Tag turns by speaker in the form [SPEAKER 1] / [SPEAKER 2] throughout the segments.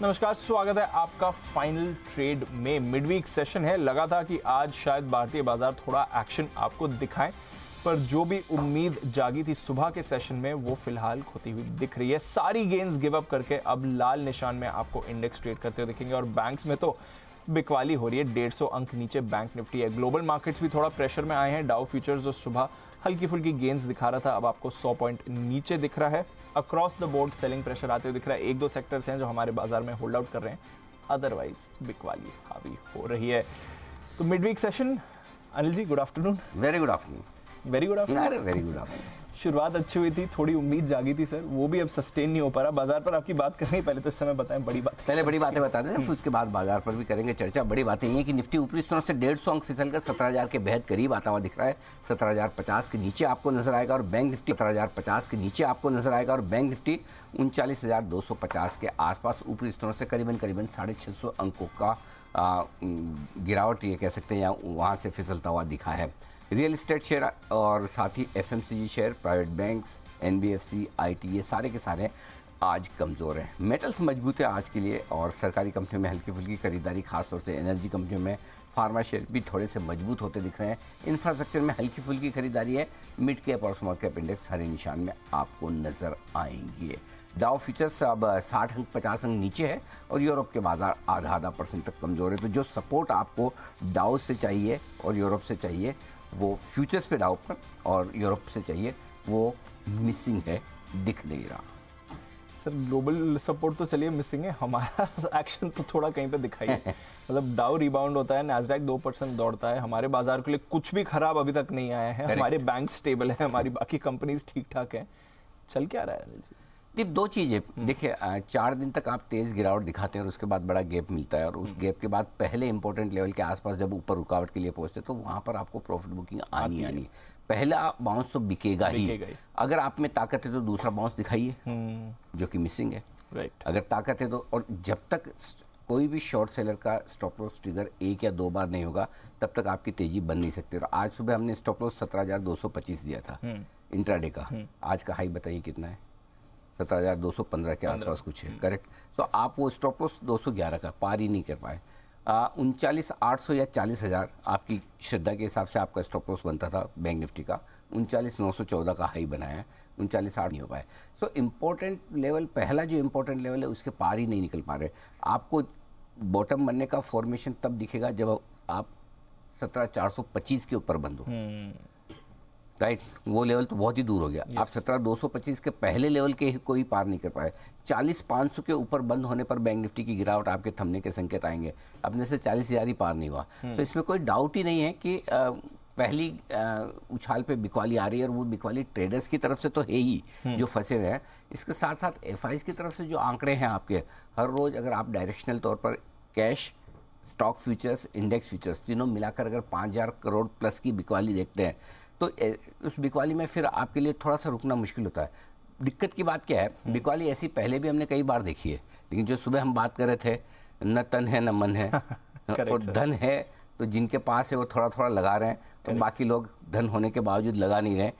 [SPEAKER 1] नमस्कार, स्वागत है आपका फाइनल ट्रेड में। मिडवीक सेशन है। लगा था कि आज शायद भारतीय बाजार थोड़ा एक्शन आपको दिखाएं, पर जो भी उम्मीद जागी थी सुबह के सेशन में वो फिलहाल खोती हुई दिख रही है। सारी गेंस गिव अप करके अब लाल निशान में आपको इंडेक्स ट्रेड करते हुए दिखेंगे और बैंक्स में तो बिकवाली हो रही है। 150 अंक नीचे बैंक निफ्टी है। ग्लोबल मार्केट्स भी थोड़ा प्रेशर में आए हैं। डाउ फ्यूचर्स जो सुबह हल्की फुल्की गेंस दिखा रहा था अब आपको 100 पॉइंट नीचे दिख रहा है। Across the board selling pressure आते हुए दिख रहा है। एक दो सेक्टर्स हैं जो हमारे बाजार में होल्ड आउट कर रहे हैं, अदरवाइज बिकवाली हावी हो रही है। तो midweek session, Anil ji good afternoon.
[SPEAKER 2] Very good afternoon.
[SPEAKER 1] Very good afternoon.
[SPEAKER 2] अरे वेरी गुड आफ्टरनून।
[SPEAKER 1] शुरुआत अच्छी हुई थी, थोड़ी उम्मीद जागी थी सर, वो भी अब सस्टेन नहीं हो पा रहा। बाजार पर आपकी बात करनी, पहले तो इस समय बताएं बड़ी बात।
[SPEAKER 2] पहले बड़ी बातें बता दें, फिर उसके बाद बाजार पर भी करेंगे चर्चा। बड़ी बातें ये कि निफ्टी ऊपरी स्तरों से 150 अंक फिसल कर 17,000 के बेहद करीब आता हुआ दिख रहा है। 17,050 के नीचे आपको नजर आएगा और बैंक निफ्टी 17,050 के नीचे आपको नजर आएगा और बैंक निफ्टी 39,250 के आसपास ऊपरी स्तरों से करीबन 650 अंकों का गिरावट ये कह सकते हैं या वहाँ से फिसलता हुआ दिखा है। रियल इस्टेट शेयर और साथ ही FMCG share, private banks, NBFC, IT, ये सारे के सारे आज कमज़ोर हैं। मेटल्स मजबूत है आज के लिए और सरकारी कंपनियों में हल्की फुल्की खरीदारी, खासतौर से एनर्जी कंपनियों में फार्मा शेयर भी थोड़े से मजबूत होते दिख रहे हैं। इंफ्रास्ट्रक्चर में हल्की फुल्की खरीदारी है। मिड कैप और स्मॉल कैप इंडेक्स हरे निशान में आपको नजर आएंगे। डाउ फ्यूचर्स अब 60 अंक 50 अंक नीचे है और यूरोप के बाजार आधा % तक कमज़ोर है। तो जो सपोर्ट आपको डाउ से चाहिए और यूरोप से चाहिए वो फ्यूचर्स पे डाउ पर और यूरोप से चाहिए वो मिसिंग है, दिख नहीं रहा।
[SPEAKER 1] सर ग्लोबल सपोर्ट तो चलिए मिसिंग है, हमारा एक्शन तो थोड़ा कहीं पे दिखाई है। मतलब डाउ रिबाउंड होता है, नैस्डैक 2% दौड़ता है। हमारे बाजार के लिए कुछ भी खराब अभी तक नहीं आया है। हमारे बैंक स्टेबल है, हमारी बाकी कंपनीज ठीक ठाक है। चल क्या रहा है अनिल जी?
[SPEAKER 2] दीप, दो चीज़ें देखिए, 4 दिन तक आप तेज़ गिरावट दिखाते हैं और उसके बाद बड़ा गैप मिलता है और उस गैप के बाद पहले इंपॉर्टेंट लेवल के आसपास जब ऊपर रुकावट के लिए पहुंचते तो वहाँ पर आपको प्रॉफिट बुकिंग आनी। पहला बाउंस तो बिकेगा ही। अगर आप में ताकत है तो दूसरा बाउंस दिखाइए, जो कि मिसिंग है। राइट। अगर ताकत है तो, और जब तक कोई भी शॉर्ट सेलर का स्टॉप लॉस ट्रिगर 1 या 2 बार नहीं होगा तब तक आपकी तेजी बन नहीं सकती। और आज सुबह हमने स्टॉप लॉस 17,225 दिया था इंट्राडे का। आज का हाई बताइए कितना है? 17,215 के आसपास कुछ है, करेक्ट। तो आप वो स्टॉप लॉस 211 का पार ही नहीं कर पाए। 39,800 या 40,000 आपकी श्रद्धा के हिसाब से आपका स्टॉप लॉस बनता था बैंक निफ्टी का। 39,914 का हाई बनाया है, 39,800 नहीं हो पाए। सो इम्पोर्टेंट लेवल, पहला जो इम्पोर्टेंट लेवल है उसके पार ही नहीं निकल पा रहे। आपको बॉटम बनने का फॉर्मेशन तब दिखेगा जब आप 17,425 के ऊपर बंद हो। राइट, वो लेवल तो बहुत ही दूर हो गया। आप 17,225 के पहले लेवल के कोई पार नहीं कर पाए। 40,500 के ऊपर बंद होने पर बैंक निफ्टी की गिरावट आपके थमने के संकेत आएंगे। अपने से 40,000 ही पार नहीं हुआ। तो इसमें कोई डाउट ही नहीं है कि पहली उछाल पे बिकवाली आ रही है और वो बिकवाली ट्रेडर्स की तरफ से तो है ही जो फंसे हुए हैं। इसके साथ साथ एफआईज की तरफ से जो आंकड़े हैं आपके, हर रोज अगर आप डायरेक्शनल तौर पर cash, stock futures, index futures तीनों मिलाकर अगर 5,000 करोड़ प्लस की बिकवाली देखते हैं तो उस बिकवाली में फिर आपके लिए थोड़ा सा रुकना मुश्किल होता है। दिक्कत की बात क्या है, बिकवाली ऐसी पहले भी हमने कई बार देखी है, लेकिन जो सुबह हम बात कर रहे थे, न तन है न मन है और धन है तो जिनके पास है वो थोड़ा थोड़ा लगा रहे हैं तो बाकी लोग धन होने के बावजूद लगा नहीं रहे,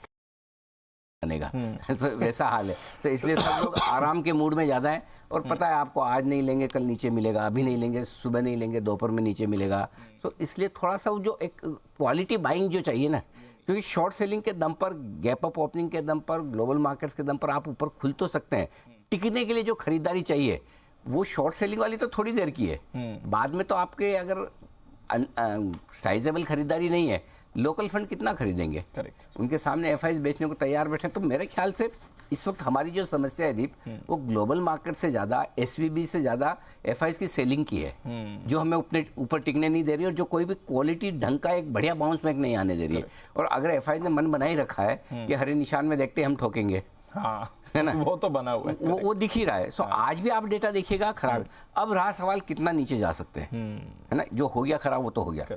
[SPEAKER 2] बनेगा। तो वैसा हाल है। तो इसलिए सब लोग आराम के मूड में ज़्यादा हैं और पता है आपको आज नहीं लेंगे कल नीचे मिलेगा, अभी नहीं लेंगे सुबह नहीं लेंगे दोपहर में नीचे मिलेगा। तो इसलिए थोड़ा सा जो एक क्वालिटी बाइंग जो चाहिए ना, क्योंकि शॉर्ट सेलिंग के दम पर, गैप अप ओपनिंग के दम पर, ग्लोबल मार्केट्स के दम पर आप ऊपर खुल तो सकते हैं। टिकने के लिए जो खरीदारी चाहिए वो शॉर्ट सेलिंग वाली तो थोड़ी देर की है। बाद में तो आपके अगर साइजेबल खरीदारी नहीं है, लोकल फंड कितना खरीदेंगे? करेक्ट। उनके सामने एफआईज बेचने को तैयार बैठे। तो मेरे ख्याल से इस वक्त हमारी जो समस्या है दीप, वो ग्लोबल मार्केट से ज़्यादा, एसवीबी से ज़्यादा एफआईज की सेलिंग की है, जो हमें अपने ऊपर टिकने नहीं दे रही और जो कोई भी क्वालिटी ढंग का एक बढ़िया बाउंस बैक नहीं आने दे रही है। और अगर एफआईज ने मन बना ही रखा है कि हरे निशान में देखते हम ठोकेंगे, है ना, वो तो बना हुआ है, वो दिख ही रहा है। सो आज भी आप डेटा देखिएगा खराब। अब रहा सवाल कितना नीचे जा सकते हैं, है ना। जो हो गया खराब वो तो हो गया।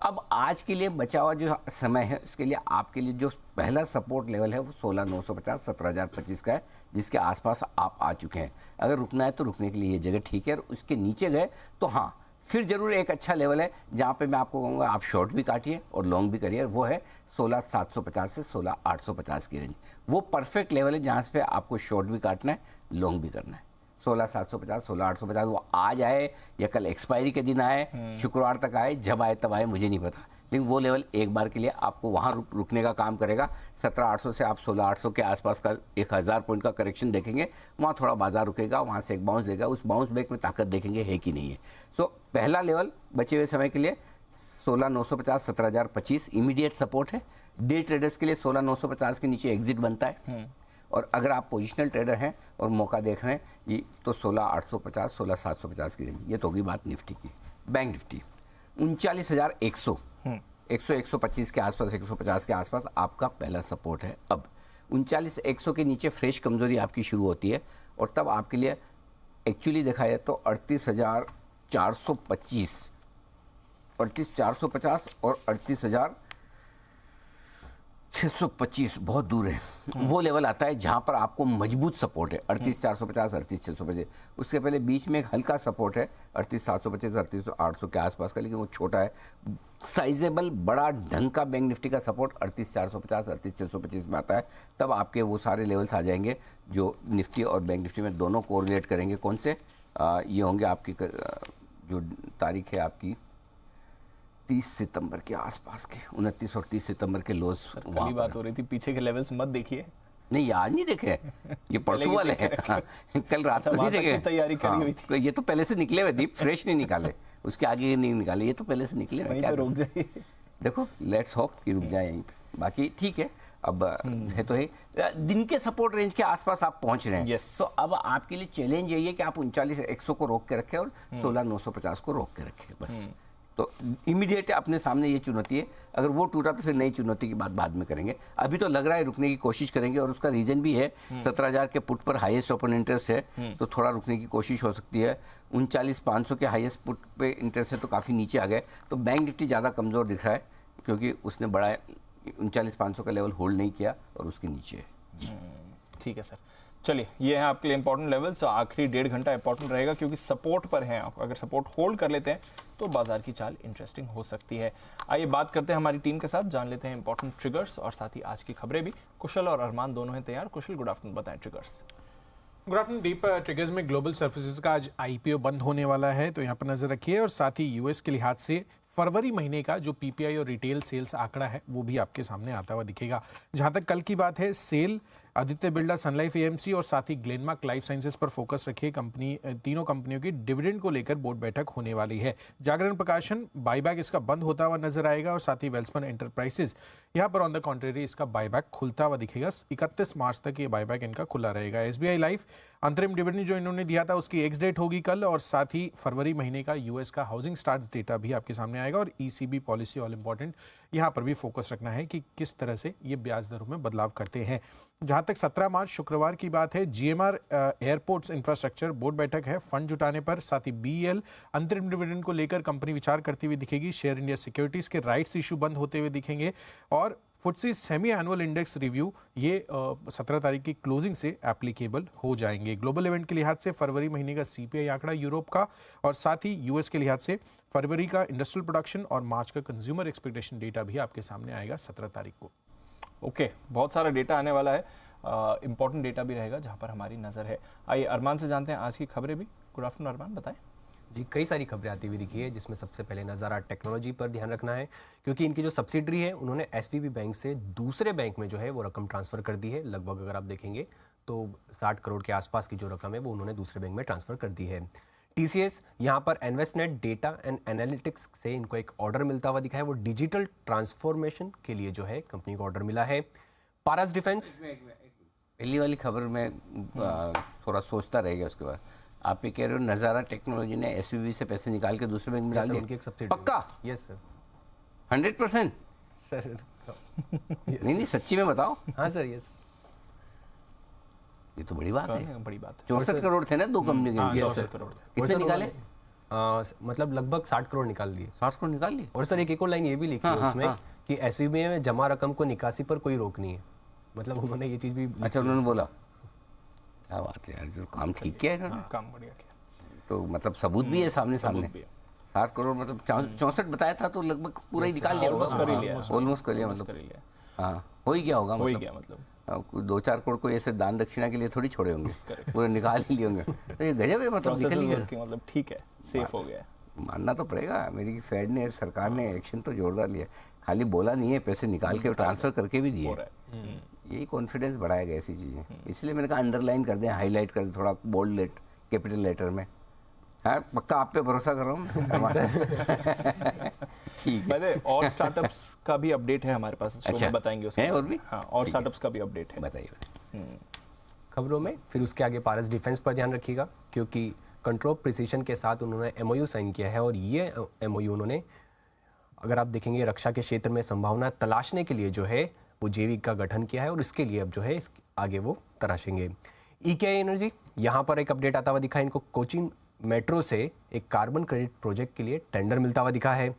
[SPEAKER 2] अब आज के लिए बचा हुआ जो समय है उसके लिए आपके लिए जो पहला सपोर्ट लेवल है वो 16,950 17,025 का है, जिसके आसपास आप आ चुके हैं। अगर रुकना है तो रुकने के लिए ये जगह ठीक है। और उसके नीचे गए तो हाँ, फिर जरूर एक अच्छा लेवल है जहाँ पे मैं आपको कहूँगा आप शॉर्ट भी काटिए और लॉन्ग भी करिए। वो है 16,750 से 16,850 की रेंज। वो परफेक्ट लेवल है जहाँ पे आपको शॉर्ट भी काटना है, लॉन्ग भी करना है। 16,750, 16,850 वो आज आए या कल एक्सपायरी के दिन आए, शुक्रवार तक आए, जब आए तब आए मुझे नहीं पता, लेकिन वो लेवल एक बार के लिए आपको वहाँ रुकने का काम करेगा। 17,800 से आप 16,800 के आसपास का 1,000 पॉइंट का करेक्शन देखेंगे, वहाँ थोड़ा बाजार रुकेगा, वहाँ से एक बाउंस देगा, उस बाउंस बैक में ताकत देखेंगे है कि नहीं है। सो पहला लेवल बचे हुए समय के लिए 16,950, 17,025 इमीडिएट सपोर्ट है। डे ट्रेडर्स के लिए 16,950 के नीचे एग्जिट बनता है, और अगर आप पोजिशनल ट्रेडर हैं और मौका देख रहे हैं ये तो 16,850, 16,750 की रेंज। ये तो होगी बात निफ्टी की। बैंक निफ्टी 39,100, 100-125 के आसपास, 150 के आसपास आपका पहला सपोर्ट है। अब 39,100 के नीचे फ्रेश कमजोरी आपकी शुरू होती है, और तब आपके लिए एक्चुअली देखा जाए तो 38,425, 38,450 और 38,625 बहुत दूर है। वो लेवल आता है जहां पर आपको मजबूत सपोर्ट है 38,450, 38,625। उसके पहले बीच में एक हल्का सपोर्ट है 38,725, 38,800 के आसपास का, लेकिन वो छोटा है। साइजेबल बड़ा ढंग का बैंक निफ्टी का सपोर्ट 38,450, 38,625 में आता है। तब आपके वो सारे लेवल्स आ जाएंगे जो निफ्टी और बैंक निफ्टी में दोनों कोरिलेट करेंगे। कौन से? ये होंगे आपकी जो तारीख है आपकी 30 सितंबर के आसपास के, 29 और 30 सितंबर के लोज।
[SPEAKER 1] कल ही बात हो रही थी, पीछे के लेवल्स मत देखिए।
[SPEAKER 2] नहीं आज नहीं देखे, ये परसों वाले हैं। कल रात को नहीं देखे,
[SPEAKER 1] तैयारी करी हुई थी।
[SPEAKER 2] ये तो पहले से निकले हुए, दीप फ्रेश नहीं निकाले, उसके आगे नहीं निकाले, ये तो पहले से निकले हुए।
[SPEAKER 1] क्या रुक जाइए,
[SPEAKER 2] देखो लेट्स होप कि रुक जाए यहीं पे। बाकी ठीक है, अब है तो है, दिन के सपोर्ट रेंज के आसपास आप पहुंच रहे हैं।
[SPEAKER 1] yes.
[SPEAKER 2] तो अब आपके लिए चैलेंज यही है कि आप 39,100 को रोक के रखें और 16,950 को रोक के रखें, बस। तो इमीडिएट अपने सामने ये चुनौती है। अगर वो टूटा तो फिर नई चुनौती की बात बाद में करेंगे। अभी तो लग रहा है रुकने की कोशिश करेंगे, और उसका रीजन भी है 17,000 के पुट पर हाईएस्ट ओपन इंटरेस्ट है, तो थोड़ा रुकने की कोशिश हो सकती है। 39,500 के हाईएस्ट पुट पे इंटरेस्ट है, तो काफ़ी नीचे आ गए। तो बैंक निफ्टी ज़्यादा कमज़ोर दिख रहा है, क्योंकि उसने बड़ा 39,500 का लेवल होल्ड नहीं किया और उसके नीचे है।
[SPEAKER 1] ठीक है सर, चलिए ये है आपके लिए इंपॉर्टेंट लेवल्स। आखिरी 1.5 घंटा इंपॉर्टेंट रहेगा, क्योंकि सपोर्ट पर हैं आप। अगर सपोर्ट होल्ड कर लेते हैं तो बाजार की चाल इंटरेस्टिंग हो सकती है। आइए बात करते हैं हमारी टीम के साथ, जान लेते हैं इंपॉर्टेंट ट्रिगर्स और साथ ही आज की खबरें भी। कुशल और अरमान दोनों हैं तैयार। कुशल, गुड आफ्टरनून, बताएं ट्रिगर्स।
[SPEAKER 3] गुड आफ्टरनून दीप। ट्रिगर्स में ग्लोबल सर्विसेज का आज आईपीओ बंद होने वाला है, तो यहाँ पर नजर रखिए। और साथ ही यूएस के लिहाज से फरवरी महीने का जो पीपीआई और रिटेल सेल्स आंकड़ा है वो भी आपके सामने आता हुआ दिखेगा। जहां तक कल की बात है, सेल, आदित्य बिरला, सन लाइफ एएमसी और साथ ही ग्लेनमार्क लाइफ साइंसेज पर फोकस रखिए। तीनों कंपनियों की डिविडेंड को लेकर बोर्ड बैठक होने वाली है। जागरण प्रकाशन बाईबैक इसका बंद होता हुआ नजर आएगा, और साथ ही वेल्सपन एंटरप्राइजेज यहाँ पर ऑन द कॉन्ट्रेरी इसका बाईबैक खुलता हुआ दिखेगा। 31 मार्च तक ये बाईबैक इनका खुला रहेगा। एसबीआई लाइफ अंतरिम डिविडेंड जो इन्होंने दिया था उसकी एक्स डेट होगी कल, और साथ ही फरवरी महीने का यूएस का हाउसिंग स्टार्ट्स डेटा भी आपके सामने आएगा। और ईसीबी पॉलिसी ऑल इंपॉर्टेंट, यहाँ पर भी फोकस रखना है कि किस तरह से ये ब्याज दरों में बदलाव करते हैं। जहां तक 17 मार्च शुक्रवार की बात है, जीएमआर एयरपोर्ट्स इंफ्रास्ट्रक्चर बोर्ड बैठक है फंड जुटाने पर। साथ ही बीईएल अंतरिम डिविडेंड को लेकर कंपनी विचार करती हुई दिखेगी। शेयर इंडिया सिक्योरिटीज के राइट्स इशू बंद होते हुए दिखेंगे। और FTSE semi annual index review ये 17 तारीख की क्लोजिंग से एप्लीकेबल हो जाएंगे। ग्लोबल इवेंट के लिहाज से फरवरी महीने का सीपीआई आंकड़ा यूरोप का, और साथ ही यूएस के लिहाज से फरवरी का इंडस्ट्रियल प्रोडक्शन और मार्च का कंज्यूमर एक्सपेक्टेशन डेटा भी आपके सामने आएगा 17 तारीख को।
[SPEAKER 1] ओके, बहुत सारा डेटा आने वाला है, इंपॉर्टेंट डेटा भी रहेगा जहां पर हमारी नजर है। आइए अरमान से जानते हैं आज की खबरें भी। गुड आफ्टरनून अरमान, बताएं।
[SPEAKER 4] जी, कई सारी खबरें आती हुई दिखी है, जिसमें सबसे पहले नज़ारा टेक्नोलॉजी पर ध्यान रखना है, क्योंकि इनकी जो सब्सिडरी है उन्होंने एसवीबी बैंक से दूसरे बैंक में जो है वो रकम ट्रांसफ़र कर दी है। लगभग अगर आप देखेंगे तो 60 करोड़ के आसपास की जो रकम है वो उन्होंने दूसरे बैंक में ट्रांसफ़र कर दी है। टीसीएस यहाँ पर इन्वेस्टनेट डेटा एंड एनालिटिक्स से इनको एक ऑर्डर मिलता हुआ दिखा है। वो डिजिटल ट्रांसफॉर्मेशन के लिए जो है कंपनी को ऑर्डर मिला है। पारस डिफेंस,
[SPEAKER 2] पहली वाली खबर में थोड़ा सोचता रह गया, उसके बाद आप ये कह रहे हो नज़ारा टेक्नोलॉजी ने एसवीबी से पैसे निकाल के दूसरे बैंक में डाल दिए, पक्का?
[SPEAKER 4] Yes sir,
[SPEAKER 2] 100%
[SPEAKER 4] sir.
[SPEAKER 2] नहीं सच्ची में बताओ।
[SPEAKER 4] हाँ सर, यस।
[SPEAKER 2] ये तो बड़ी बात है,
[SPEAKER 1] बड़ी बात है।
[SPEAKER 2] 64 करोड़ थे ना दो कंपनी के।
[SPEAKER 1] 64 करोड़
[SPEAKER 2] कितने निकाले?
[SPEAKER 4] मतलब लगभग 60 करोड़ निकाल दिए।
[SPEAKER 2] 60 करोड़ निकाल लिए।
[SPEAKER 4] और सर एक और लाइन ये भी लिखी है उसमें कि एसवीबी में जमा रकम को निकासी पर कोई रोक नहीं है। मतलब उन्होंने ये चीज़ भी, अच्छा
[SPEAKER 2] उन्होंने बोला, क्या बात है यार, जो काम ठीक किया है इन्होंने,
[SPEAKER 1] काम बढ़िया किया।
[SPEAKER 2] तो मतलब सबूत भी है सामने 60 करोड़ मतलब 64 बताया था, तो लगभग पूरा ही निकाल लिया होगा, ऑलमोस्ट कर लिया मतलब। हाँ, हो ही गया होगा,
[SPEAKER 1] हो ही गया मतलब।
[SPEAKER 2] कोई 2-4 करोड़ को ऐसे दान दक्षिणा के लिए थोड़ी छोड़े होंगे, वो निकाल ही लिए होंगे। तो ये गजब है, मतलब निकल ही गया,
[SPEAKER 1] मतलब ठीक है, सेफ हो गया।
[SPEAKER 2] मानना तो पड़ेगा, अमेरिकी फेड ने, सरकार ने एक्शन तो जोरदार लिया, खाली बोला नहीं है, पैसे निकाल के ट्रांसफर करके भी दिए। यही कॉन्फिडेंस बढ़ाएगा ऐसी चीज़ें, इसलिए मैंने कहा अंडरलाइन कर दें, हाईलाइट कर दें थोड़ा बोल्ड कैपिटल लेटर में। हाँ, पक्का आप पे भरोसा कर रहा हूँ। ठीक है।
[SPEAKER 1] और स्टार्टअप्स का भी अपडेट है हमारे पास,
[SPEAKER 2] अच्छा,
[SPEAKER 1] बताएंगे उसके
[SPEAKER 2] और भी।
[SPEAKER 1] हाँ, और स्टार्टअप्स का भी अपडेट है,
[SPEAKER 2] बताइए
[SPEAKER 4] खबरों में। फिर उसके आगे पारस डिफेंस पर ध्यान रखिएगा, क्योंकि कंट्रोल प्रिसीशन के साथ उन्होंने एमओयू साइन किया है, और ये एमओयू उन्होंने, अगर आप देखेंगे, रक्षा के क्षेत्र में संभावना तलाशने के लिए जो है वो जेवी का गठन किया है, और इसके लिए अब जो है आगे वो तराशेंगे। ईकेआई एनर्जी, यहाँ पर एक अपडेट आता हुआ दिखा है इनको, कोचिन मेट्रो से एक कार्बन क्रेडिट प्रोजेक्ट के लिए टेंडर मिलता हुआ दिखा है।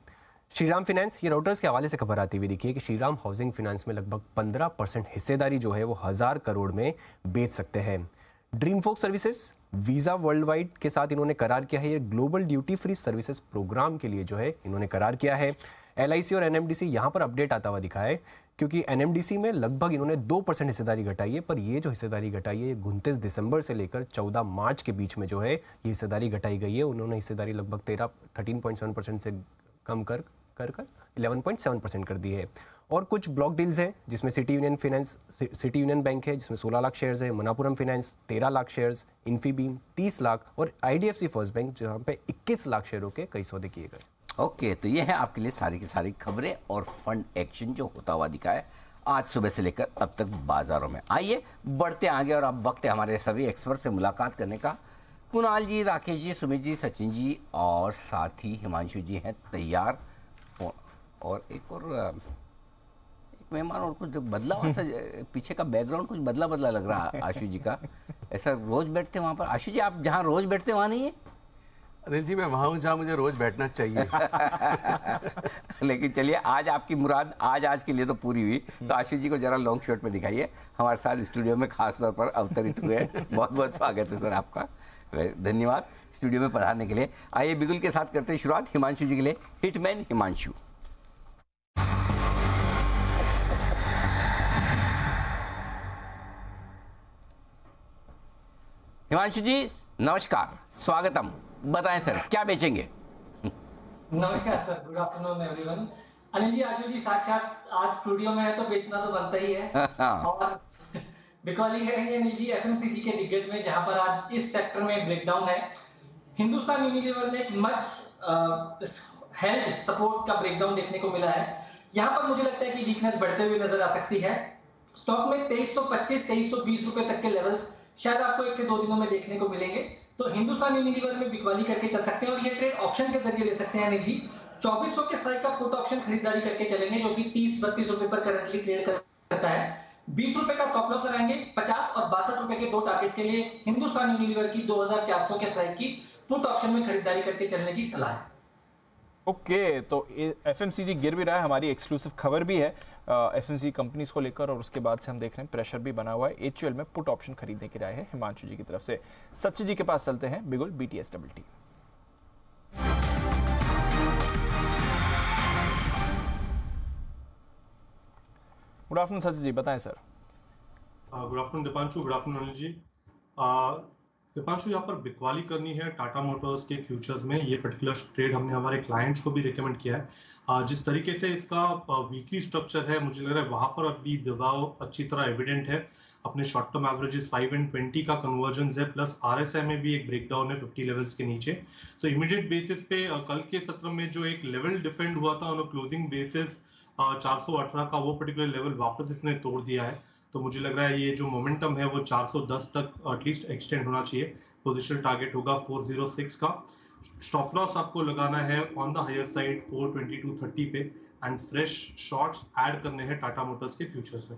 [SPEAKER 4] श्रीराम फाइनेंस, ये राउटर्स के हवाले से खबर आती हुई दिखी है कि श्रीराम हाउसिंग फाइनेंस में लगभग 15% हिस्सेदारी जो है वो 1000 करोड़ में बेच सकते हैं। Dream Folk Services, Visa World Wide के साथ इन्होंने करार किया है, ये global duty free services program के लिए जो है इन्होंने करार किया है। LIC और NMDC, यहाँ पर अपडेट आता हुआ दिखा है, क्योंकि NMDC में लगभग इन्होंने 2% हिस्सेदारी घटाई है, पर ये जो हिस्सेदारी घटाई है 29 दिसंबर से लेकर 14 मार्च के बीच में जो है ये हिस्सेदारी घटाई गई है। उन्होंने हिस्सेदारी लगभग 13.7% से कम कर 11.7% कर दी है। और कुछ ब्लॉक डील्स हैं जिसमें सिटी यूनियन बैंक है जिसमें 16 लाख शेयर्स है, Manappuram finance 13 lakh shares, Infibeam 30 lakh और IDFC फर्स्ट बैंक जहाँ पे 21 लाख शेयरों के कई सौदे किए गए।
[SPEAKER 2] ओके, तो ये है आपके लिए सारी की सारी खबरें और फंड एक्शन जो होता हुआ दिखा है आज सुबह से लेकर अब तक बाजारों में। आइए बढ़ते आगे, और अब वक्त है हमारे सभी एक्सपर्ट से मुलाकात करने का। कुणाल जी, राकेश जी, सुमित जी, सचिन जी और साथ ही हिमांशु जी हैं तैयार, और एक मेहमान और कुछ बदला सा पीछे का बैकग्राउंड कुछ बदला बदला लग रहा है आशु जी का। ऐसा रोज बैठते वहाँ पर? आशु जी, आप जहाँ रोज बैठते वहाँ नहीं है?
[SPEAKER 5] अनिल जी, मैं वहाँ हूँ जहाँ मुझे रोज बैठना चाहिए।
[SPEAKER 2] लेकिन चलिए, आज आपकी मुराद आज के लिए तो पूरी हुई। तो आशु जी को जरा लॉन्ग शॉट में दिखाइए, हमारे साथ स्टूडियो में खास तौर पर अवतरित हुए। बहुत बहुत स्वागत है सर आपका, धन्यवाद स्टूडियो में पधारने के लिए। आइए बिगुल के साथ करते हैं शुरुआत हिमांशु जी के लिए। हिटमैन हिमांशु। हिमांशु जी नमस्कार, स्वागतम। बताएं सर, क्या बेचेंगे?
[SPEAKER 6] नमस्कार sir, good afternoon everyone. Anil ji, Ashu ji साक्षात आज स्टूडियो में है तो बेचना तो बनता ही है। और बिकॉलिंग करेंगे अनिल जी FMCG के दिग्गज में, जहां पर आज इस सेक्टर में ब्रेकडाउन है। हिंदुस्तान यूनिलीवर में एक मच हेल्थ सपोर्ट का ब्रेकडाउन देखने को मिला है। यहाँ पर मुझे लगता है कि वीकनेस बढ़ते हुए नजर आ सकती है। स्टॉक में 2325-2320 रुपए तक के लेवल्स शायद आपको 1 से 2 दिनों में देखने को मिलेंगे। तो हिंदुस्तान यूनिलीवर में बिकवाली करके चल सकते हैं, और ये ट्रेड ऑप्शन के जरिए ले सकते हैं अनिल जी। 2400 के स्ट्राइक का पुट ऑप्शन खरीदारी करके चलेंगे, जो कि 30-32 रुपए पर करंटली ट्रेड करता है। 20 रुपए का स्टॉप लॉस लगाएंगे। 50 और 62 रुपए के 2 टारगेट्स के लिए हिंदुस्तान यूनिलीवर की 2400 के स्ट्राइक की पुट ऑप्शन में खरीदारी करके चलने की सलाह है।
[SPEAKER 1] ओके, तो FMCG गिर भी रहा है, हमारी एक्सक्लूसिव खबर भी है FMCG कंपनीज को लेकर, और उसके बाद से हम देख रहे हैं प्रेशर भी बना हुआ है। HUL में पुट ऑप्शन खरीदने की राय है हिमांशु जी की तरफ से। सचिन जी के पास चलते हैं, Bigul BTSWT। Good afternoon Sachin ji, बताएं sir.
[SPEAKER 7] Good afternoon Deepanshu, good afternoon Anil ji. Deepanshu, यहाँ पर बिकवाली करनी है टाटा मोटर्स के फ्यूचर्स में। ये पर्टिकुलर ट्रेड हमने हमारे क्लाइंट्स को भी रिकमेंड किया है। जिस तरीके से इसका वीकली स्ट्रक्चर है, मुझे लग रहा है वहाँ पर अभी दबाव अच्छी तरह एविडेंट है। अपने शॉर्ट टर्म एवरेजेस 5 and 20 का कन्वर्जन है, प्लस RSI में भी एक ब्रेकडाउन है 50 लेवल्स के नीचे। तो इमीडिएट बेसिस पे कल के सत्र में जो एक लेवल डिफेंड हुआ था ऑन क्लोजिंग बेसिस 418 का, वो पर्टिकुलर लेवल वापस इसने तोड़ दिया है। तो मुझे लग रहा है ये जो मोमेंटम है वो 410 तक एटलीस्ट एक्सटेंड होना चाहिए। पोजीशन टारगेट होगा 406 का। स्टॉप लॉस आपको लगाना है ऑन द हायर साइड 422.30 पे, एंड फ्रेश शॉर्ट्स ऐड करने हैं टाटा मोटर्स के फ्यूचर्स में।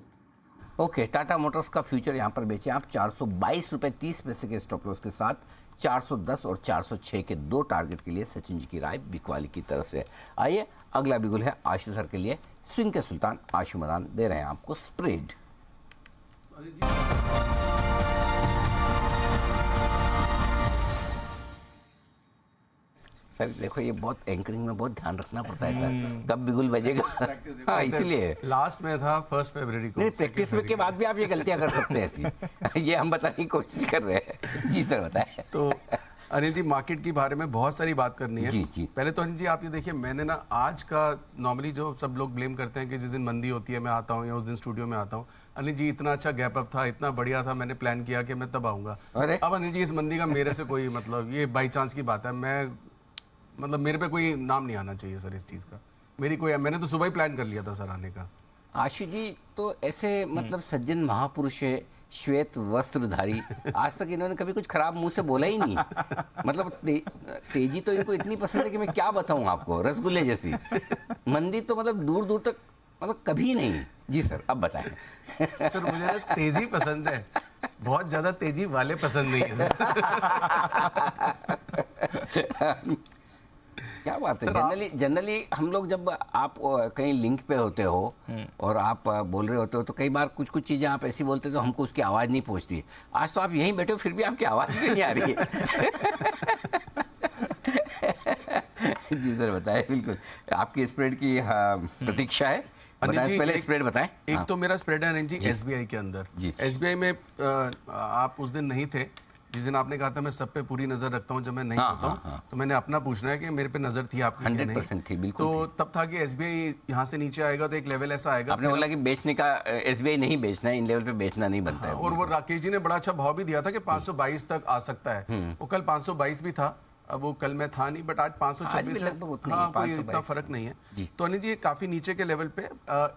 [SPEAKER 2] ओके, टाटा मोटर्स का फ्यूचर यहाँ पर बेचें आप 422 रुपये 30 पैसे के स्टॉप लॉस के साथ। 410 और 406 के 2 टारगेट के लिए सचिन जी की राय बिकवाली की तरफ से। आइए अगला बिगुल है आशु सर के लिए। स्विंग के सुल्तान आशु मदान दे रहे हैं आपको स्प्रेड। सर देखो ये बहुत एंकरिंग में बहुत ध्यान रखना पड़ता है सर, कब बिगुल बजेगा। हाँ इसलिए
[SPEAKER 5] लास्ट में था 1 फरवरी को।
[SPEAKER 2] नहीं, प्रैक्टिस में के बाद भी आप ये गलतियां कर सकते हैं ऐसी। ये हम बताने की कोशिश कर रहे हैं। जी सर बताएं।
[SPEAKER 5] तो अनिल जी मार्केट के बारे में बहुत सारी बात करनी है।
[SPEAKER 2] जी।
[SPEAKER 5] पहले तो अनिल जी आप ये देखिए, मैंने ना आज का नॉर्मली जो सब लोग ब्लेम करते हैं कि जिस दिन मंदी होती है मैं आता हूँ या उस दिन स्टूडियो में आता हूँ, अनिल जी इतना अच्छा गैप अप था, इतना बढ़िया था, मैंने प्लान किया कि मैं तब आऊँगा। अब अनिल जी इस मंदी का मेरे से कोई मतलब ये बाई चांस की बात है, मतलब मेरे पे कोई नाम नहीं आना चाहिए सर इस चीज़ का। मैंने तो सुबह ही प्लान कर लिया था सर आने का।
[SPEAKER 2] आशु जी तो ऐसे मतलब सज्जन महापुरुष है, श्वेत वस्त्रधारी, आज तक इन्होंने कभी कुछ खराब मुंह से बोला ही नहीं। मतलब तेजी तो इनको इतनी पसंद है कि मैं क्या बताऊं आपको, रसगुल्ले जैसी। मंदी तो मतलब दूर दूर तक मतलब कभी नहीं। जी सर अब बताएं।
[SPEAKER 5] सर मुझे तेजी पसंद है, बहुत ज्यादा तेजी वाले पसंद नहीं है सर।
[SPEAKER 2] क्या बात है। जनरली हम लोग जब आप कहीं लिंक पे होते हो और आप बोल रहे होते हो तो कई बार कुछ चीजें आप ऐसी बोलते हो तो हमको उसकी आवाज नहीं पहुंचती। आज तो आप यहीं बैठे हो फिर भी आपकी आवाज क्यों नहीं आ रही है? जी सर बताएं। बिल्कुल आपकी स्प्रेड की प्रतीक्षा है। पहले स्प्रेड बताएं।
[SPEAKER 5] एक तो मेरा स्प्रेड है अनिल जी एसबीआई के अंदर। एसबीआई में आप उस दिन नहीं थे जिस दिन आपने कहा था मैं सब पे पूरी नजर रखता हूं जब मैं नहीं होता हूं। तो मैंने अपना पूछना है कि मेरे पे नजर थी आपकी?
[SPEAKER 2] 100% थी, बिल्कुल।
[SPEAKER 5] तो तब था कि एसबीआई यहाँ से नीचे आएगा तो एक लेवल ऐसा आएगा।
[SPEAKER 2] आपने बोला कि बेचने का एसबीआई नहीं बेचना है, इन लेवल पे बेचना नहीं बनता है।
[SPEAKER 5] और वो राकेश जी ने बड़ा अच्छा भाव भी दिया था कि 522 तक आ सकता है। वो कल 522 भी था, अब वो कल में था नहीं, बट आज 524 है। हाँ कोई इतना फर्क नहीं है। तो अनिल जी ये काफी नीचे के लेवल पे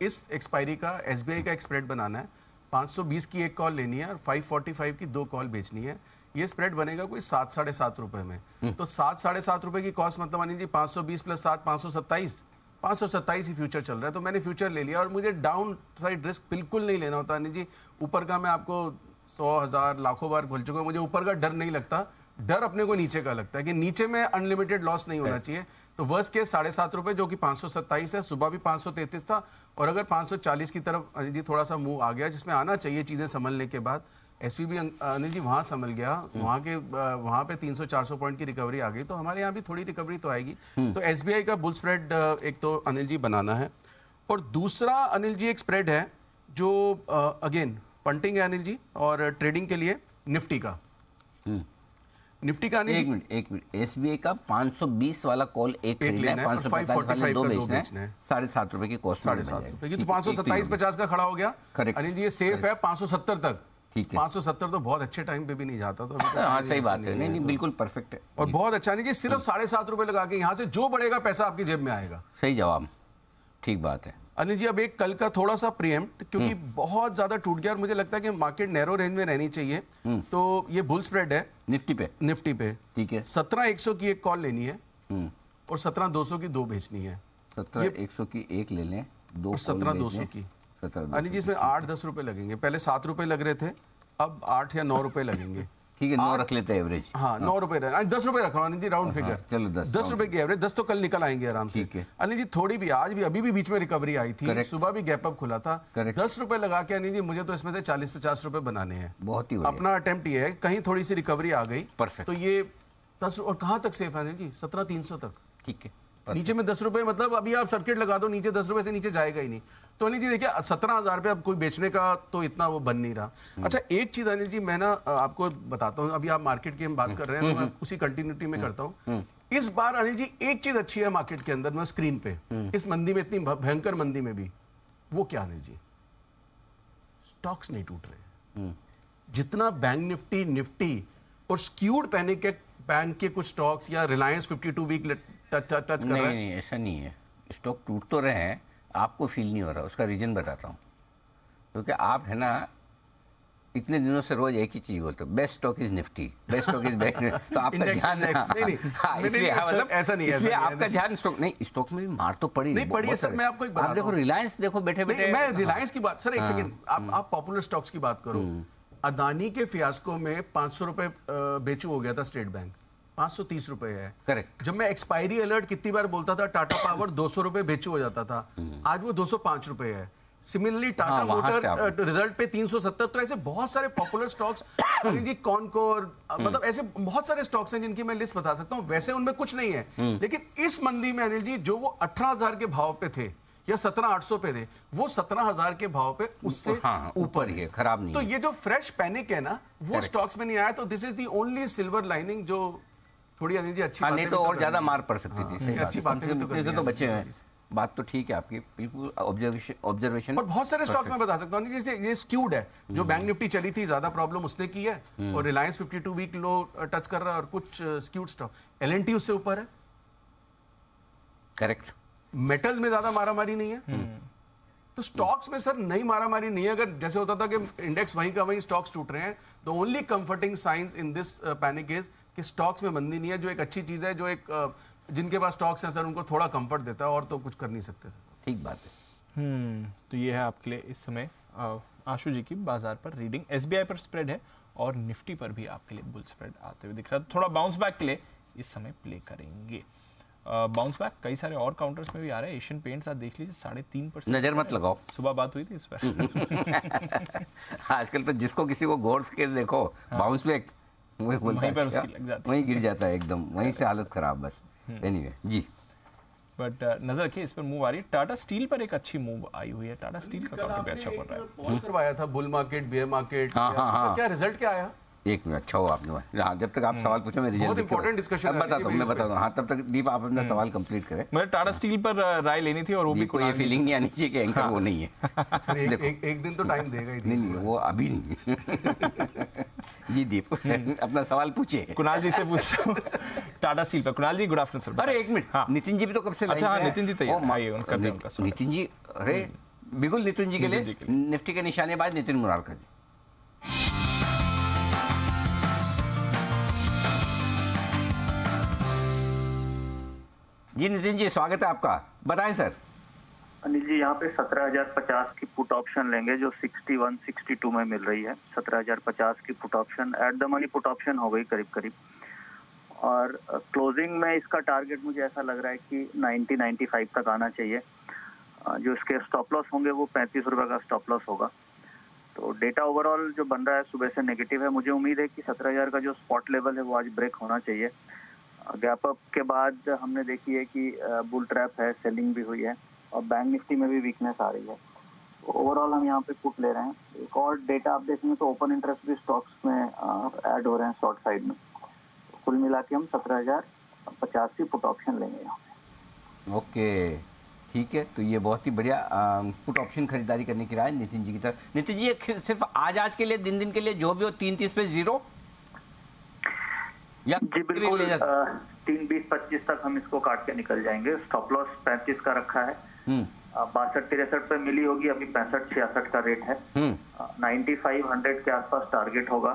[SPEAKER 5] इस एक्सपायरी का एसबीआई का एक स्प्रेड बनाना है। 520 की एक कॉल लेनी है और 545 की 2 कॉल बेचनी है। ये स्प्रेड बनेगा कोई 7 साढ़े 7 रुपए में। तो 7 साढ़े 7 रुपए की कॉस्ट मतलब अनिल जी 520 प्लस 7 527 ही फ्यूचर चल रहा है। तो मैंने फ्यूचर ले लिया और मुझे डाउन साइड रिस्क बिल्कुल नहीं लेना होता अनिल जी। ऊपर का मैं आपको 100,000 लाखों बार बोल चुका हूँ, मुझे ऊपर का डर नहीं लगता, डर अपने को नीचे का लगता है कि नीचे में अनलिमिटेड लॉस नहीं होना चाहिए। तो वर्स्ट केस 7.5 रुपए जो कि 527 है, सुबह भी 533 था और अगर 540 की तरफ अनिल जी थोड़ा सा मूव आ गया जिसमें आना चाहिए चीजें संभलने के बाद, एसवीबी अनिल जी वहां संभल गया, वहां पे 300-400 पॉइंट की रिकवरी आ गई, तो हमारे यहाँ भी थोड़ी रिकवरी तो आएगी। तो एसबीआई का बुल स्प्रेड एक तो अनिल जी बनाना है और दूसरा अनिल जी एक स्प्रेड है जो अगेन पंटिंग है अनिल जी और ट्रेडिंग के लिए निफ्टी का। निफ्टी का
[SPEAKER 2] एक मिनट एसबीआई का 520 वाला कॉल एक लेना है, 545 वाला 2 बेचना है, 7.5 रुपए की कॉस्ट,
[SPEAKER 5] 7.5 रुपए की। तो 527-50 का खड़ा हो गया अनिल जी। ये सेफ है 570 तक। 570 तो बहुत अच्छे टाइम पे भी नहीं जाता। तो
[SPEAKER 2] हाँ सही बात है। नहीं बिल्कुल परफेक्ट है
[SPEAKER 5] और बहुत अच्छा नहीं कि सिर्फ 7.5 रुपए लगा के यहाँ से जो बढ़ेगा पैसा आपकी जेब में आएगा।
[SPEAKER 2] सही जवाब, ठीक बात है
[SPEAKER 5] अनिल जी। अब एक कल का थोड़ा सा प्रीएम्प्ट क्योंकि बहुत ज्यादा टूट गया और मुझे लगता है कि मार्केट नैरो रेंज में रहनी चाहिए। तो ये बुल स्प्रेड है निफ्टी पे ठीक है। 17,100 की एक कॉल लेनी है और 17,200 की 2 बेचनी है।
[SPEAKER 2] 17,100 की एक ले लें, 2
[SPEAKER 5] 17,200 की। अनिल जी इसमें 8-10 रुपए लगेंगे, पहले 7 रुपए लग रहे थे, अब 8 या 9 रुपए लगेंगे।
[SPEAKER 2] ठीक है 9 रख लेते हैं एवरेज।
[SPEAKER 5] हाँ 9 रुपए 10 रुपए रख रहा हूँ जी राउंड फिगर।
[SPEAKER 2] चलो
[SPEAKER 5] 10 रुपए की एवरेज, 10 तो कल निकल आएंगे आराम से। अनिल जी थोड़ी भी आज भी अभी भी बीच में रिकवरी आई थी, सुबह भी गैप अप खुला था। 10 रुपए लगा के अनिल जी मुझे तो इसमें से 40-50 रुपए बनाने हैं।
[SPEAKER 2] बहुत ही
[SPEAKER 5] अपना अटेम्प्ट ये है, कहीं थोड़ी सी रिकवरी आ गई तो ये 10 और कहाँ तक सेफ है अनिल जी? 17,300 तक।
[SPEAKER 2] ठीक है
[SPEAKER 5] नीचे में 10 रुपए मतलब अभी आप सर्किट लगा दो नीचे 10 रुपए से नीचे जाएगा ही नहीं। तो अनिल जी देखिए 17,000 पे अब कोई बेचने का तो इतना वो बन नहीं रहा। अच्छा एक चीज अनिल जी मैं ना आपको बताता हूँ, अभी आप मार्केट की हम बात कर रहे हैं तो मैं उसी कंटिन्यूटी में करता हूँ। इस बार अनिल जी एक चीज अच्छी है मार्केट के अंदर, मैं स्क्रीन पे इस मंदी में, इतनी भयंकर मंदी में भी, वो क्या अनिल जी? स्टॉक्स नहीं टूट रहे। जितना बैंक निफ्टी और स्क्यूड पैनिक के बैंक के कुछ स्टॉक्स या रिलायंस 52 वीक टच कर रहा है।
[SPEAKER 2] नहीं ऐसा नहीं है, स्टॉक टूट तो रहे हैं, आपको फील नहीं हो रहा। उसका रीजन बताता हूँ। क्योंकि आप है ना इतने दिनों से रोज एक ही चीज बोलते हो, best stock is Nifty, best stock is bank. तो आपका ध्यान इसलिए मतलब ऐसा नहीं है, इसलिए आपका ध्यान स्टॉक नहीं, स्टॉक में भी मार तो पड़ी
[SPEAKER 5] नहीं पड़ी है सर। मैं आपको एक बात
[SPEAKER 2] देखो रिलायंस देखो बैठे बैठे,
[SPEAKER 5] मैं रिलायंस की बात सर एक सेकंड, आप पॉपुलर स्टॉक्स की बात करो। अदानी के फियास्को में 500 रुपए बेचू हो गया था स्टेट बैंक, 530 रुपए है।
[SPEAKER 2] करेक्ट।
[SPEAKER 5] जब मैं एक्सपायरी अलर्ट कितनी बार बोलता था टाटा पावर 200 रुपए बेचू हो जाता था, आज वो 205 रुपए है। सिमिलरली टाटा मोटर रिजल्ट पे 370। तो ऐसे बहुत सारे पॉपुलर स्टॉक्स, जी कॉनकोर, मतलब ऐसे बहुत सारे स्टॉक्स हैं जिनकी मैं लिस्ट बता सकता हूं। वैसे उनमें कुछ नहीं है, लेकिन इस मंदी में अनिल जी जो वो 18,000 के भाव पे थे या 17,800 पे थे, वो 17,000 के भाव पे उससे ऊपर
[SPEAKER 2] ही है, खराब नहीं।
[SPEAKER 5] तो ये जो फ्रेश पैनिक है ना, वो स्टॉक्स में नहीं आया। तो this is the only silver lining जो थोड़ी अनिल जी अच्छी
[SPEAKER 2] नहीं तो और ज्यादा मार पड़ सकती थी।
[SPEAKER 5] अच्छी बातें
[SPEAKER 2] तो बचे हैं, बात तो ठीक है आपकी, बिल्कुल ऑब्जर्वेशन।
[SPEAKER 5] और बहुत सारे स्टॉक्स मैं बता सकता हूँ, जैसे ये स्क्यूड है, जो बैंक निफ्टी चली थी ज्यादा प्रॉब्लम उसने की है, और रिलायंस 52 वीक लो टच कर रहा है, और कुछ स्क्यूड स्टॉक, एलएनटी उससे ऊपर है।
[SPEAKER 2] करेक्ट।
[SPEAKER 5] मेटल में ज्यादा मारामारी नहीं है। तो स्टॉक्स में सर नई मारामारी नहीं है। अगर जैसे होता था कि इंडेक्स वहीं का वहीं स्टॉक्स टूट रहे हैं, the only comforting science in this panic is कि स्टॉक्स में मंदी नहीं है, जो एक अच्छी चीज है, जो एक जिनके पास स्टॉक्स हैं सर उनको थोड़ा कंफर्ट देता है, और तो कुछ कर नहीं सकते सर।
[SPEAKER 2] ठीक बात है।
[SPEAKER 1] तो ये है आपके लिए इस समय आशु जी की बाजार पर रीडिंग। एसबीआई पर स्प्रेड है और निफ्टी पर भी आपके लिए बुल स्प्रेड आते हुए दिख रहा है। थोड़ा बाउंस बैक के लिए इस समय प्ले करेंगे। बाउंस बैक कई सारे और काउंटर्स में भी आ रहे हैं। एशियन पेंट्स आप देख लीजिए 3.5%।
[SPEAKER 2] नजर मत लगाओ,
[SPEAKER 1] सुबह बात हुई थी इस पर।
[SPEAKER 2] आजकल तो जिसको किसी को गौर से देखो बाउंस बैक वहीं गिर जाता है एकदम, वहीं से हालत खराब बस। एनीवे जी,
[SPEAKER 1] बट नजर रखिए इस पर मूव आ रही है। टाटा स्टील पर एक अच्छी मूव आई हुई है। टाटा स्टील का काउंटर भी अच्छा पड़ रहा है।
[SPEAKER 5] कौन करवाया था बुल मार्केट, बेयर मार्केट, क्या रिजल्ट क्या आया?
[SPEAKER 2] एक मिनट, अच्छा हो आपने। हाँ, जब तक आप सवाल पूछो मैं रिजल्ट
[SPEAKER 5] बहुत इंपॉर्टेंट डिस्कशन
[SPEAKER 2] मैं बताता हूँ। हाँ, तब तक दीप आप अपना सवाल कंप्लीट करें।
[SPEAKER 1] मुझे टाटा स्टील पर राय लेनी थी, और वो भी
[SPEAKER 2] कोई ये फीलिंग नहीं आनी चाहिए कि एंकर वो नहीं है।
[SPEAKER 5] एक दिन तो टाइम देगा ही।
[SPEAKER 2] नहीं, वो अभी नहीं। जी दीप, अपना सवाल पूछे।
[SPEAKER 1] कुणाल जी से पूछता हूँ टाटा स्टील पर। कुणाल जी गुड आफ्टरनून सर।
[SPEAKER 2] अरे एक मिनट, नितिन जी भी तो कब से
[SPEAKER 1] अच्छा, हाँ नितिन जी तैयार।
[SPEAKER 2] नितिन जी, अरे बिल्कुल नितिन जी के लिए निफ्टी के निशानेबाज नितिन मुरारकर जी। जी नितिन जी, स्वागत है आपका, बताएं सर।
[SPEAKER 8] अनिल जी, यहाँ पे 17,050 की पुट ऑप्शन लेंगे जो 61-62 में मिल रही है। 17,050 की put option at the money put option हो गई करीब करीब, और क्लोजिंग में इसका टारगेट मुझे ऐसा लग रहा है कि 90-95 तक आना चाहिए। जो इसके स्टॉप लॉस होंगे वो 35 रुपये का स्टॉप लॉस होगा। तो डेटा ओवरऑल जो बन रहा है सुबह से नेगेटिव है। मुझे उम्मीद है कि 17,000 का जो स्पॉट लेवल है वो आज ब्रेक होना चाहिए। गैप अप के बाद हमने देखी है कि बुल ट्रैप है, सेलिंग भी हुई है, और बैंक निफ्टी में भी वीकनेस आ रही है। तो ओवरऑल हम यहाँ पे पुट ले रहे हैं। एक और डेटा आप देखेंगे तो ओपन इंटरेस्ट भी स्टॉक्स में ऐड हो रहे हैं शॉर्ट साइड में। तो कुल मिला के हम 17,050 की पुट ऑप्शन लेंगे यहाँ पे।
[SPEAKER 2] ओके, ठीक है। तो ये बहुत ही बढ़िया पुट ऑप्शन खरीदारी करने की राय नितिन जी की तरफ। नितिन जी, सिर्फ आज के लिए, दिन के लिए जो भी हो 3.30 पे जीरो या
[SPEAKER 8] जी बिल्कुल, 3.20-25 तक हम इसको काट के निकल जाएंगे। स्टॉप लॉस 35 का रखा है। 62-63 पे मिली होगी, अभी 65-66 का रेट है। 95-100 के आसपास टारगेट होगा।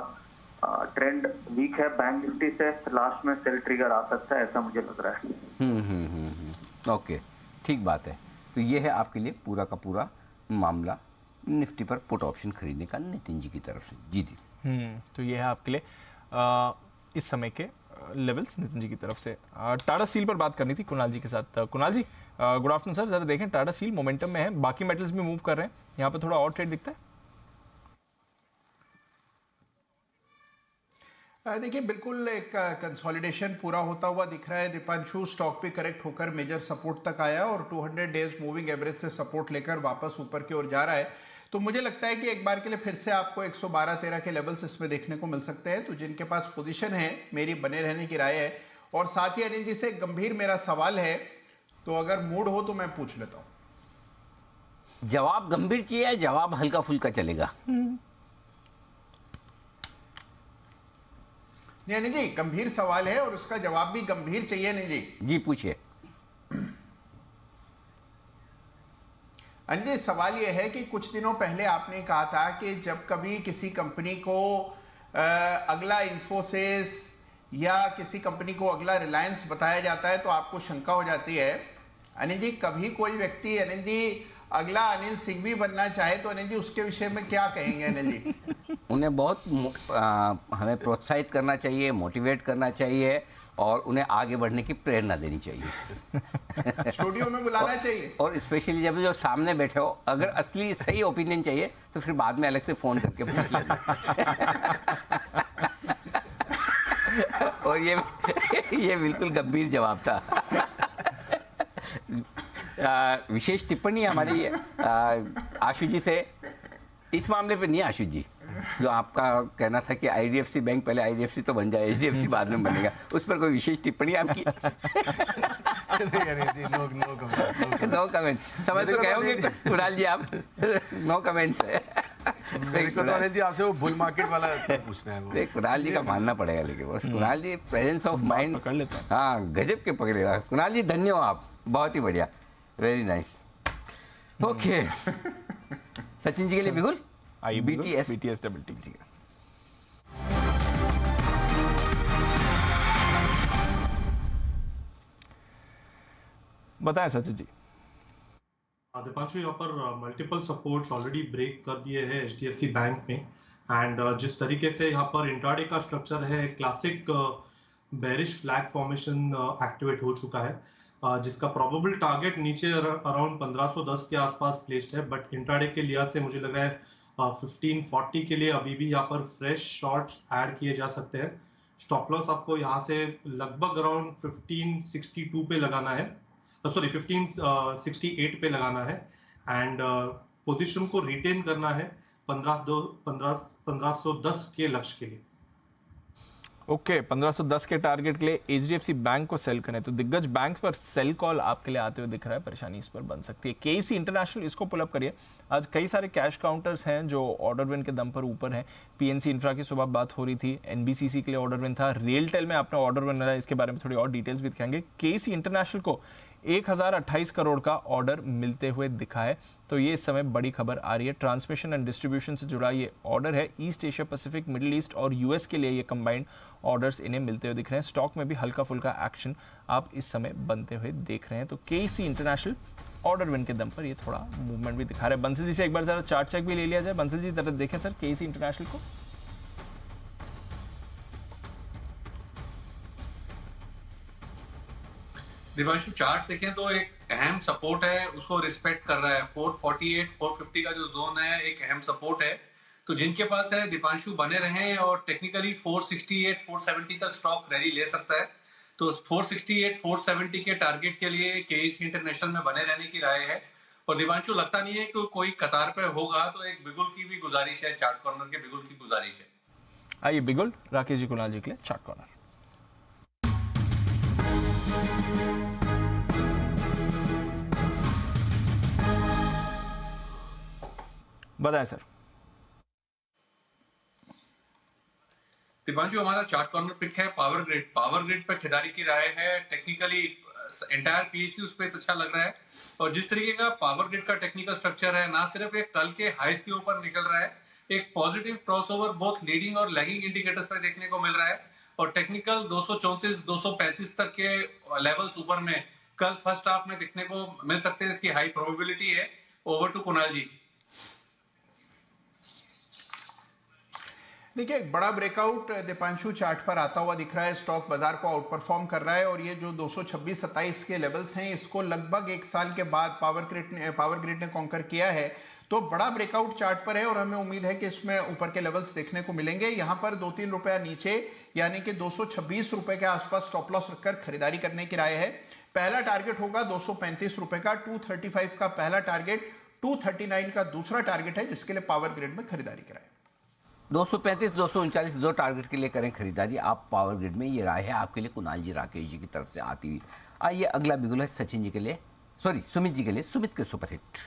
[SPEAKER 8] ट्रेंड वीक है बैंक निफ्टी से, लास्ट में सेल ट्रिगर आ सकता है, ऐसा मुझे लग रहा है।
[SPEAKER 2] ओके, ठीक बात है। तो ये है आपके लिए पूरा का पूरा मामला निफ्टी पर पुट ऑप्शन खरीदने का नितिन जी की तरफ से। जी जी,
[SPEAKER 1] तो ये है आपके लिए इस समय के लेवल्स नितिन जी की तरफ से। टाटा स्टील पर बात करनी थी कुणाल जी के साथ। कुणाल जी गुड आफ्टरनून सर। जरा देखें, टाटा स्टील मोमेंटम में है, बाकी मेटल्स भी मूव कर रहे हैं, यहाँ पे थोड़ा और ट्रेड दिखता है।
[SPEAKER 3] देखिए, बिल्कुल एक कंसोलिडेशन पूरा होता हुआ दिख रहा है। दीपांशु, स्टॉक भी करेक्ट होकर मेजर सपोर्ट तक आया और 200 डेज मूविंग एवरेज से सपोर्ट लेकर वापस ऊपर की ओर जा रहा है। तो मुझे लगता है कि एक बार के लिए फिर से आपको 112-13 के लेवल्स इसमें देखने को मिल सकते हैं। तो जिनके पास पोजीशन है, मेरी बने रहने की राय है। और साथ ही अनिल जी से गंभीर मेरा सवाल है, तो अगर मूड हो तो मैं पूछ लेता हूं।
[SPEAKER 2] जवाब गंभीर चाहिए या जवाब हल्का फुल्का चलेगा?
[SPEAKER 3] नहीं अनिल जी, गंभीर सवाल है और उसका जवाब भी गंभीर चाहिए। अनिल जी
[SPEAKER 2] जी पूछिए।
[SPEAKER 3] अनिल जी, सवाल यह है कि कुछ दिनों पहले आपने कहा था कि जब कभी किसी कंपनी को अगला इन्फोसिस या किसी कंपनी को अगला रिलायंस बताया जाता है तो आपको शंका हो जाती है। अनिल जी, कभी कोई व्यक्ति अनिल जी अगला अनिल सिंह भी बनना चाहे तो अनिल जी उसके विषय में क्या कहेंगे? अनिल जी,
[SPEAKER 2] उन्हें बहुत हमें प्रोत्साहित करना चाहिए, मोटिवेट करना चाहिए और उन्हें आगे बढ़ने की प्रेरणा देनी चाहिए।
[SPEAKER 9] स्टूडियो में बुलाना चाहिए।
[SPEAKER 2] और स्पेशली जब जो सामने बैठे हो, अगर असली सही ओपिनियन चाहिए तो फिर बाद में अलग से फ़ोन करके पूछ लेना। और ये बिल्कुल गंभीर जवाब था। विशेष टिप्पणी हमारी आशु जी से इस मामले पे नहीं। आशु जी, जो आपका कहना था कि आईडीएफसी बैंक पहले आईडीएफसी तो बन जाए, एचडीएफसी बाद में बनेगा, उस पर कोई विशेष टिप्पणी आपकी? No comment. समझ तो कहे होंगे कुणाल जी आप? नो कमेंट्स है।
[SPEAKER 5] जी आपसे वो बुल मार्केट वाला पूछना है।
[SPEAKER 2] कुणाल जी का मानना पड़ेगा, लेकिन बस कुणाल जी प्रेजेंस ऑफ माइंड पकड़ लेते हैं। हाँ, गजब के पकड़ेगा कुणाल जी। धन्य हो आप, बहुत ही बढ़िया, very nice. Okay, Sachin ji के लिए बिगुल
[SPEAKER 1] बीटीएस डबल टी। बताएं सचिन जी।
[SPEAKER 7] दीपांशु, यहाँ पर मल्टीपल सपोर्ट्स ऑलरेडी ब्रेक कर दिए हैं एचडीएफसी बैंक में, एंड जिस तरीके से यहाँ पर इंट्राडे का स्ट्रक्चर है, classic bearish flag formation activate हो चुका है, जिसका प्रोबेबल टारगेट नीचे अराउंड 1510 के आसपास प्लेस्ड है, बट इंट्राडे के लिहाज से मुझे लग रहा है 1540 के लिए अभी भी यहाँ पर फ्रेश शॉर्ट्स ऐड किए जा सकते हैं। स्टॉप लॉस आपको यहाँ से लगभग अराउंड 1562 पे लगाना है, सॉरी 1568 पे लगाना है, एंड पोजीशन को रिटेन करना है 1510 के लक्ष्य के लिए।
[SPEAKER 1] ओके, 1510 के टारगेट के लिए एचडीएफसी बैंक को सेल करें तो दिग्गज बैंक पर सेल कॉल आपके लिए आते हुए दिख रहा है, परेशानी इस पर बन सकती है। केसी इंटरनेशनल, इसको पुल अप करिए। आज कई सारे कैश काउंटर्स हैं जो ऑर्डर विन के दम पर ऊपर हैं। पीएनसी इंफ्रा की सुबह बात हो रही थी, एनबीसीसी के लिए ऑर्डर विन था, रेलटेल में आपने ऑर्डर विन है, इसके बारे में थोड़ी और डिटेल्स भी दिखाएंगे। केसी इंटरनेशनल को 1028 करोड़ का ऑर्डर मिलते हुए दिखा है, तो ये इस समय बड़ी खबर आ रही है। ट्रांसमिशन एंड डिस्ट्रीब्यूशन से जुड़ा ये ऑर्डर है। East Asia Pacific, middle east और यूएस के लिए ये कंबाइंड ऑर्डर्स इन्हें मिलते हुए दिख रहे हैं। स्टॉक में भी हल्का फुल्का एक्शन आप इस समय बनते हुए देख रहे हैं। तो केसी इंटरनेशनल ऑर्डर विन के दम पर ये थोड़ा मूवमेंट भी दिखा रहा है। बंसल जी से एक बार जरा चार्ट चेक भी ले लिया जाए। बंसल जी जरा देखें सर केसी इंटरनेशनल को।
[SPEAKER 10] दिवांशु, चार्ट देखें तो एक अहम सपोर्ट है, उसको रिस्पेक्ट कर रहा है। 448 450 का जो जोन है एक अहम सपोर्ट है, तो जिनके पास है दीपांशु बने रहें, और टेक्निकली 468 470 तक स्टॉक रैली ले सकता है। तो 468 470 के टारगेट के लिए केसी इंटरनेशनल में बने रहने की राय है। और दीपांशु, लगता नहीं है कि कोई कतार पे होगा, तो एक बिगुल की भी गुजारिश है, चार्ट कॉर्नर के बिगुल की गुजारिश है।
[SPEAKER 1] आइए बिगुल राकेश जी, कुणाल जी के लिए चार्ट कॉर्नर। बताएं सर।
[SPEAKER 10] दीपांशु, हमारा चार्ट कॉर्नर पिक है पावर ग्रिड। पावर ग्रिड पर खरीदारी की राय है। टेक्निकली एंटायर पीएसयू स्पेस अच्छा लग रहा है, और जिस तरीके का पावर ग्रिड का टेक्निकल स्ट्रक्चर है, ना सिर्फ एक कल के हाइस के ऊपर निकल रहा है, एक पॉजिटिव क्रॉसओवर बोथ लीडिंग और लैगिंग इंडिकेटर्स पर देखने को मिल रहा है। और टेक्निकल 234 235 तक के लेवल्स ऊपर में कल फर्स्ट हाफ में देखने को मिल सकते हैं। इसकी हाई प्रोबेबिलिटी है। ओवर टू कुणाल जी।
[SPEAKER 9] देखिए, एक बड़ा ब्रेकआउट दीपांशु चार्ट पर आता हुआ दिख रहा है। स्टॉक बाजार को आउट परफॉर्म कर रहा है, और ये जो 226-27 के लेवल्स हैं, इसको लगभग एक साल के बाद पावर ग्रिड ने कॉन्कर किया है। तो बड़ा ब्रेकआउट चार्ट पर है, और हमें उम्मीद है कि इसमें ऊपर के लेवल्स देखने को मिलेंगे। यहाँ पर 2-3 रुपया नीचे, यानी कि 226 रुपए के आसपास स्टॉप लॉस रखकर खरीदारी करने की राय है। पहला टारगेट होगा 235 रुपए का, 235 का पहला टारगेट, 239 का दूसरा टारगेट है, जिसके लिए पावर ग्रिड में खरीदारी कराए।
[SPEAKER 2] 235 239 दो टारगेट के लिए करें खरीदारी आप पावर ग्रिड में। ये राय है आपके लिए कुणाल जी राकेश जी की तरफ से आती हुई। आइए अगला बिगुल है सचिन जी के लिए, सॉरी सुमित जी के लिए। सुमित के सुपरहिट।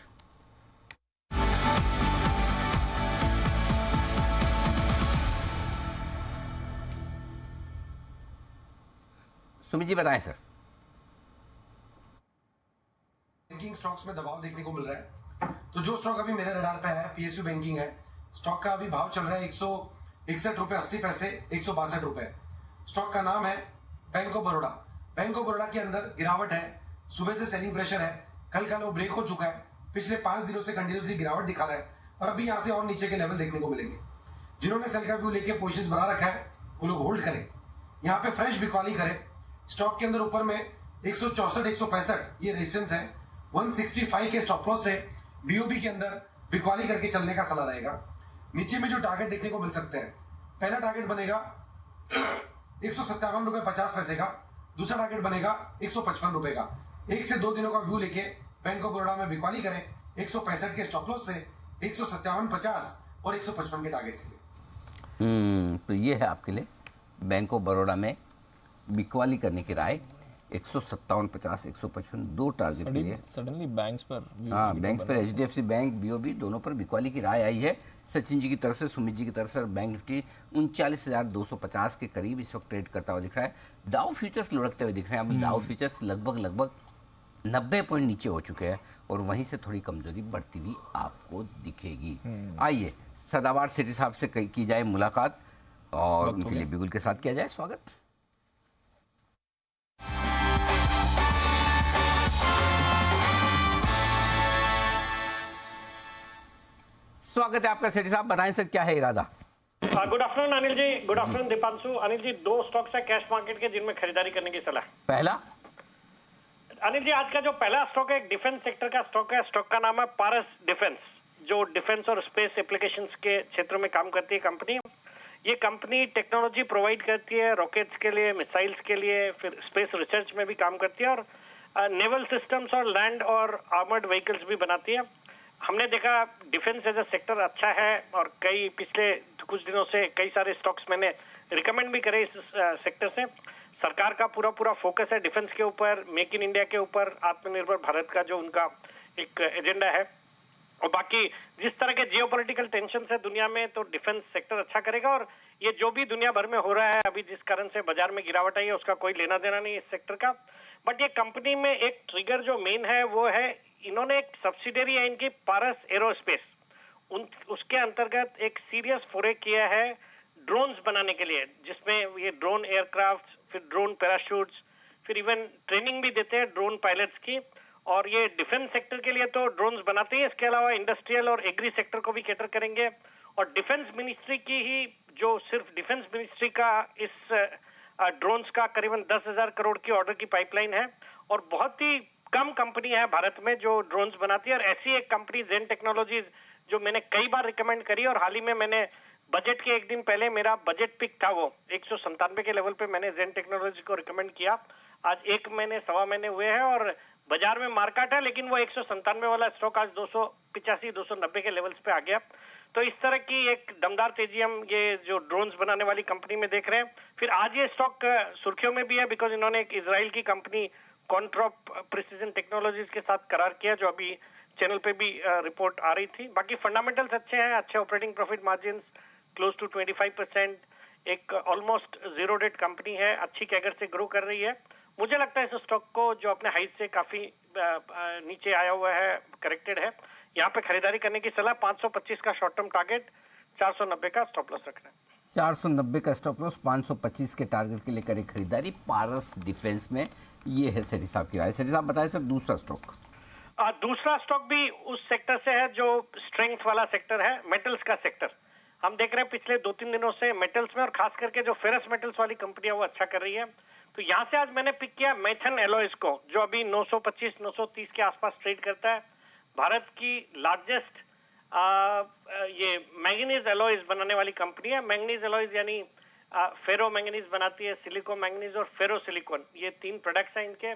[SPEAKER 2] सुमित जी बताएं सर।
[SPEAKER 11] बैंकिंग स्टॉक्स में दबाव देखने को मिल रहा है, तो जो स्टॉक अभी मेरे रडार पे है पीएसयू बैंकिंग है। स्टॉक का अभी भाव चल रहा है 161 रुपए 80 पैसे, 162 रुपए। स्टॉक का नाम है bank of Baroda. Bank of Baroda के अंदर गिरावट है, सुबह से सेलिंग प्रेशर है, कल का लो ब्रेक हो चुका है, पिछले 5 दिनों से कंटिन्यूसली गिरावट दिखा रहा है, और अभी यहाँ से और नीचे के लेवल देखने को मिलेंगे। जिन्होंने सेल का व्यू लेके पोजिशन बना रखा है वो लोग होल्ड करें, यहाँ पे फ्रेश बिकवाली करें, स्टॉक के अंदर ऊपर में 164 165 ये रेजिस्टेंस है, 165 के स्टॉप लॉस से बीओबी के अंदर बिकवाली करके चलने का सलाह रहेगा। नीचे में जो टारगेट देखने को मिल सकते हैं, पहला टारगेट बनेगा 157 रुपए 50 पैसे का, दूसरा टारगेट बनेगा 155 रुपए का। 1 से 2 दिनों का व्यू लेके बैंक ऑफ बड़ौदा में बिकवाली करें 165 के स्टॉप लॉस से 157.50 और 155 के टारगेट से।
[SPEAKER 2] तो ये है आपके लिए बैंक ऑफ बड़ौदा में बिकवाली करने की राय। 157.50 155 दो टारगेट के लिए
[SPEAKER 1] सडनली बैंक्स पर,
[SPEAKER 2] हाँ बैंक्स पर एचडीएफसी बैंक बीओबी दोनों पर बिकवाली की राय आई है। सचिन जी की तरफ से, सुमित जी की तरफ से। और बैंक निफ्टी 39,250 के करीब इस वक्त ट्रेड करता हुआ दिख रहा है। डाउ फ्यूचर्स लुढ़कते हुए दिख रहे हैं। अब डाउ फ्यूचर्स लगभग 90 पॉइंट नीचे हो चुके हैं और वहीं से थोड़ी कमजोरी बढ़ती हुई आपको दिखेगी। आइए सदाबहार सेठी साहब से की जाए मुलाकात और उनके लिए बिगुल के साथ किया जाए स्वागत। स्वागत है आपका सेठी साहब, बताएं सर क्या है इरादा?
[SPEAKER 12] Good afternoon Anil ji, good afternoon Deepanshu. Anil ji, 2 stocks है कैश मार्केट के जिनमें खरीदारी करने की सलाह।
[SPEAKER 2] पहला
[SPEAKER 12] अनिल जी, आज का जो पहला स्टॉक है एक डिफेंस सेक्टर का स्टॉक है। स्टॉक का नाम है पारस डिफेंस, जो डिफेंस और स्पेस एप्लीकेशंस के क्षेत्र में काम करती है कंपनी। ये कंपनी टेक्नोलॉजी प्रोवाइड करती है रॉकेट्स के लिए, मिसाइल्स के लिए, फिर स्पेस रिसर्च में भी काम करती है और नेवल सिस्टम्स और लैंड और आर्मर्ड व्हीकल्स भी बनाती है। हमने देखा डिफेंस एज अ सेक्टर अच्छा है और कई पिछले कुछ दिनों से कई सारे स्टॉक्स मैंने रिकमेंड भी करे इस सेक्टर से। सरकार का पूरा फोकस है डिफेंस के ऊपर, मेक इन इंडिया के ऊपर, आत्मनिर्भर भारत का जो उनका एक एजेंडा है। और बाकी जिस तरह के जियोपॉलिटिकल टेंशन है दुनिया में, तो डिफेंस सेक्टर अच्छा करेगा। और ये जो भी दुनिया भर में हो रहा है अभी, जिस कारण से बाजार में गिरावट आई है, उसका कोई लेना देना नहीं इस सेक्टर का। बट ये कंपनी में एक ट्रिगर जो मेन है वो है, इन्होंने एक सब्सिडरी है इनकी पारस एरोस्पेस, उसके अंतर्गत एक सीरियस फोरे किया है ड्रोन्स बनाने के लिए, जिसमें ये ड्रोन एयरक्राफ्ट, फिर ड्रोन पैराशूट्स, फिर इवन ट्रेनिंग भी देते हैं ड्रोन पायलट्स की। और ये डिफेंस सेक्टर के लिए तो ड्रोन्स बनाते हैं, इसके अलावा इंडस्ट्रियल और एग्री सेक्टर को भी कैटर करेंगे। और डिफेंस मिनिस्ट्री की ही जो सिर्फ डिफेंस मिनिस्ट्री का इस ड्रोन्स का करीबन 10,000 करोड़ की ऑर्डर की पाइपलाइन है। और बहुत ही कम कंपनी है भारत में जो ड्रोन्स बनाती है। और ऐसी एक कंपनी जेन टेक्नोलॉजीज, जो मैंने कई बार रिकमेंड करी और हाल ही में मैंने बजट के एक दिन पहले मेरा बजट पिक था, वो 197 के लेवल पे मैंने जेन टेक्नोलॉजी को रिकमेंड किया। आज 1 महीने 1.25 महीने हुए हैं और बाजार में मार्केट है, लेकिन वो 197 वाला स्टॉक आज 285 290 के लेवल्स पे आ गया। तो इस तरह की एक दमदार तेजी हम ये जो ड्रोन्स बनाने वाली कंपनी में देख रहे हैं। फिर आज ये स्टॉक सुर्खियों में भी है बिकॉज इन्होंने एक इजराइल की कंपनी कॉन्ट्रॉप प्रिसीजन टेक्नोलॉजीज के साथ करार किया, जो अभी चैनल पे भी रिपोर्ट आ रही थी। बाकी फंडामेंटल्स अच्छे हैं, अच्छे operating profit margin close to 25%, एक ऑलमोस्ट जीरो डेट कंपनी है, अच्छी कैगर से ग्रो कर रही है। मुझे लगता है इस स्टॉक को जो अपने हाइट से काफी नीचे आया हुआ है, करेक्टेड है, यहाँ पे खरीदारी करने की सलाह। 525 का शॉर्ट टर्म टारगेट, 490 का स्टॉप लॉस रखना है।
[SPEAKER 2] 490 का स्टॉप लॉस, 525 के टारगेट के लिए करें खरीदारी पारस डिफेंस में। ये है सेठी साहब की राय। सेठी साहब बताएं सर दूसरा स्टॉक।
[SPEAKER 12] दूसरा स्टॉक भी उस सेक्टर से है जो स्ट्रेंथ वाला सेक्टर है, मेटल्स का सेक्टर। हम देख रहे हैं पिछले 2-3 दिनों से मेटल्स में, और खास करके जो फेरस मेटल्स वाली कंपनियां वो अच्छा कर रही है। तो यहाँ से आज मैंने पिक किया मैथन एलॉयज को, जो अभी 925-930 के आसपास ट्रेड करता है। भारत की लार्जेस्ट ये मैंगनीज एलॉयज बनाने वाली कंपनी है। मैंगनीज एलॉयज यानी फेरो मैंगनीज बनाती है, सिलिको मैंगनीज और फेरो सिलिकॉन, ये 3 प्रोडक्ट्स हैं इनके।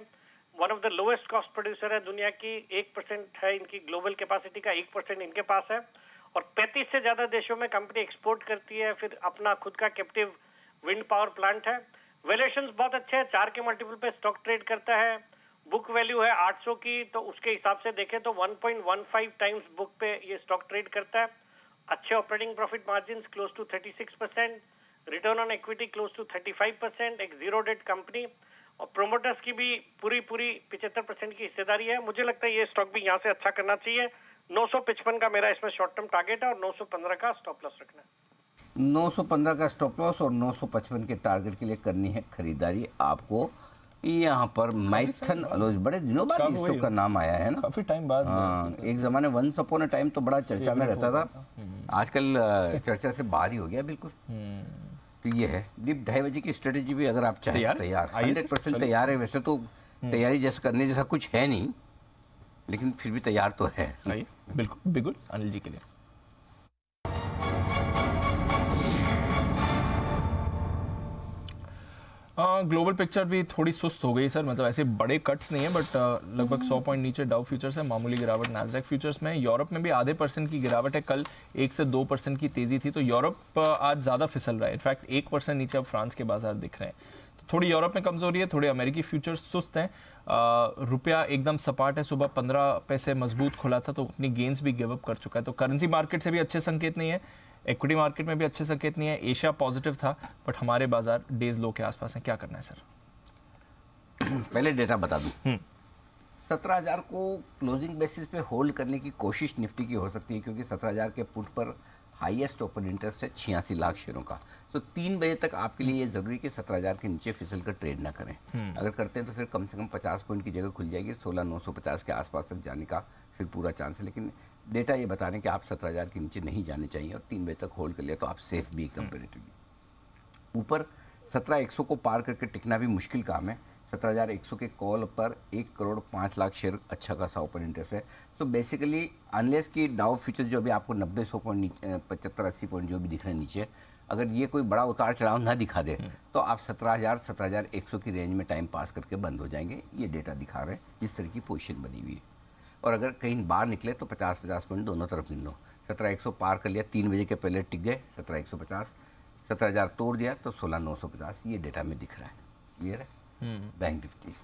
[SPEAKER 12] One of the lowest cost producer है दुनिया की, 1% है इनकी ग्लोबल कैपेसिटी का, 1% इनके पास है। और 35 से ज्यादा देशों में कंपनी एक्सपोर्ट करती है। फिर अपना खुद का कैप्टिव विंड पावर प्लांट है। वैल्यूएशंस बहुत अच्छे हैं, 4 के मल्टीपल पे स्टॉक ट्रेड करता है। बुक वैल्यू है 800 की, तो उसके हिसाब से देखें तो 1.15 टाइम्स बुक पे ये स्टॉक ट्रेड करता है। अच्छे operating profit margin close to 36%, return on equity close to 35%, एक जीरो डेट कंपनी, और प्रोमोटर्स की भी पूरी 75% की हिस्सेदारी है। मुझे लगता है ये स्टॉक भी यहाँ से अच्छा करना चाहिए। 955 का मेरा इसमें शॉर्ट टर्म टारगेट है और 915 का स्टॉप लॉस रखना है।
[SPEAKER 2] 915 का स्टॉप लॉस और 955 के टारगेट के लिए करनी है खरीदारी आपको। यहाँ पर मैथन एलॉयज, बड़े दिनों बाद इस स्टॉक का नाम आया है ना,
[SPEAKER 1] काफी टाइम बाद।
[SPEAKER 2] हाँ, एक जमाने वंस अपॉन अ टाइम तो बड़ा चर्चा में रहता था, आजकल चर्चा से बाहर ही हो गया बिल्कुल। तो ये है दीप 2:30 बजे की स्ट्रेटेजी भी अगर आप चाहें तैयार 100% तैयार है। वैसे तो तैयारी जैसे करने जैसा कुछ है नहीं, लेकिन फिर भी तैयार तो है।
[SPEAKER 1] बिल्कुल बिल्कुल अनिल जी के लिए। ग्लोबल पिक्चर भी थोड़ी सुस्त हो गई सर, मतलब ऐसे बड़े कट्स नहीं है बट लगभग 100 पॉइंट नीचे डाउ फ्यूचर्स है, मामूली गिरावट नैस्डैक फ्यूचर्स में। यूरोप में भी आधे % की गिरावट है, कल 1 से 2% की तेजी थी, तो यूरोप आज ज्यादा फिसल रहा है। इनफैक्ट 1% नीचे अब फ्रांस के बाजार दिख रहे हैं, तो थोड़ी यूरोप में कमजोरी है, थोड़ी अमेरिकी फ्यूचर्स सुस्त हैं। रुपया एकदम सपाट है, सुबह 15 पैसे मजबूत खुला था तो अपनी गेंस भी गिव अप कर चुका है, तो करेंसी मार्केट से भी अच्छे संकेत नहीं है, इक्विटी मार्केट में भी अच्छे संकेत नहीं है। एशिया पॉजिटिव था बट हमारे बाजार डेज लो के आसपास हैं, क्या करना है सर?
[SPEAKER 2] पहले डेटा बता दूं, 17,000 को क्लोजिंग बेसिस पे होल्ड करने की कोशिश निफ्टी की हो सकती है, क्योंकि 17,000 के पुट पर हाईएस्ट ओपन इंटरेस्ट है 86 लाख शेयरों का। तो 3 बजे तक आपके लिए ये जरूरी कि 17,000 के नीचे फिसल कर ट्रेड ना करें। अगर करते हैं तो फिर कम से कम 50 पॉइंट की जगह खुल जाएगी, 16,950 के आसपास तक जाने का फिर पूरा चांस है। लेकिन डेटा ये बता रहे हैं कि आप 17,000 के नीचे नहीं जाने चाहिए, और 3 बजे तक होल्ड कर लिया तो आप सेफ भी कंपेरेटिवली। ऊपर 17,100 को पार करके टिकना भी मुश्किल काम है। 17,100 के कॉल पर 1 करोड़ 5 लाख शेयर अच्छा खासा ओपन इंटरेस्ट है। सो बेसिकली अनलेस की डाउ फ्यूचर जो अभी आपको 90-100 पॉइंट 75-80 पॉइंट जो भी दिख रहे हैं नीचे, अगर ये कोई बड़ा उतार चढ़ाव ना दिखा दे तो आप 17,100 की रेंज में टाइम पास करके बंद हो जाएंगे। ये डेटा दिखा रहे हैं जिस तरह की पोजीशन बनी हुई है। और अगर कहीं बाहर निकले तो 50-50 पॉइंट दोनों तरफ मिल लो। 17,100 पार कर लिया, 3 बजे के पहले टिक गए 17,150, 17,000 तोड़ दिया तो 16,950, ये डेटा में दिख रहा है। क्लियर है? बैंक निफ्टी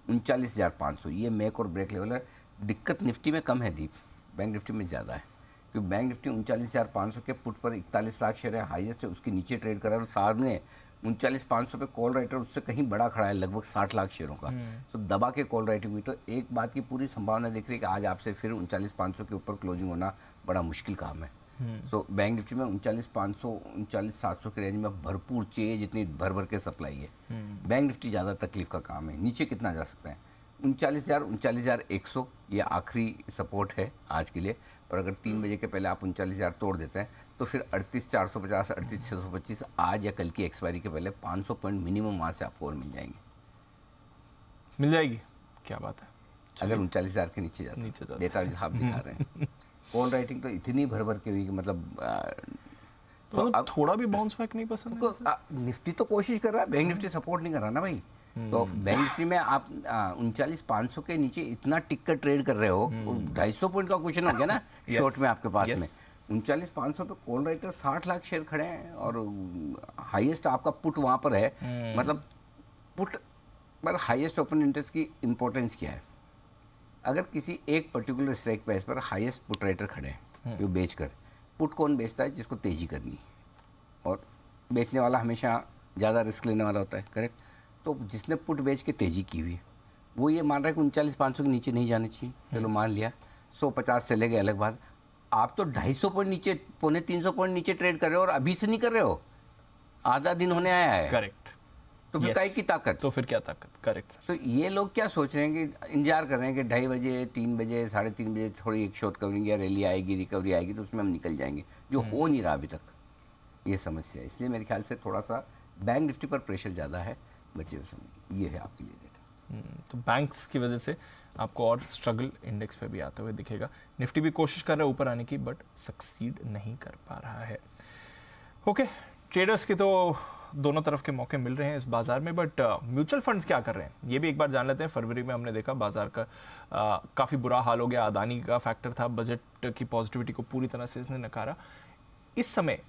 [SPEAKER 2] 39,500 ये मेक और ब्रेक लेवल है। दिक्कत निफ्टी में कम है दीप, बैंक निफ्टी में ज़्यादा है, क्योंकि बैंक निफ्टी 39,500 के पुट पर 41 लाख शेयर है, हाईएस्ट है, उसके नीचे ट्रेड कर रहा है, और सामने 39,500 पे कॉल राइटर उससे कहीं बड़ा खड़ा है, लगभग 60 लाख शेयरों का। तो दबा के कॉल राइटिंग हुई, तो एक बात की पूरी संभावना दिख रही है कि आज आपसे फिर 39,500 के ऊपर क्लोजिंग होना बड़ा मुश्किल काम है। तो बैंक निफ्टी में 39,500 39,700 के रेंज में भरपूर चाहिए, जितनी भर भर के सप्लाई है। बैंक निफ्टी ज़्यादा तकलीफ का काम है। नीचे कितना जा सकता है? 39,000 39,100 ये आखिरी सपोर्ट है आज के लिए। और अगर 3 बजे के पहले आप 39,000 तोड़ देते हैं तो फिर 38,450 38,625 आज या कल की एक्सपायरी के पहले 500 पॉइंट मिनिमम वहाँ से आपको और मिल
[SPEAKER 1] जाएगी। क्या बात है,
[SPEAKER 2] अगर 39,000 के नीचे जाते हैं। डेटा आप दिखा रहे हैं। कॉल राइटिंग तो इतनी भर भर के हुई कि मतलब
[SPEAKER 1] तो अब थोड़ा भी बाउंस बैक नहीं पसंद है?
[SPEAKER 2] निफ्टी तो कोशिश कर रहा है, बैंक निफ्टी सपोर्ट नहीं कर रहा ना भाई। तो बैंक निफ्टी में आप 39,500 के नीचे इतना टिक कर ट्रेड कर रहे हो, 250 पॉइंट का क्वेश्चन हो गया ना शॉर्ट में आपके पास में। 39,500 पे कॉल राइटर 60 लाख शेयर खड़े हैं, और हाईएस्ट आपका पुट वहाँ पर है। मतलब पुट पर हाईएस्ट ओपन इंटरेस्ट की इंपॉर्टेंस क्या है? अगर किसी एक पर्टिकुलर स्ट्राइक प्राइस पर हाईएस्ट पुट राइटर खड़े हैं जो बेचकर, पुट कौन बेचता है? जिसको तेजी करनी, और बेचने वाला हमेशा ज़्यादा रिस्क लेने वाला होता है, करेक्ट? तो जिसने पुट बेच के तेजी की हुई वो ये मान रहा है कि 39,500 के नीचे नहीं जाने चाहिए। चलो मान लिया 150 चले गए, अलग बात। आप तो 250 पॉइंट नीचे, 250 पॉइंट नीचे ट्रेड कर रहे हो, और अभी से नहीं कर रहे हो, आधा दिन होने आया है।
[SPEAKER 1] करेक्ट।
[SPEAKER 2] तो फिर काय की ताकत?
[SPEAKER 1] तो फिर क्या ताकत? Correct sir.
[SPEAKER 2] तो ये लोग क्या सोच रहे हैं कि इंतजार कर रहे हैं कि 2:30 बजे 3 बजे 3:30 बजे थोड़ी एक शॉर्ट कवरिंग या रैली आएगी, रिकवरी आएगी तो उसमें हम निकल जाएंगे, जो हो नहीं रहा अभी तक। ये समस्या है, इसलिए मेरे ख्याल से थोड़ा सा बैंक निफ्टी पर प्रेशर ज़्यादा है बचे हुए समय। ये है आपके लिए डेटा।
[SPEAKER 1] तो बैंक्स की वजह से आपको और स्ट्रगल इंडेक्स पे भी आते हुए दिखेगा। निफ्टी भी कोशिश कर रहा है ऊपर आने की, बट सक्सीड नहीं कर पा रहा है। ओके, ट्रेडर्स की तो दोनों तरफ के मौके मिल रहे हैं इस बाजार में, बट म्यूचुअल फंड्स क्या कर रहे हैं ये भी एक बार जान लेते हैं। फरवरी में हमने देखा बाजार का काफ़ी बुरा हाल हो गया। अदानी का फैक्टर था, बजट की पॉजिटिविटी को पूरी तरह से इसने नकारा। इस समय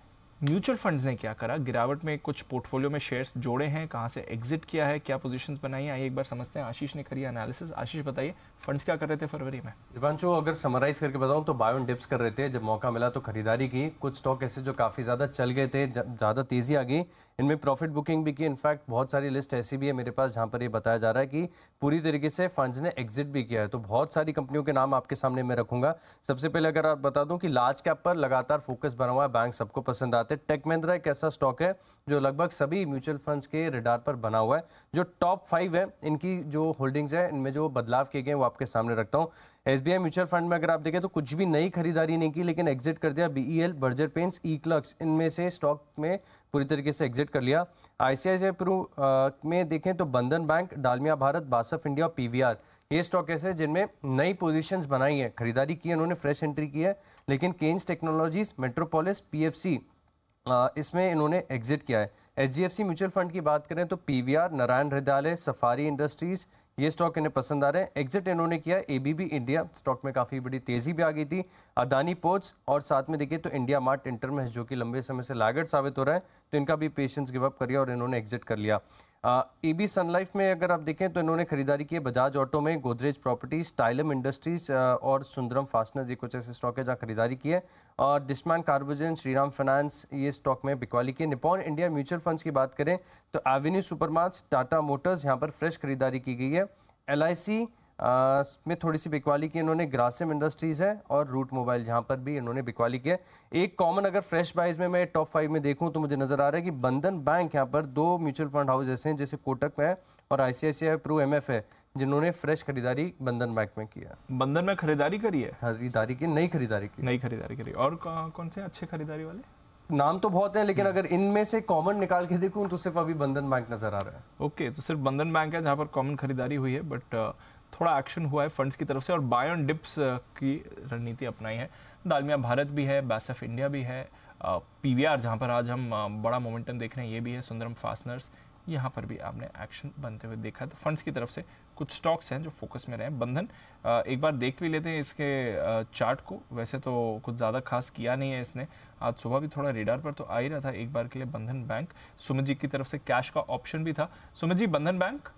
[SPEAKER 1] म्यूचुअल फंड्स ने क्या करा? गिरावट में कुछ पोर्टफोलियो में शेयर्स जोड़े हैं, कहां से एग्जिट किया है, क्या पोजीशंस बनाई है, आइए एक बार समझते हैं। आशीष ने करी एनालिसिस। आशीष बताइए, फंड्स क्या कर रहे थे फरवरी में?
[SPEAKER 4] दिपांशु, अगर समराइज करके बताऊं तो बाय ऑन डिप्स कर रहे थे, जब मौका मिला तो खरीदारी की। कुछ स्टॉक ऐसे जो काफ़ी ज़्यादा चल गए थे, ज़्यादा तेज़ी आ गई, इनमें प्रॉफिट बुकिंग भी की। इनफैक्ट बहुत सारी लिस्ट ऐसी भी है मेरे पास जहां पर ये बताया जा रहा है कि पूरी तरीके से फंड्स ने एग्जिट भी किया है। तो बहुत सारी कंपनियों के नाम आपके सामने मैं रखूंगा। सबसे पहले अगर आप बता दूं कि लार्ज कैप पर लगातार फोकस बना हुआ है, बैंक सबको पसंद आते हैं। टेक महिंद्रा एक ऐसा स्टॉक है जो लगभग सभी म्यूचुअल फंड्स के रडार पर बना हुआ है। जो टॉप 5 है इनकी जो होल्डिंग्स है, इनमें जो बदलाव किए गए वो आपके सामने रखता हूँ। SBI म्यूचुअल फंड में अगर आप देखें तो कुछ भी नई खरीदारी नहीं की, लेकिन एग्जिट कर दिया BEL, बर्जर पेंट्स, E-Clerks, इनमें से स्टॉक में पूरी तरीके से एग्जिट कर लिया। ICICI प्रू में देखें तो Bandhan Bank, Dalmia Bharat, BASF India और PVR, ये स्टॉक ऐसे जिनमें नई पोजीशंस बनाई है, खरीदारी की है, उन्होंने फ्रेश एंट्री की है। लेकिन केन्स टेक्नोलॉजीज, मेट्रोपोलिस, PFC इसमें इन्होंने एग्जिट किया है। HDFC म्यूचुअल फंड की बात करें तो PVR, Narayan Hrudayalaya, safari industries, ये स्टॉक इन्हें पसंद आ रहे हैं। एग्जिट इन्होंने किया। ABB इंडिया स्टॉक में काफ़ी बड़ी तेज़ी भी आ गई थी। अदानी पोर्ट्स और साथ में देखिए तो इंडिया मार्ट इंटरमेश जो कि लंबे समय से लागत साबित हो रहा है, तो इनका भी पेशेंस गिव अप कर लिया और इन्होंने एग्जिट कर लिया। EB सन लाइफ में अगर आप देखें तो इन्होंने खरीदारी की है बजाज ऑटो में, गोदरेज प्रॉपर्टीज, टाइलम इंडस्ट्रीज और सुंदरम फास्टनर्स, ये कुछ ऐसे स्टॉक है जहाँ खरीदारी की है। और डिस्मान कार्बोजन, श्रीराम फाइनेंस, ये स्टॉक में बिकवाली की है। निपॉन इंडिया म्यूचुअल फंड्स की बात करें तो एवेन्यू सुपरमार्ट्स, टाटा मोटर्स, यहाँ पर फ्रेश खरीदारी की गई है। LIC में थोड़ी सी बिकवाली की इन्होंने, ग्रासिम इंडस्ट्रीज है और रूट मोबाइल, यहाँ पर भी इन्होंने बिकवाली की है। एक कॉमन अगर फ्रेश बाइज में मैं टॉप 5 में देखूं तो मुझे नजर आ रहा है कि बंधन बैंक, यहाँ पर 2 म्यूचुअल फंड हाउस ऐसे हैं जैसे कोटक में है और ICICI प्रू MF है, जिन्होंने फ्रेश खरीदारी बंधन बैंक में किया।
[SPEAKER 1] बंधन में खरीदारी करी है,
[SPEAKER 4] खरीदारी की, नई खरीदारी करी।
[SPEAKER 1] और कौन से अच्छे खरीदारी वाले
[SPEAKER 4] नाम तो बहुत है, लेकिन अगर इनमें से कॉमन निकाल के देखूं तो सिर्फ अभी बंधन बैंक नजर आ रहा है।
[SPEAKER 1] ओके, तो सिर्फ बंधन बैंक है जहाँ पर कॉमन खरीदारी हुई है, बट थोड़ा एक्शन हुआ है फंड्स की तरफ से और बाय ऑन डिप्स की रणनीति अपनाई है। दालमिया भारत भी है, बासफ इंडिया भी है, PVR जहाँ पर आज हम बड़ा मोमेंटम देख रहे हैं ये भी है, सुंदरम फास्टनर्स, यहाँ पर भी आपने एक्शन बनते हुए देखा है। तो फंड्स की तरफ से कुछ स्टॉक्स हैं जो फोकस में रहे। बंधन एक बार देख भी लेते हैं इसके चार्ट को, वैसे तो कुछ ज़्यादा खास किया नहीं है इसने, आज सुबह भी थोड़ा रेडार पर तो आ ही रहा था एक बार के लिए बंधन बैंक। सुमित जी की तरफ से कैश का ऑप्शन भी था। सुमित जी, बंधन बैंक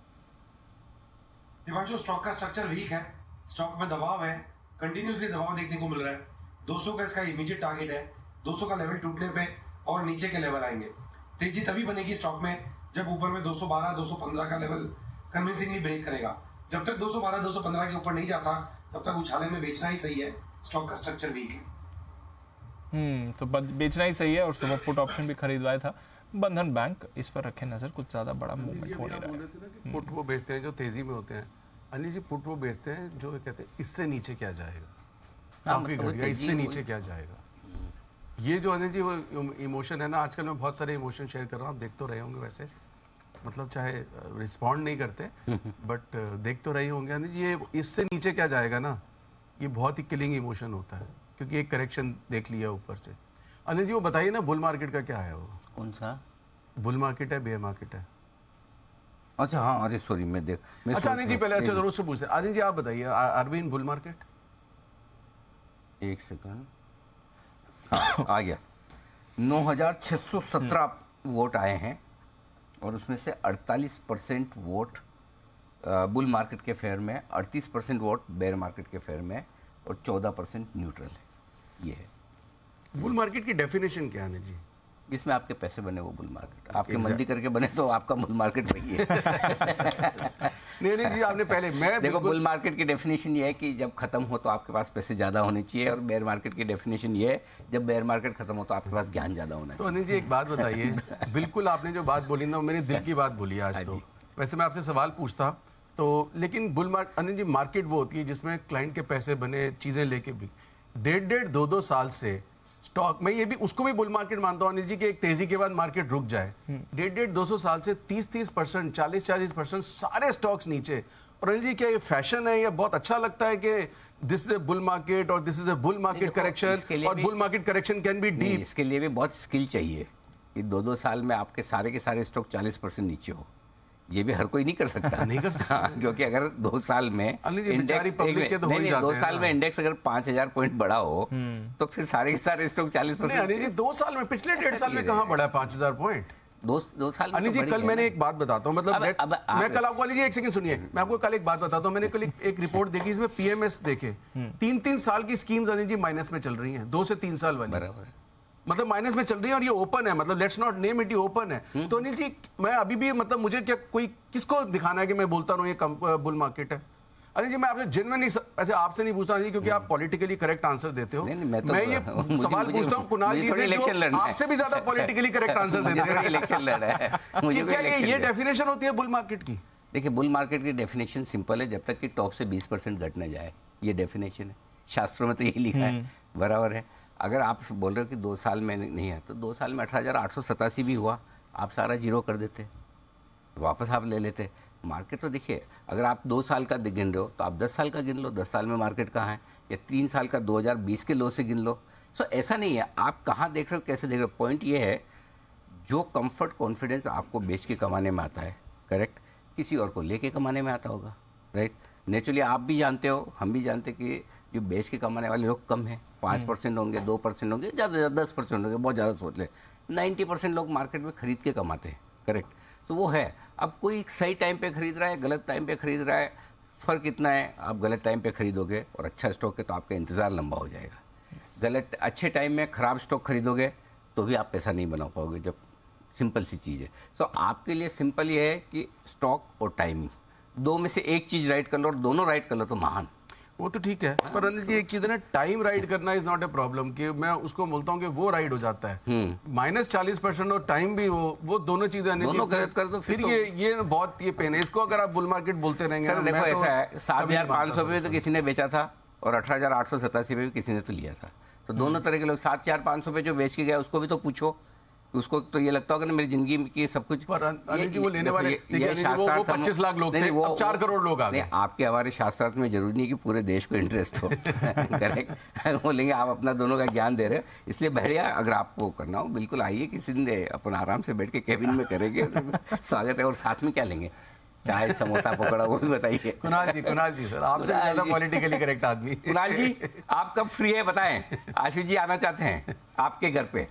[SPEAKER 11] दिवांशु, स्टॉक का स्ट्रक्चर वीक है, स्टॉक में दबाव है, कंटिन्यूसली दबाव देखने को मिल रहा है। 200 का इसका इमीडिएट टारगेट है, 200 का लेवल टूटने पे और नीचे के लेवल आएंगे। तेजी तभी बनेगी स्टॉक में जब ऊपर में 212, 215 का लेवल कन्विंसिंगली ब्रेक करेगा। जब तक 212, 215 के ऊपर नहीं जाता तब तक उछाले में बेचना ही सही है। स्टॉक का स्ट्रक्चर वीक है।
[SPEAKER 1] तो बेचना ही सही है और सुबह पुट ऑप्शन भी खरीदवाया था। बंधन बैंक, इस पर रखे नजर, कुछ ज्यादा बड़ा मूवमेंट हो नहीं रहा है।
[SPEAKER 5] पुट वो बेचते हैं जो तेजी में होते हैं, अनिल जी। पुट वो बेचते हैं जो कहते हैं इससे नीचे क्या जाएगा, काफी घट गया, इससे नीचे क्या जाएगा। ये जो अनिल जी वो इमोशन है ना, आजकल मैं बहुत सारे इमोशन शेयर कर रहा हूँ, आप देख तो रहे होंगे वैसे, मतलब चाहे रिस्पॉन्ड नहीं करते बट देख तो रहे होंगे अनिल जी। ये इससे नीचे क्या जाएगा ना, ये बहुत ही किलिंग इमोशन होता है, क्योंकि एक करेक्शन देख लिया ऊपर से। अनिल जी वो बताइए ना, बुल मार्केट का क्या है? वो
[SPEAKER 2] कौन सा
[SPEAKER 5] बुल मार्केट है, बेयर मार्केट है?
[SPEAKER 2] अच्छा हाँ, अरे सॉरी मैं
[SPEAKER 5] अच्छा अनिल जी पहले अच्छा जरूर से पूछते हैं। अनिल जी आप बताइए, are we in bull market?
[SPEAKER 2] एक सेकंड, हाँ, आ गया। 9,617 वोट आए हैं और उसमें से 48% वोट बुल मार्केट के फेयर में, 38% वोट बेयर मार्केट के फेयर में और 14% न्यूट्रल है। ये है
[SPEAKER 5] बुल मार्केट की डेफिनेशन क्या है जी?
[SPEAKER 2] जिसमें आपके पैसे बने वो बुल मार्केट, आपके मंदी करके बने तो आपका बुल मार्केट वही है।
[SPEAKER 5] नहीं जी, आपने पहले मैं
[SPEAKER 2] देखो, बुल मार्केट की डेफिनेशन ये है कि जब खत्म हो तो आपके पास पैसे ज़्यादा होने चाहिए, और बेयर मार्केट की डेफिनेशन ये है जब बेयर मार्केट खत्म हो तो आपके पास ज्ञान ज़्यादा होना चाहिए।
[SPEAKER 5] तो अनिल जी एक बात बताइए, बिल्कुल आपने जो बात बोली ना, मेरे दिल की बात बोली आज। तो वैसे मैं आपसे सवाल पूछता तो, लेकिन bull market Anil ji, market वो होती है जिसमें क्लाइंट के पैसे बने, चीज़ें लेके भी 1.5, 2 साल से स्टॉक में, ये भी उसको भी बुल मार्केट मानता हूँ अनिल जी, कि एक तेजी के बाद मार्केट रुक जाए। 1.5, 200 साल से 30%, 40% सारे स्टॉक्स नीचे। और अनिल जी क्या ये फैशन है, या बहुत अच्छा लगता है कि this is a bull market और this is a bull market correction, और bull market correction can be deep?
[SPEAKER 2] इसके लिए भी बहुत स्किल चाहिए कि 2 साल में आपके सारे के सारे स्टॉक 40% नीचे हो। ये भी हर कोई नहीं कर सकता।
[SPEAKER 5] नहीं कर सकता
[SPEAKER 2] क्योंकि अगर 2 साल में इंडेक्स, नहीं 2 साल में इंडेक्स अगर 5,000 पॉइंट बढ़ा हो तो फिर सारे के सारे स्टॉक 40%।
[SPEAKER 5] 2 साल में, पिछले 1.5 साल में कहाँ बढ़ा 5,000 पॉइंट?
[SPEAKER 2] 2 साल में।
[SPEAKER 5] अनिल जी कल मैंने एक बात बताता हूँ, मतलब मैं कल आपको, अनिल जी एक सेकंड सुनिए, मैं आपको कल एक बात बताता हूँ। मैंने कल एक रिपोर्ट देखी, इसमें PMS देखे 3 साल की स्कीम्स अनिल जी माइनस में चल रही हैं, 2 से 3 साल वाली,
[SPEAKER 2] बराबर,
[SPEAKER 5] मतलब माइनस में चल रही है, और ये ओपन है, मतलब लेट्स नॉट नेम इट, ये ओपन है। तो अनिल जी मैं अभी भी, मतलब मुझे क्या कोई किसको दिखाना है कि मैं बोलता रहूं ये बुल मार्केट है? अनिल जी मैं आपसे जेन्युइनली, ऐसे आपसे नहीं पूछता क्योंकि आप पॉलिटिकली करेक्ट आंसर देते हो। मैं ये सवाल पूछता हूँ कुणाल जी से, आपसे भी ज्यादा पॉलिटिकली करेक्ट आंसर देते हैं।
[SPEAKER 2] इलेक्शन लड़ रहा है।
[SPEAKER 5] क्या ये डेफिनेशन होती है बुल मार्केट की?
[SPEAKER 2] देखिए, बुल मार्केट की डेफिनेशन सिंपल है, जब तक कि टॉप से 20% घट न जाए ये डेफिनेशन है, शास्त्रों में तो यही लिखा है, बराबर है। अगर आप बोल रहे हो कि 2 साल में नहीं है, तो 2 साल में 18,887 भी हुआ, आप सारा जीरो कर देते, वापस आप ले लेते। मार्केट तो देखिए, अगर आप 2 साल का गिन रहे हो तो आप 10 साल का गिन लो, 10 साल में मार्केट कहाँ है, या 3 साल का 2020 के लो से गिन लो। सो ऐसा नहीं है आप कहाँ देख रहे हो, कैसे देख रहे हो। पॉइंट ये है, जो कंफर्ट कॉन्फिडेंस आपको बेच के कमाने में आता है, करेक्ट, किसी और को लेके कमाने में आता होगा, राइट। नेचुरली आप भी जानते हो, हम भी जानते कि जो बेच के कमाने वाले लोग कम हैं, 5% होंगे, 2% होंगे, ज़्यादा से ज़्यादा 10% होंगे, बहुत ज़्यादा सोच ले। 90% लोग मार्केट में खरीद के कमाते हैं, करेक्ट। तो वो है, अब कोई सही टाइम पे खरीद रहा है, गलत टाइम पे खरीद रहा है, फ़र्क इतना है, आप गलत टाइम पे खरीदोगे और अच्छा स्टॉक है तो आपका इंतज़ार लंबा हो जाएगा। अच्छे टाइम में ख़राब स्टॉक खरीदोगे तो भी आप पैसा नहीं बना पाओगे। जब सिंपल सी चीज़ है, सो आपके लिए सिंपल ये है कि स्टॉक और टाइमिंग, 2 में से एक चीज़ राइट कर लो, और दोनों राइट कर लो तो महान।
[SPEAKER 5] वो तो ठीक है, पर अनिल जी एक चीज है ना, टाइम राइड करना इज नॉट ए प्रॉब्लम, कि मैं उसको बोलता हूँ कि वो राइड हो जाता है। -40% और टाइम भी वो दोनों चीजें अनिल जी
[SPEAKER 2] गलत कर दो,
[SPEAKER 5] फिर ये बहुत ये पेन है। इसको अगर आप बुल मार्केट बोलते रहेंगे ना,
[SPEAKER 2] देखो ऐसा है, 7,500 पे तो किसी ने बेचा था और 18,887 पे भी किसी ने तो लिया था। तो दोनों तरह के लोग, 7,500 पे जो बेच के गया उसको भी तो पूछो, उसको तो ये लगता होगा ना मेरी जिंदगी की सब कुछ।
[SPEAKER 5] पर अनिल जी वो लेने वाले वो 25 लाख लोग थे, अब 4 करोड़ लोग आ गए।
[SPEAKER 2] आपके हमारे शास्त्रार्थ में जरूरी नहीं कि पूरे देश को इंटरेस्ट हो, करेक्ट। बोलेंगे आप अपना दोनों का ज्ञान दे रहे हो, इसलिए बढ़िया, अगर आपको करना हो बिल्कुल आइए, किसी दिन अपन आराम से बैठ के केबिन में करेंगे, स्वागत है। और साथ में क्या लेंगे, चाय समोसा पकौड़ा, वो भी बताइए।
[SPEAKER 5] कुणाल जी सर, आपसे ज्यादा पॉलिटिकली करेक्ट आदमी।
[SPEAKER 2] कुणाल जी आप कब फ्री है बताएं, आशीष जी आना चाहते हैं आपके घर पे।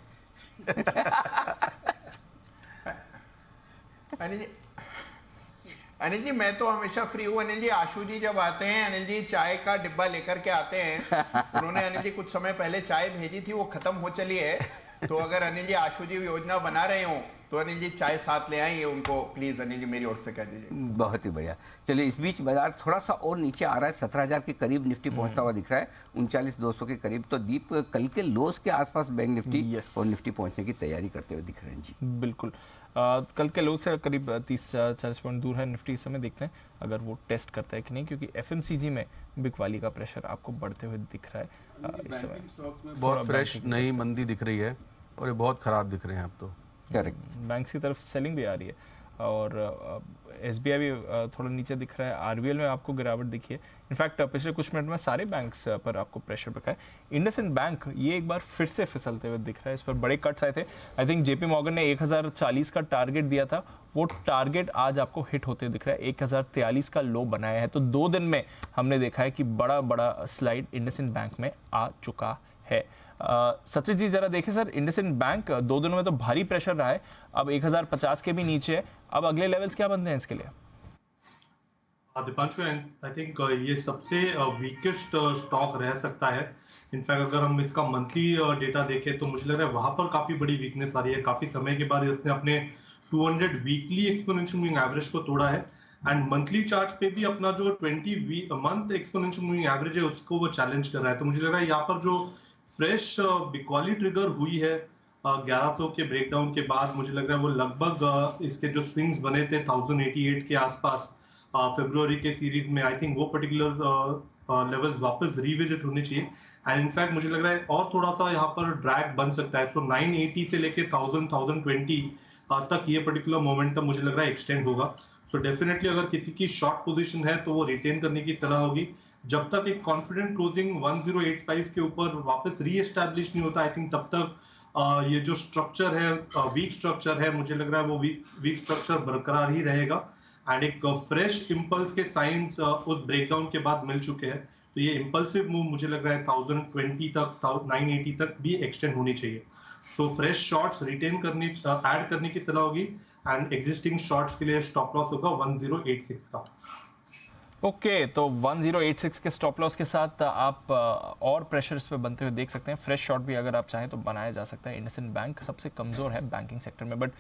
[SPEAKER 9] अनिल जी मैं तो हमेशा फ्री हूँ। अनिल जी आशु जी जब आते हैं, अनिल जी चाय का डिब्बा लेकर के आते हैं। उन्होंने अनिल जी कुछ समय पहले चाय भेजी थी, वो खत्म हो चली है। तो अगर अनिल जी आशु जी योजना बना रहे हो तो अनिल जी चाय साथ ले आएंगे उनको, प्लीज अनिल जी मेरी ओर से कह दीजिए।
[SPEAKER 2] बहुत ही बढ़िया। चलिए, इस बीच बाजार थोड़ा सा और नीचे आ रहा है, 17,000 के करीब निफ्टी पहुंचता हुआ दिख रहा है, 39,200 के करीब। तो दीप कल के लोस के आसपास बैंक निफ्टी और निफ्टी पहुंचने की तैयारी करते हुए दिख रहे हैं जी।
[SPEAKER 1] बिल्कुल, कल के लो से करीब 30-40 पॉइंट दूर है निफ्टी। इस समय देखते हैं अगर वो टेस्ट करता है कि नहीं, क्योंकि एफएमसीजी में बिकवाली का प्रेशर आपको बढ़ते हुए दिख रहा है। इस समय
[SPEAKER 5] बहुत फ्रेश नई मंदी दिख रही है और ये बहुत खराब दिख रहे हैं अब तो।
[SPEAKER 2] करेक्ट,
[SPEAKER 1] बैंक की तरफ से सेलिंग भी आ रही है, और एसबीआई भी थोड़ा नीचे दिख रहा है। आरबीएल में आपको गिरावट दिखी है। इनफैक्ट पिछले कुछ मिनट में सारे बैंक्स पर आपको प्रेशर रखा है। इंडसइंड बैंक ये एक बार फिर से फिसलते हुए दिख रहा है, इस पर बड़े कट्स आए थे। आई थिंक जेपी मॉर्गन ने 1040 का टारगेट दिया था, वो टारगेट आज आपको हिट होते दिख रहा है। 1043 का लो बनाया है। तो 2 दिन में हमने देखा है कि बड़ा स्लाइड इंडसइंड बैंक में आ चुका है। सचिन जी जरा देखें सर, इंडसइंड बैंक 2 दिनों में तो भारी प्रेशर रहा है, अब 1050 के भी नीचे है। अब अगले लेवल्स क्या बनते हैं इसके लिए?
[SPEAKER 7] दीपांशु, आई थिंक ये सबसे वीकेस्ट स्टॉक रह सकता है। इनफैक्ट अगर हम इसका मंथली डेटा देखें तो मुझे लग रहा है वहां पर काफी बड़ी वीकनेस आ रही है। काफी समय के बाद इसने अपने 200 वीकली एक्सपोनेंशियल मूविंग एवरेज को तोड़ा है, एंड मंथली चार्ट पे भी अपना जो 20 मंथ एक्सपोनेंशियल मूविंग एवरेज है उसको वो चैलेंज कर रहा है। तो मुझे लग रहा है यहाँ पर जो फ्रेश बिकवाली ट्रिगर हुई है 1100 के ब्रेकडाउन के बाद, मुझे लग रहा है वो लगभग इसके जो स्विंग्स बने थे 1088 के आसपास फरवरी के सीरीज में, आई थिंक वो पर्टिकुलर लेवल्स वापस रिविजिट होने चाहिए। एंड इनफैक्ट मुझे लग रहा है और थोड़ा सा यहाँ पर ड्रैग बन सकता है। सो 980 से लेके 1020 तक ये पर्टिकुलर मोमेंटम मुझे लग रहा है एक्सटेंड होगा। सो डेफिनेटली अगर किसी की शॉर्ट पोजीशन है तो वो रिटेन करने की सलाह होगी। जब तक एक कॉन्फिडेंट क्लोजिंग 1085 के ऊपर वापस रीएस्टैब्लिश नहीं होता, आई थिंक तब तक ये जो स्ट्रक्चर है, वीक स्ट्रक्चर है, मुझे लग रहा है वो वीक स्ट्रक्चर बरकरार ही रहेगा। एंड एक फ्रेश इंपल्स के साइंस उस ब्रेकडाउन के बाद मिल चुके हैं। तो ये इंपल्सिव मूव मुझे लग रहा है 1020 तक 980 तक भी एक्सटेंड होनी चाहिए। सो फ्रेश शॉर्ट्स रिटेन करने ऐड करने की सलाह होगी, एंड एग्जिस्टिंग शॉर्ट्स के लिए स्टॉप लॉस होगा 1086 का।
[SPEAKER 1] ओके, तो 1086 के स्टॉप लॉस के साथ आप और प्रेशर्स पे बनते हुए देख सकते हैं। फ्रेश शॉट भी अगर आप चाहें तो बनाया जा सकता है। इंडसइंड बैंक सबसे कमज़ोर है बैंकिंग सेक्टर में, बट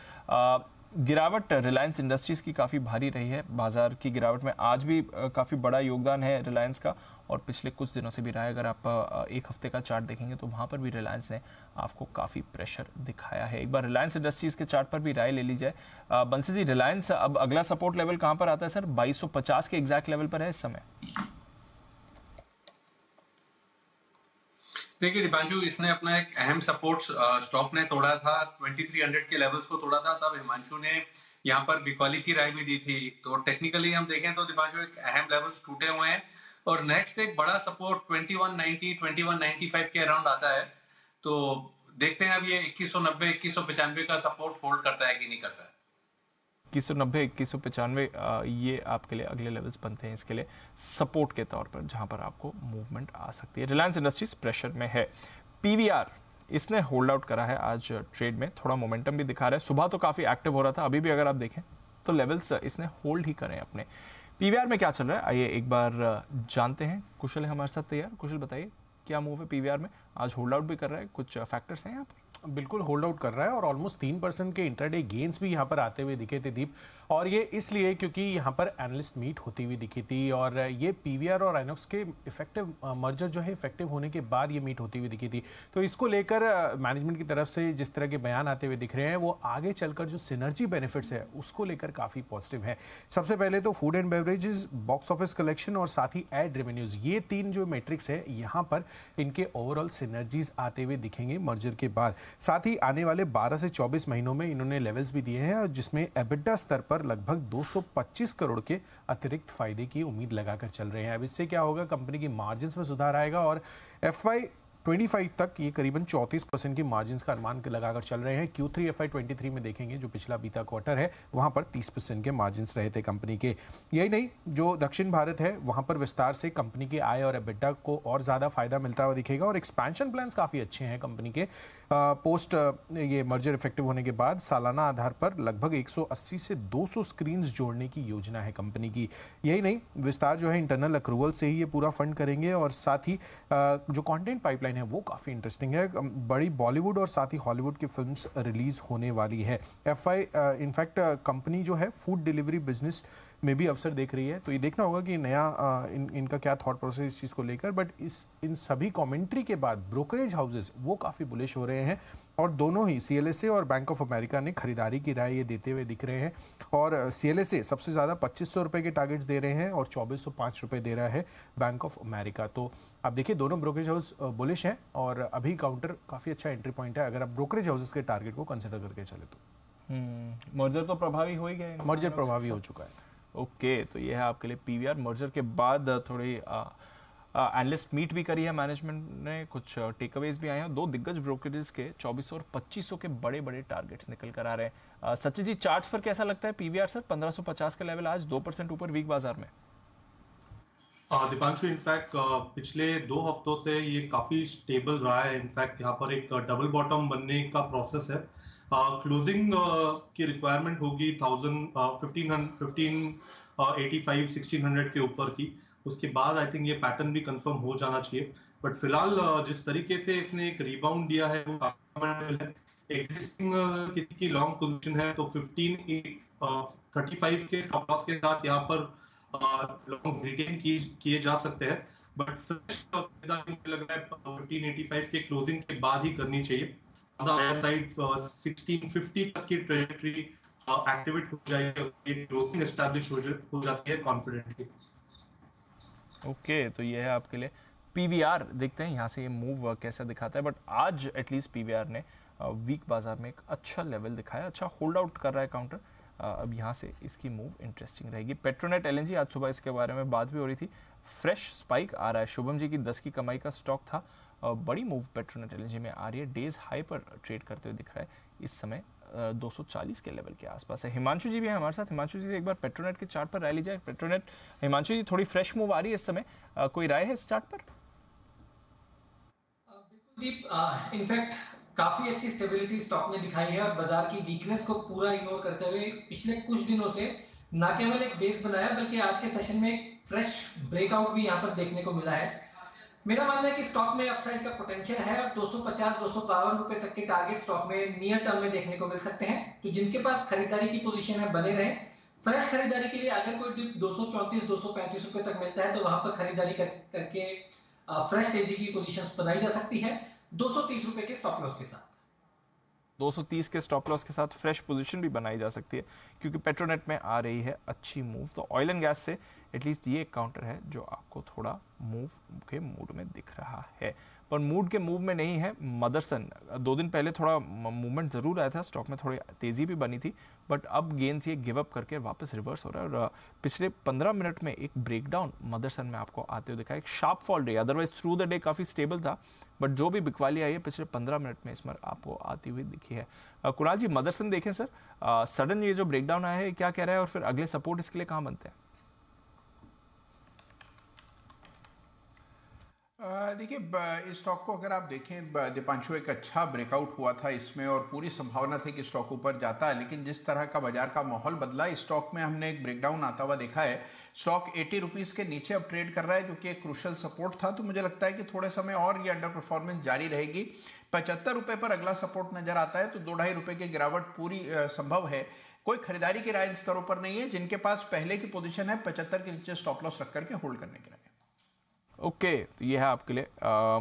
[SPEAKER 1] गिरावट रिलायंस इंडस्ट्रीज़ की काफ़ी भारी रही है। बाजार की गिरावट में आज भी काफ़ी बड़ा योगदान है रिलायंस का, और पिछले कुछ दिनों से भी रहा है। अगर आप एक हफ्ते का चार्ट देखेंगे तो वहाँ पर भी रिलायंस ने आपको काफ़ी प्रेशर दिखाया है। एक बार रिलायंस इंडस्ट्रीज़ के चार्ट पर भी राय ले ली जाए। बंसी जी, रिलायंस अब अगला सपोर्ट लेवल कहाँ पर आता है सर? 2250 के एग्जैक्ट लेवल पर है इस समय।
[SPEAKER 10] देखिए दीपांशु, इसने अपना एक अहम सपोर्ट स्टॉक ने तोड़ा था, 2300 के लेवल्स को तोड़ा था, तब हिमांशु ने यहाँ पर बिकॉली की राय भी दी थी। तो टेक्निकली हम देखें तो दीपांशु एक अहम लेवल्स टूटे हुए हैं और नेक्स्ट एक बड़ा सपोर्ट 2190 2195 के अराउंड आता है। तो देखते हैं अब ये 2190 2195 का सपोर्ट होल्ड करता है कि नहीं करता है।
[SPEAKER 1] 2190 2195 ये आपके लिए अगले लेवल्स बनते हैं इसके लिए सपोर्ट के तौर पर, जहां पर आपको मूवमेंट आ सकती है। रिलायंस इंडस्ट्रीज प्रेशर में है। पीवीआर इसने होल्ड आउट करा है आज ट्रेड में, थोड़ा मोमेंटम भी दिखा रहा है। सुबह तो काफी एक्टिव हो रहा था, अभी भी अगर आप देखें तो लेवल्स इसने होल्ड ही करे अपने। पीवीआर में क्या चल रहा है आइए एक बार जानते हैं। कुशल है हमारे साथ तैयार। कुशल बताइए क्या मूव है पीवीआर में? आज होल्ड आउट भी कर रहा है, कुछ फैक्टर्स हैं यहाँ पर?
[SPEAKER 3] बिल्कुल होल्ड आउट कर रहा है और ऑलमोस्ट 3% के इंट्राडे गेन्स भी यहाँ पर आते हुए दिखे थे दीप, और ये इसलिए क्योंकि यहाँ पर एनालिस्ट मीट होती हुई दिखी थी और ये पीवीआर और आइनॉक्स के इफेक्टिव मर्जर जो है इफेक्टिव होने के बाद ये मीट होती हुई दिखी थी। तो इसको लेकर मैनेजमेंट की तरफ से जिस तरह के बयान आते हुए दिख रहे हैं वो आगे चलकर जो सिनर्जी बेनिफिट्स है उसको लेकर काफ़ी पॉजिटिव है। सबसे पहले तो food and beverages, box office collection और साथ ही एड रेवेन्यूज, ये 3 जो मैट्रिक्स है यहाँ पर इनके ओवरऑल सिनर्जीज आते हुए दिखेंगे मर्जर के बाद। साथ ही आने वाले 12 से 24 महीनों में इन्होंने लेवल्स भी दिए हैं और जिसमें एबिटा स्तर पर लगभग 225 करोड़ के अतिरिक्त फायदे की उम्मीद लगाकर चल रहे हैं। अब इससे क्या होगा, कंपनी की मार्जिन्स में सुधार आएगा और FY25 तक ये करीबन 34% की मार्जिन्स का अनुमान लगाकर चल रहे हैं। Q3 FY23 में देखेंगे जो पिछला बीता क्वार्टर है वहां पर 30% के मार्जिन्स रहे थे कंपनी के। यही नहीं, जो दक्षिण भारत है वहां पर विस्तार से कंपनी के आय और एबिटा को और ज़्यादा फायदा मिलता हुआ दिखेगा और एक्सपेंशन प्लान्स काफ़ी अच्छे हैं कंपनी के। पोस्ट ये मर्जर इफेक्टिव होने के बाद सालाना आधार पर लगभग 180 से 200 स्क्रीन्स जोड़ने की योजना है कंपनी की। यही नहीं, विस्तार जो है इंटरनल अक्रूवल से ही ये पूरा फंड करेंगे और साथ ही जो कंटेंट पाइपलाइन है वो काफ़ी इंटरेस्टिंग है। बड़ी बॉलीवुड और साथ ही हॉलीवुड की फिल्म्स रिलीज होने वाली है। इनफैक्ट कंपनी जो है फूड डिलीवरी बिजनेस में भी अवसर देख रही है, तो ये देखना होगा कि नया इनका क्या थॉट प्रोसेस इस चीज़ को लेकर। बट इन सभी कमेंट्री के बाद ब्रोकरेज हाउसेस वो काफ़ी बुलिश हो रहे हैं और दोनों ही CLSA और बैंक ऑफ अमेरिका ने खरीदारी की राय ये देते हुए दिख रहे हैं। और CLSA सबसे ज़्यादा 2500 रुपये के टारगेट्स दे रहे हैं और 2405 रुपये दे रहा है बैंक ऑफ अमेरिका। तो आप देखिए दोनों ब्रोकरेज हाउस बुलिश हैं और अभी काउंटर काफ़ी अच्छा एंट्री पॉइंट है अगर आप ब्रोकरेज हाउसेस के टारगेट को कंसिडर करके चले तो।
[SPEAKER 1] मर्जर तो प्रभावी हो ही गया,
[SPEAKER 3] मर्जर प्रभावी हो चुका है।
[SPEAKER 1] ओके, तो ये है आपके लिए पीवीआर। मर्जर के बाद थोड़ी एनालिस्ट मीट भी करी है मैनेजमेंट ने, कुछ टेकअवेज भी आए हैं। 2 दिग्गज ब्रोकरेजेस के 2400 और 2500 के बड़े बड़े टारगेट्स निकल कर आ रहे हैं। सचिन जी, चार्ट्स पर कैसा लगता है पीवीआर सर? 1550 का लेवल आज 2% ऊपर वीक बाजार में।
[SPEAKER 7] दीपांशु, इनफैक्ट पिछले 2 हफ्तों से ये काफी स्टेबल रहा है। इनफैक्ट यहाँ पर एक डबल बॉटम बनने का प्रोसेस है। क्लोजिंग की रिक्वायरमेंट होगी 1585 1600 के ऊपर की। उसके बाद आई थिंक ये पैटर्न भी कंफर्म हो जाना चाहिए। बट फिलहाल जिस तरीके से इसने एक रिबाउंड दिया है वो काफी एग्जिस्टिंग की लॉन्ग पोजीशन है, तो 1535 के स्टॉप लॉस के साथ यहाँ पर लॉन्ग रिटेन किए जा सकते हैं। बट मुझे लग रहा है 1585 के क्लोजिंग के बाद ही करनी चाहिए। On the other side, 1650 तक की ट्रेजेक्टरी एक्टिवेट हो जाएगी, ये क्लोजिंग एस्टैब्लिश हो जाती है कॉन्फिडेंटली।
[SPEAKER 1] ओके, तो ये है आपके लिए पीवीआर। देखते हैं यहाँ से ये मूव कैसा दिखाता है। बट आज एटलीस्ट पीवीआर ने वीक बाजार में एक अच्छा लेवल दिखाया, अच्छा होल्ड आउट कर रहा है काउंटर। अब यहाँ से इसकी मूव इंटरेस्टिंग रहेगी। पेट्रोनेट LNG, आज सुबह इसके बारे में बात भी हो रही थी, फ्रेश स्पाइक आ रहा है। शुभम जी की 10 की कमाई का स्टॉक था, बड़ी मूव पेट्रोनेट LNG में आ रही है, डेज हाई पर ट्रेड करते हुए दिख रहा है इस समय। 240 के लेवल के आसपास है। हिमांशु जी भी है हमारे साथ। हिमांशु जी से एक बार पेट्रोनेट के चार्ट पर राय ली जाए। पेट्रोनेट, हिमांशु जी थोड़ी फ्रेश मूव आ रही है इस समय, कोई राय है इस चार्ट पर?
[SPEAKER 6] बिल्कुल, इनफैक्ट काफी अच्छी स्टेबिलिटी स्टॉक ने दिखाई है और बाजार की वीकनेस को पूरा इग्नोर करते हुए पिछले कुछ दिनों से न केवल एक बेस बनाया बल्कि आज के सेशन में एक फ्रेश ब्रेकआउट भी यहाँ पर देखने को मिला है। मेरा मानना है कि स्टॉक में अपसाइड का पोटेंशियल है और 250-252 रुपए तक के टारगेट स्टॉक में नियर टर्म में देखने को मिल सकते हैं। तो जिनके पास खरीदारी की पोजीशन है बने रहें। फ्रेश खरीदारी के लिए अगर कोई डिप 234-235 रुपए तक मिलता है तो वहां पर खरीदारी करके फ्रेश तेजी की पोजीशंस बनाई जा सकती है 230 रुपए के स्टॉप लॉस के साथ।
[SPEAKER 1] 230 के स्टॉप लॉस के साथ फ्रेश पोजीशन भी बनाई जा सकती है क्योंकि पेट्रोनेट में आ रही है अच्छी मूव। तो ऑयल एंड गैस से एटलीस्ट ये एक काउंटर है जो आपको थोड़ा मूव के मूड में दिख रहा है, पर मूड के मूव में नहीं है मदरसन। 2 दिन पहले थोड़ा मूवमेंट ज़रूर आया था, स्टॉक में थोड़ी तेज़ी भी बनी थी, बट अब गेंस ये गिव अप करके वापस रिवर्स हो रहा है। और पिछले 15 मिनट में एक ब्रेकडाउन मदरसन में आपको आते हुए दिखा, एक शार्प फॉल रही, अदरवाइज थ्रू द डे काफ़ी स्टेबल था, बट जो भी बिकवाली आई है पिछले 15 मिनट में इसमें आपको आती हुई दिखी है। कुणाल जी, मदरसन देखें सर, सडन ये जो ब्रेकडाउन आया है क्या कह रहा है और फिर अगले सपोर्ट इसके लिए कहाँ बनते हैं?
[SPEAKER 9] देखिए, इस स्टॉक को अगर आप देखें दीपांशु, एक अच्छा ब्रेकआउट हुआ था इसमें और पूरी संभावना थी कि स्टॉक ऊपर जाता है, लेकिन जिस तरह का बाजार का माहौल बदला, इस स्टॉक में हमने एक ब्रेकडाउन आता हुआ देखा है। स्टॉक 80 रुपीज़ के नीचे अब ट्रेड कर रहा है, जो कि एक क्रूशल सपोर्ट था। तो मुझे लगता है कि थोड़े समय और ये अंडर परफॉर्मेंस जारी रहेगी। 75 रुपये पर अगला सपोर्ट नजर आता है, तो 2-2.5 रुपये की गिरावट पूरी संभव है। कोई खरीदारी की राय इन स्तरों पर नहीं है। जिनके पास पहले की पोजीशन है 75 के नीचे स्टॉप लॉस रख करके होल्ड करने की राय।
[SPEAKER 1] ओके, तो ये है आपके लिए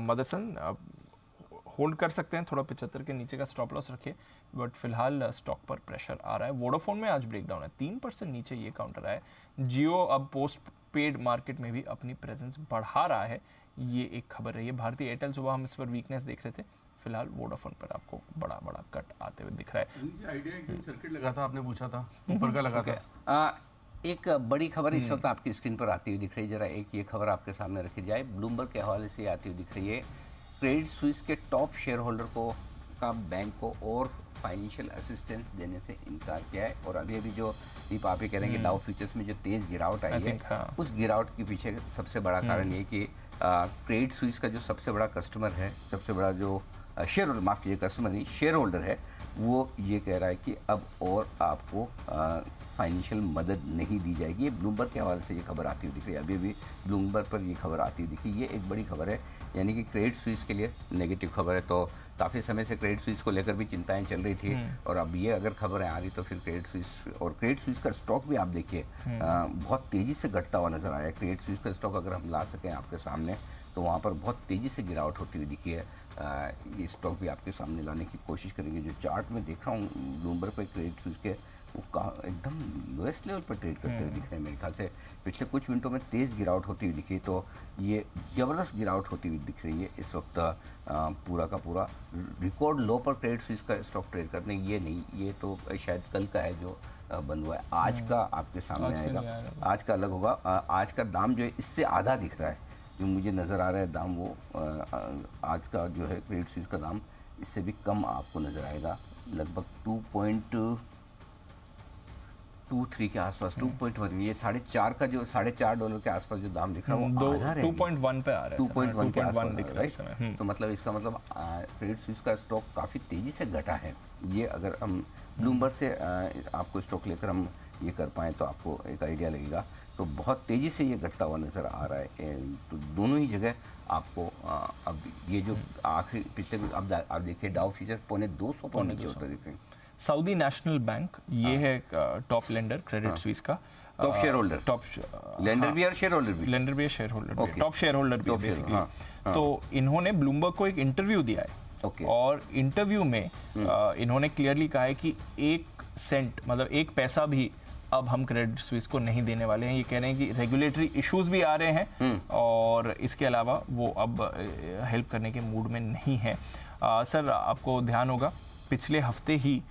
[SPEAKER 1] मदरसन, होल्ड कर सकते हैं, थोड़ा 75 के नीचे का स्टॉप लॉस रखिए, बट फिलहाल स्टॉक पर प्रेशर आ रहा है। वोडाफोन में आज ब्रेकडाउन है, 3% नीचे ये काउंटर है। जियो अब पोस्ट पेड मार्केट में भी अपनी प्रेजेंस बढ़ा रहा है, ये एक खबर रही है। भारतीय एयरटेल, सुबह हम इस पर वीकनेस देख रहे थे, फिलहाल वोडाफोन पर आपको बड़ा बड़ा कट आते हुए दिख रहा है।
[SPEAKER 5] आइडिया सर्किट लगा था, आपने पूछा था, ऊपर का लगा था।
[SPEAKER 2] एक बड़ी खबर इस वक्त आपकी स्क्रीन पर आती हुई दिख रही है, जरा एक ये खबर आपके सामने रखी जाए। ब्लूमबर्ग के हवाले से आती हुई दिख रही है, क्रेडिट स्विस के टॉप शेयर होल्डर का बैंक को और फाइनेंशियल असिस्टेंस देने से इनकार किया है। और अभी अभी जो दीप आप ही कह रहे हैं कि डाउ फ्यूचर्स में जो तेज़ गिरावट आई है, उस गिरावट के पीछे सबसे बड़ा कारण ये कि क्रेडिट स्विस का जो सबसे बड़ा कस्टमर है, सबसे बड़ा जो शेयर होल्डर, माफ़ कीजिए कस्टमर नहीं, शेयर होल्डर है, वो ये कह रहा है कि अब और आपको फाइनेंशियल मदद नहीं दी जाएगी। ये ब्लूमबर्ग के हवाले से ये खबर आती हुई दिख रही है, अभी भी ब्लूमबर्ग पर ये खबर आती हुई दिख रही है। ये एक बड़ी खबर है, यानी कि क्रेडिट स्विस के लिए नेगेटिव खबर है। तो काफ़ी समय से क्रेडिट स्विस को लेकर भी चिंताएं चल रही थी, और अब ये अगर खबरें आ रही तो फिर क्रेडिट स्विस और क्रेडिट स्विस का स्टॉक भी आप देखिए बहुत तेज़ी से घटता हुआ नजर आया है। क्रेडिट स्विस का स्टॉक अगर हम ला सकें आपके सामने, तो वहाँ पर बहुत तेज़ी से गिरावट होती हुई दिखी है। ये स्टॉक भी आपके सामने लाने की कोशिश करेंगे। जो चार्ट में देख रहा हूँ ब्लूमबर्ग पर क्रेडिट स्विस के, वो एकदम लोएस्ट लेवल पर ट्रेड करते हुए दिख रहे हैं। मेरे ख्याल से पिछले कुछ मिनटों में तेज़ गिरावट होती हुई दिखी, तो ये ज़बरदस्त गिरावट होती हुई दिख रही है इस वक्त। पूरा का पूरा रिकॉर्ड लो पर क्रेडिट स्विस का स्टॉक ट्रेड करने, ये नहीं, ये तो शायद कल का है जो बंद हुआ है। आज का आपके सामने आएगा, आज का अलग होगा। आज का दाम जो है इससे आधा दिख रहा है, जो मुझे नज़र आ रहा है दाम, वो आज का जो है क्रेडिट स्विस का दाम इससे भी कम आपको नज़र आएगा, लगभग 2.23 के आसपास, 2.1। ये $4.5 का जो $4.5 के आसपास जो दाम दिख रहा है वो आधा है,
[SPEAKER 1] 2.1 पे आ रहा है,
[SPEAKER 2] 2.1 के आसपास
[SPEAKER 1] दिख रहा है।
[SPEAKER 2] तो मतलब इसका मतलब क्रेडिट स्विस का स्टॉक काफ़ी तेज़ी से घटा है। ये अगर हम ब्लूमबर्ग से आपको स्टॉक लेकर हम ये कर पाएँ तो आपको एक आइडिया लगेगा। तो बहुत तेज़ी से ये घटता हुआ नज़र आ रहा है। तो दोनों ही जगह आपको अब ये जो आखिरी पिछले आप देखिए डाउ फ्यूचर्स 200 पॉइंट नीचे होता दिख रहे हैं।
[SPEAKER 1] सऊदी नेशनल बैंक, ये है टॉप लेंडर क्रेडिट स्विस का,
[SPEAKER 2] top share holder, top lender भी और शेयर होल्डर भी,
[SPEAKER 1] लेंडर भी है, शेयर होल्डर भी, टॉप शेयर होल्डर भी बेसिकली। तो इन्होंने ब्लूमबर्ग को एक इंटरव्यू दिया है, और इंटरव्यू में इन्होंने क्लियरली कहा है कि 1 सेंट, मतलब 1 पैसा भी अब हम क्रेडिट स्विस को नहीं देने वाले हैं। ये कह रहे हैं कि रेगुलेटरी इश्यूज भी आ रहे हैं, और इसके अलावा वो अब हेल्प करने के मूड में नहीं है। सर, आपको ध्यान होगा पिछले हफ्ते ही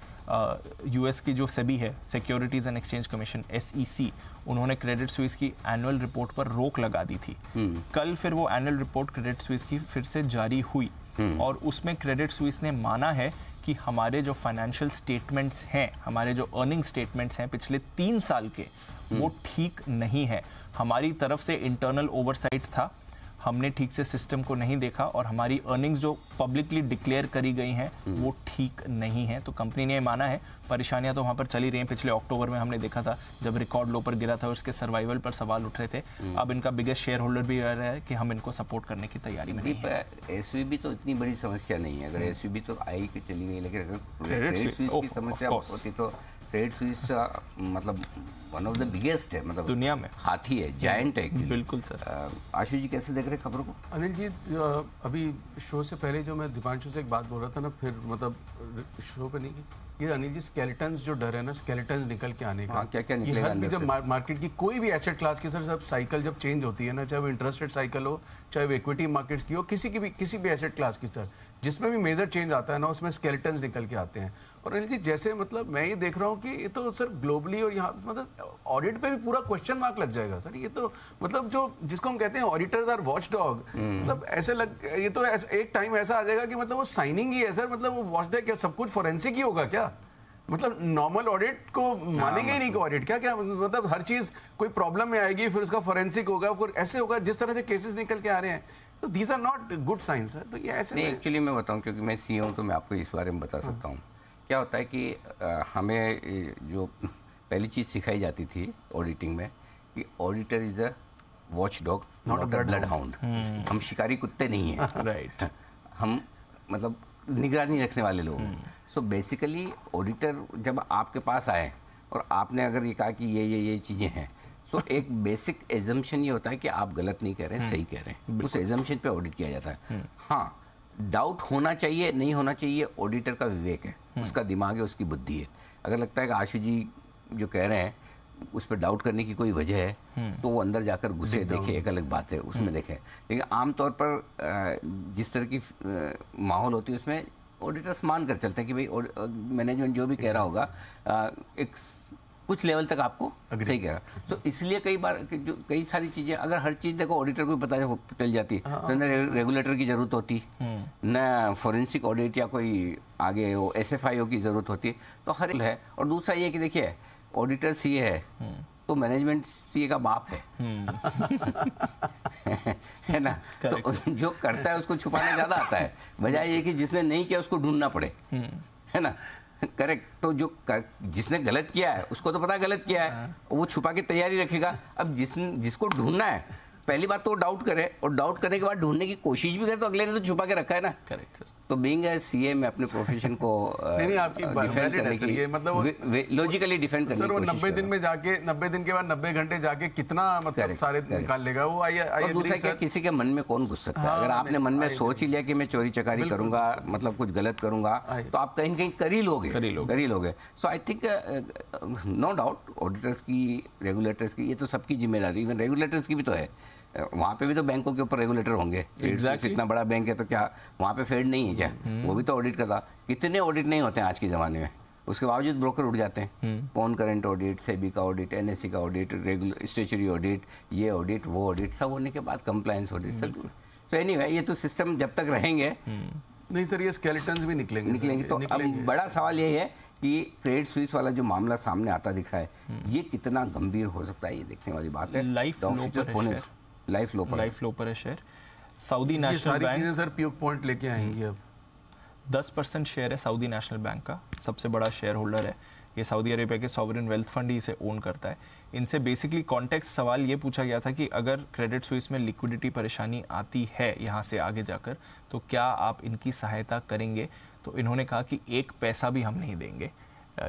[SPEAKER 1] यूएस की जो सेबी है, securities and exchange commission, SEC, उन्होंने क्रेडिट स्विस की एनुअल रिपोर्ट पर रोक लगा दी थी। कल फिर वो एनुअल रिपोर्ट क्रेडिट स्विस की फिर से जारी हुई, और उसमें क्रेडिट स्विस ने माना है कि हमारे जो फाइनेंशियल स्टेटमेंट्स हैं, हमारे जो अर्निंग स्टेटमेंट्स हैं पिछले 3 साल के, वो ठीक नहीं है। हमारी तरफ से इंटरनल ओवरसाइट था, हमने ठीक से सिस्टम को नहीं देखा, और हमारी अर्निंग्स जो पब्लिकली डिक्लेयर करी गई हैं वो ठीक नहीं है। तो कंपनी ने माना है, परेशानियां तो वहाँ पर चली रही हैं। पिछले अक्टूबर में हमने देखा था जब रिकॉर्ड लो पर गिरा था, और उसके सर्वाइवल पर सवाल उठ रहे थे। अब इनका बिगेस्ट शेयर होल्डर भी कह रहा है कि हम इनको सपोर्ट करने की तैयारी में हैं।
[SPEAKER 2] SVB तो इतनी बड़ी समस्या नहीं है, अगर SVB तो आई कि चली गई, लेकिन अगर क्रेडिट स्विस की समस्या होती तो क्रेडिट स्विस मतलब वन ऑफ द बिगेस्ट है, मतलब
[SPEAKER 1] दुनिया में
[SPEAKER 2] हाथी है, जायंट है।
[SPEAKER 1] बिल्कुल सर।
[SPEAKER 2] आशु जी कैसे देख रहे हैं खबरों को?
[SPEAKER 5] अनिल जी, अभी शो से पहले जो मैं दीपांशु से एक बात बोल रहा था ना, फिर मतलब शो पे नहीं की ये अनिल जी स्केलेटन्स जो डर है ना, स्केलेटन्स निकल के आने का,
[SPEAKER 2] क्या क्या निकलेगा अंदर से?
[SPEAKER 5] जब मार्केट की कोई भी एसेट क्लास की सर सब साइकिल जब चेंज होती है ना, चाहे वो इंटरेस्ट रेट साइकिल हो, चाहे वो इक्विटी मार्केट्स की हो, किसी भी एसेट क्लास की सर, जिसमें भी मेजर चेंज आता है ना, उसमें स्केलेटन्स निकल के आते हैं। और अनिल जी जैसे मतलब मैं ये देख रहा हूँ कि ये तो सर ग्लोबली और यहाँ मतलब ऑडिट पे भी पूरा क्वेश्चन मार्क लग जाएगा सर। ये तो मतलब जो जिसको हम कहते हैं ऑडिटर्स आर वॉच डॉग, मतलब ऐसे ये तो एक टाइम ऐसा आ जाएगा कि मतलब वो साइनिंग ही है सर, मतलब वो वॉच डॉग क्या सब कुछ फोरेंसिक ही होगा क्या? मतलब नॉर्मल ऑडिट को मानेंगे ही नहीं कि ऑडिट क्या मतलब हर चीज कोई प्रॉब्लम में आएगी फिर उसका फोरेंसिक होगा, फिर ऐसे होगा जिस तरह से केसेस निकल के आ रहे हैं। So these are not good science sir. तो ये ऐसे
[SPEAKER 2] नहीं, एक्चुअली मैं बताऊं क्योंकि मैं सीईओ हूं तो मैं आपको इस बारे में बता सकता हूं। क्या होता है कि हमें जो पहली चीज़ सिखाई जाती थी ऑडिटिंग में कि auditor is a watch dog not a blood hound. हम शिकारी कुत्ते नहीं हैं, राइट? हम मतलब निगरानी रखने वाले लोग हैं। सो बेसिकली ऑडिटर जब आपके पास आए और आपने अगर ये कहा कि ये चीज़ें हैं, सो एक बेसिक एजम्पशन ये होता है कि आप गलत नहीं कह रहे हैं, सही कह रहे हैं। उस एजम्पशन पे ऑडिट किया जाता है। हाँ, डाउट होना चाहिए, नहीं होना चाहिए, ऑडिटर का विवेक है, उसका दिमाग है, उसकी बुद्धि है। अगर लगता है कि आशु जी जो कह रहे हैं उस पर डाउट करने की कोई वजह है तो वो अंदर जाकर घुसे, देखे, एक अलग बात है, उसमें देखें। लेकिन आमतौर पर जिस तरह की माहौल होती है उसमें ऑडिटर्स मान कर चलते हैं कि भाई मैनेजमेंट जो भी कह रहा होगा एक कुछ लेवल तक आपको सही कह रहा। तो इसलिए कई बार जो कई सारी चीज़ें अगर हर चीज़ देखो ऑडिटर को पता चल जाती तो न रेगुलेटर की ज़रूरत होती, न फॉरेंसिक ऑडिट या कोई आगे वो SFIO की ज़रूरत होती। तो हर है। और दूसरा ये कि देखिए ऑडिटर सीए है तो मैनेजमेंट सीए का बाप है है ना? तो जो करता है उसको छुपाना ज़्यादा आता है, बजाय ये कि जिसने नहीं किया उसको ढूंढना पड़े, है ना? करेक्ट। तो जो जिसने गलत किया है उसको तो पता गलत किया है, वो छुपा के तैयारी रखेगा। अब जिसको ढूंढना है पहली बात तो वो डाउट करे, और डाउट करने के बाद ढूंढने की कोशिश भी करे तो अगले ने तो छुपा के रखा है ना। Correct sir. तो बीइंग ए सीए में अपने प्रोफेशन को डिफेंड करने की मतलब लॉजिकली डिफेंड करने
[SPEAKER 5] सर वो 90 दिन में जाके 90 दिन के बाद 90 घंटे जाके कितना मतलब सारे निकाल लेगा वो।
[SPEAKER 2] और दूसरा क्या, किसी के मन में कौन घुस सकता है? अगर आपने मन में सोच ही लिया कि मैं चोरी चकारी करूंगा, मतलब कुछ गलत करूंगा, तो आप कहीं कहीं कर ही लोगे। So I think no doubt auditors की, रेगुलेटर्स की, ये तो सबकी जिम्मेदारी, इवन रेगुलेटर्स की भी तो है। वहाँ पे भी तो बैंकों के ऊपर रेगुलेटर होंगे। इतना बड़ा बैंक है तो क्या वहाँ पे फेड नहीं है क्या? वो भी तो ऑडिट करता। कितने ऑडिट नहीं होते हैं आज के ज़माने में, उसके बावजूद ब्रोकर उठ जाते हैं। कौन करंट ऑडिट, सेबी का ऑडिट, NSE का ऑडिट, स्टेचुरी ऑडिट, ये ऑडिट वो ऑडिट, सब होने के बाद कंप्लायंस ऑडिट सब। तो एनीवे ये तो सिस्टम जब तक रहेंगे
[SPEAKER 5] नहीं सर, ये स्केलेटन्स भी निकलेंगे।
[SPEAKER 2] तो अब बड़ा सवाल ये है कि क्रेडिट स्विस वाला जो मामला सामने आता दिख रहा है, ये कितना गंभीर हो सकता है, ये देखने वाली बात है। लाइफ लो पर है शेयर।
[SPEAKER 1] सऊदी नेशनल बैंक
[SPEAKER 5] चीजें सर पीक पॉइंट लेके आएंगी। अब
[SPEAKER 1] 10% शेयर है सऊदी नेशनल बैंक का, सबसे बड़ा शेयर होल्डर है ये। सऊदी अरेबिया के सॉवरेन वेल्थ फंड ही इसे ओन करता है। इनसे बेसिकली कॉन्टेक्स्ट सवाल ये पूछा गया था कि अगर क्रेडिट स्विस में लिक्विडिटी परेशानी आती है यहाँ से आगे जाकर तो क्या आप इनकी सहायता करेंगे? तो इन्होंने कहा कि 1 पैसा भी हम नहीं देंगे।